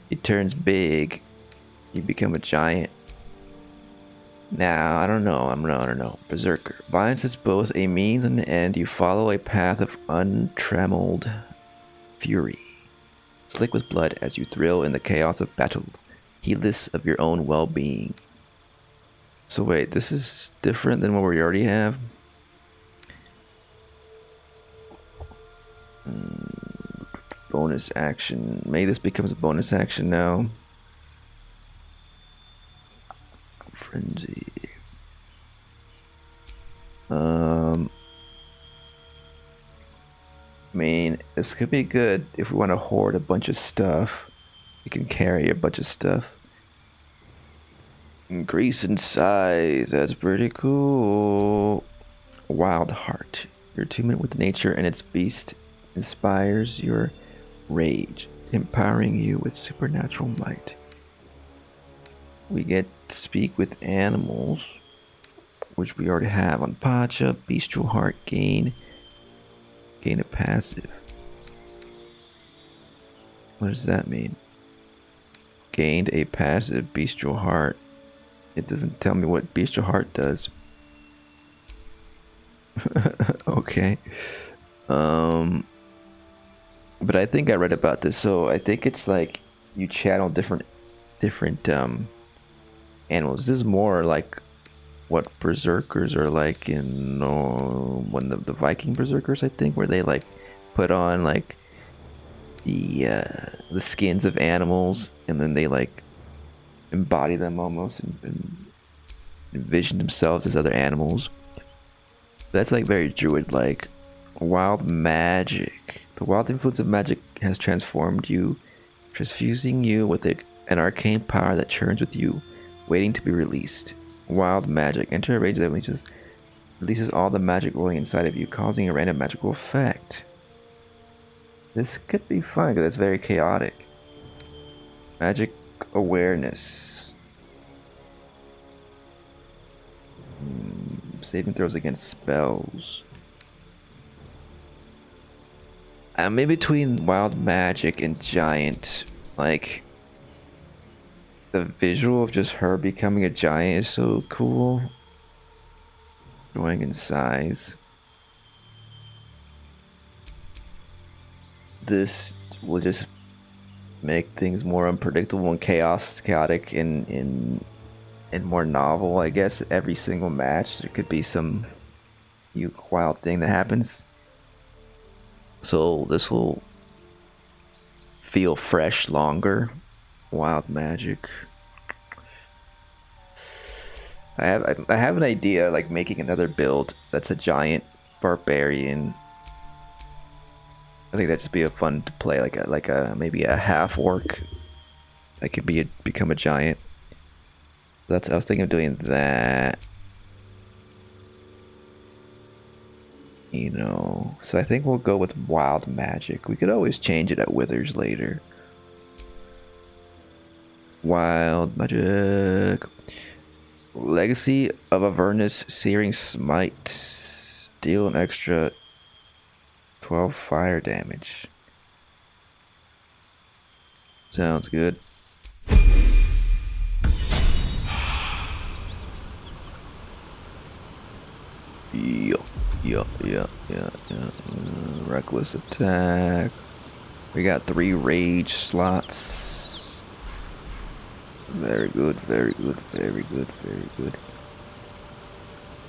It turns big. You become a giant. Now, I don't know. Berserker. Violence is both a means and an end. You follow a path of untrammeled fury. Slick with blood as you thrill in the chaos of battle. Heedless of your own well-being. So wait, this is different than what we already have? Bonus action. Maybe this becomes a bonus action now. Frenzy. I mean, this could be good if we want to hoard a bunch of stuff. You can carry a bunch of stuff. Increase in size. That's pretty cool. Wild heart. Your attunement with nature and its beast inspires your rage, empowering you with supernatural might. We get to speak with animals, which we already have on Pacha. Bestial heart gain a passive. What does that mean? Gained a passive bestial heart. It doesn't tell me what bestial heart does. Okay. But I think I read about this. So I think it's like you channel different animals. This is more like what berserkers are like in one of the Viking berserkers, I think, where they like put on like the skins of animals and then they like embody them almost and envision themselves as other animals. That's like very druid like. Wild magic. The wild influence of magic has transformed you, transfusing you with an arcane power that churns with you, waiting to be released. Wild magic. Enter a rage that releases all the magic rolling inside of you, causing a random magical effect. This could be fun because it's very chaotic. Magic awareness. Saving throws against spells. I'm in between wild magic and giant. Like, the visual of just her becoming a giant is so cool. Growing in size. This will just make things more unpredictable and chaotic and more novel, I guess. Every single match there could be some wild thing that happens. So this will feel fresh longer. Wild magic. I have an idea, like making another build that's a giant barbarian. I think that'd just be a fun to play, like a maybe a half orc that could become a giant. I was thinking of doing that. You know, so I think we'll go with wild magic. We could always change it at Withers later. Wild magic. Legacy of Avernus Searing Smite. Deal an extra 12 fire damage. Sounds good. Yeah. Reckless attack. We got 3 rage slots. Very good.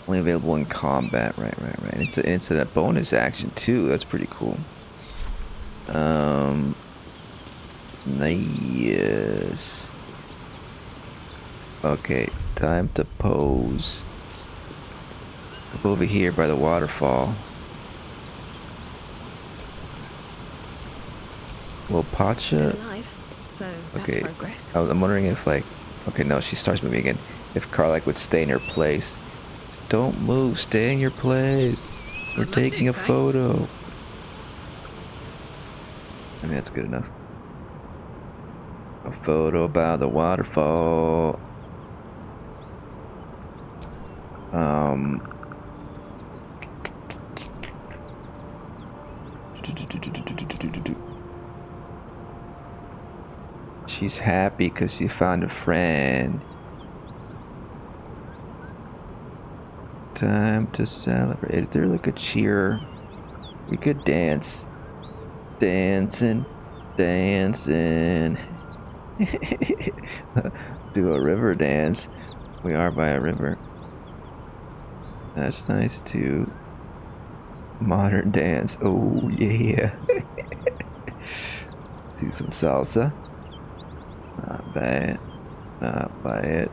Only available in combat. Right. It's a bonus action too. That's pretty cool. Nice. Okay, time to pose. Go over here by the waterfall. Well, Pacha. Okay, I'm wondering if okay, no, she starts moving again. If Karlach would stay in her place. Just don't move. Stay in your place. We're taking a photo. I mean, that's good enough. A photo by the waterfall. She's happy because she found a friend. Time to celebrate. Is there like a cheer? We could dance. Dancing. Dancing. Do a river dance. We are by a river. That's nice too. Modern dance. Oh yeah. Do some salsa. Not bad. Not bad.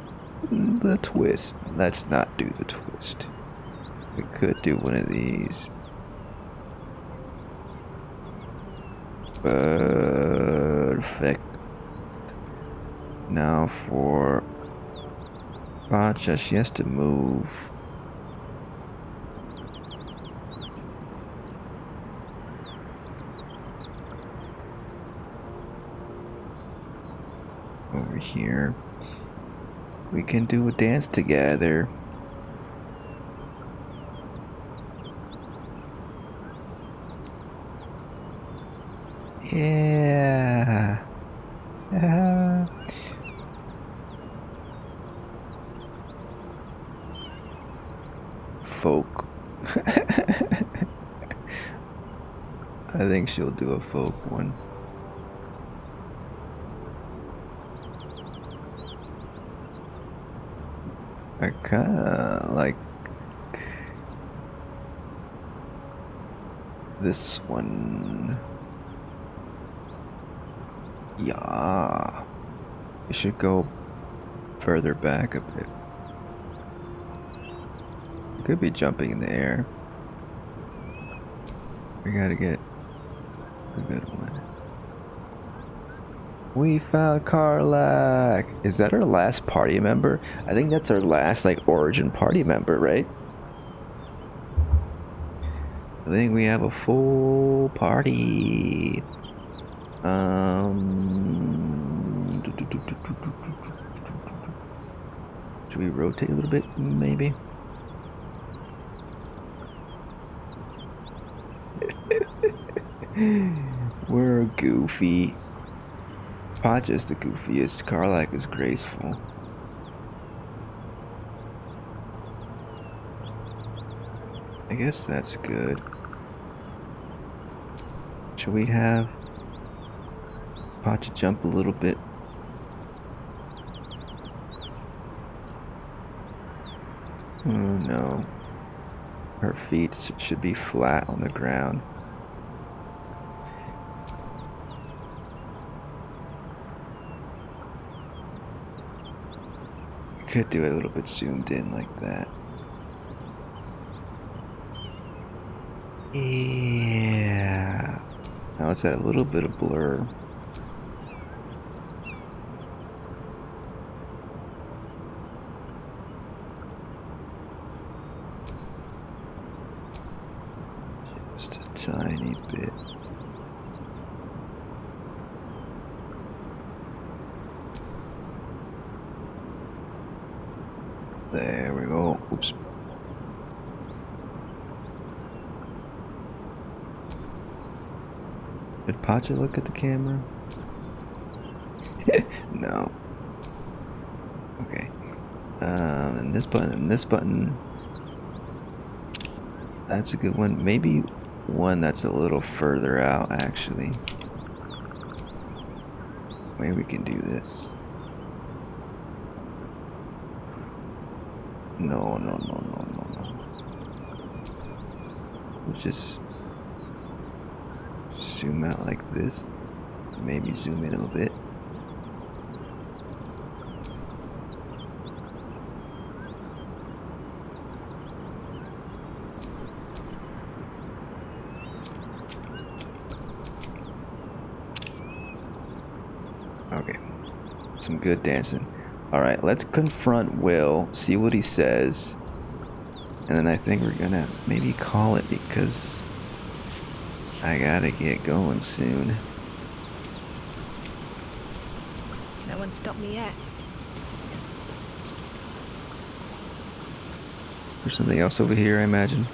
The twist. Let's not do the twist. We could do one of these. Perfect. Now for Pacha, she has to move. Over here. We can do a dance together. Yeah. Folk. I think she'll do a folk one. I kinda like this one. Yeah. We should go further back a bit. We could be jumping in the air. We gotta get a good one. We found Karlach! Is that our last party member? I think that's our last, like, origin party member, right? I think we have a full party. Should we rotate a little bit, maybe? We're goofy. Pacha's the goofiest. Karlach is graceful. I guess that's good. Should we have Pacha jump a little bit? Oh no. Her feet should be flat on the ground. Could do it a little bit zoomed in like that. Yeah. Now it's at a little bit of blur. Just a tiny bit. There we go. Oops. Did Pacha look at the camera? No. Okay. And this button, and this button. That's a good one. Maybe one that's a little further out, actually. Maybe we can do this. No. We'll just zoom out like this. Maybe zoom in a little bit. Okay. Some good dancing. Alright, let's confront Will, see what he says, and then I think we're gonna maybe call it because I gotta get going soon. No one stopped me yet. There's something else over here, I imagine.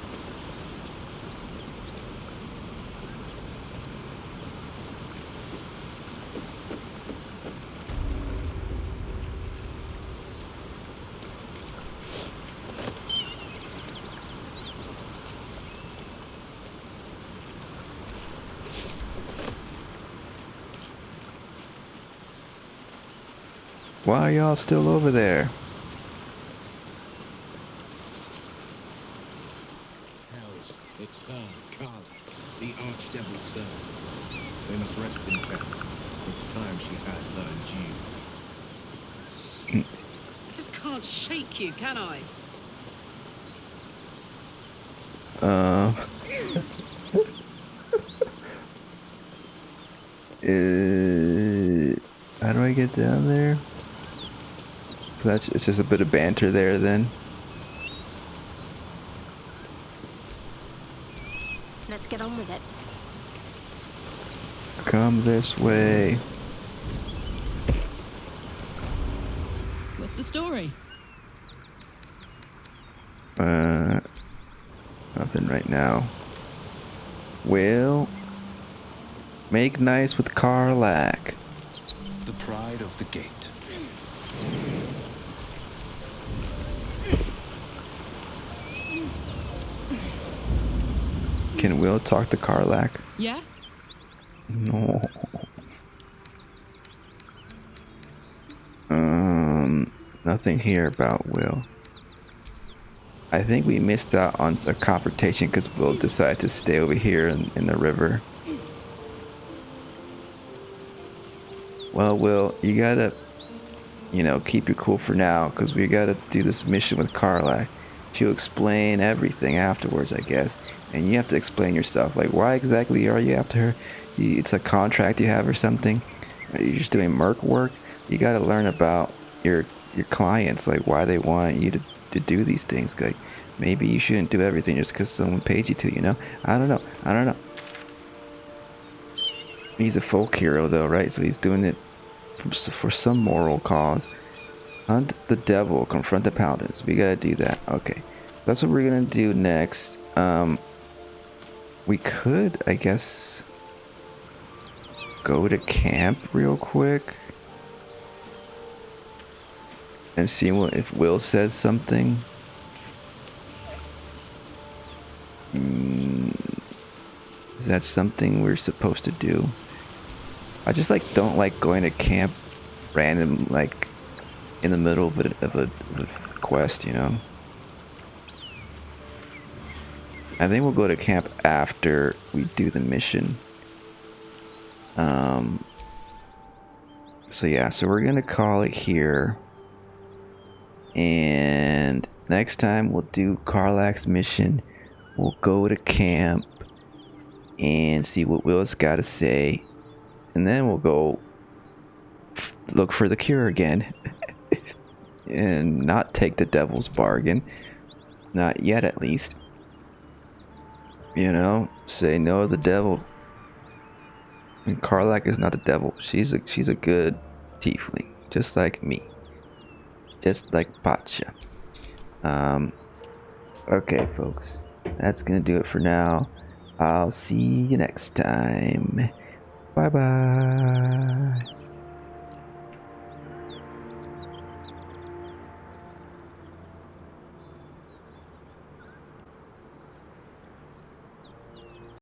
Why are y'all still over there? Hells, it's her, Karlach, the Archdevil's servant. They must rest in peace. It's time she had learned you. I just can't shake you, can I? How do I get down there? So it's just a bit of banter there then. Let's get on with it. Come this way. What's the story? Nothing right now. Will make nice with Karlach. The pride of the gate. Can Will talk to Karlach? Yeah? No. Nothing here about Will. I think we missed out on a confrontation because Will decided to stay over here in the river. Well, Will, you gotta, keep your cool for now because we gotta do this mission with Karlach. She'll explain everything afterwards, I guess. And you have to explain yourself. Like, why exactly are you after her? It's a contract you have or something? Are you just doing merc work? You gotta learn about your clients, like why they want you to do these things. Like, maybe you shouldn't do everything just because someone pays you to, I don't know. He's a folk hero though, right? So he's doing it for some moral cause. Hunt the devil, confront the paladins. We gotta do that. Okay. That's what we're gonna do next. We could, I guess, go to camp real quick. And see if Will says something. Is that something we're supposed to do? I just don't like going to camp random, like in the middle of a quest, I think we'll go to camp after we do the mission. So yeah, so we're gonna call it here. And next time we'll do Karlach's mission. We'll go to camp and see what Will's got to say. And then we'll go look for the cure again. And not take the devil's bargain. Not yet, at least. Say no to the devil. And Karlach is not the devil. She's a good tiefling. Just like me. Just like Pacha. Okay, folks. That's gonna do it for now. I'll see you next time. Bye-bye.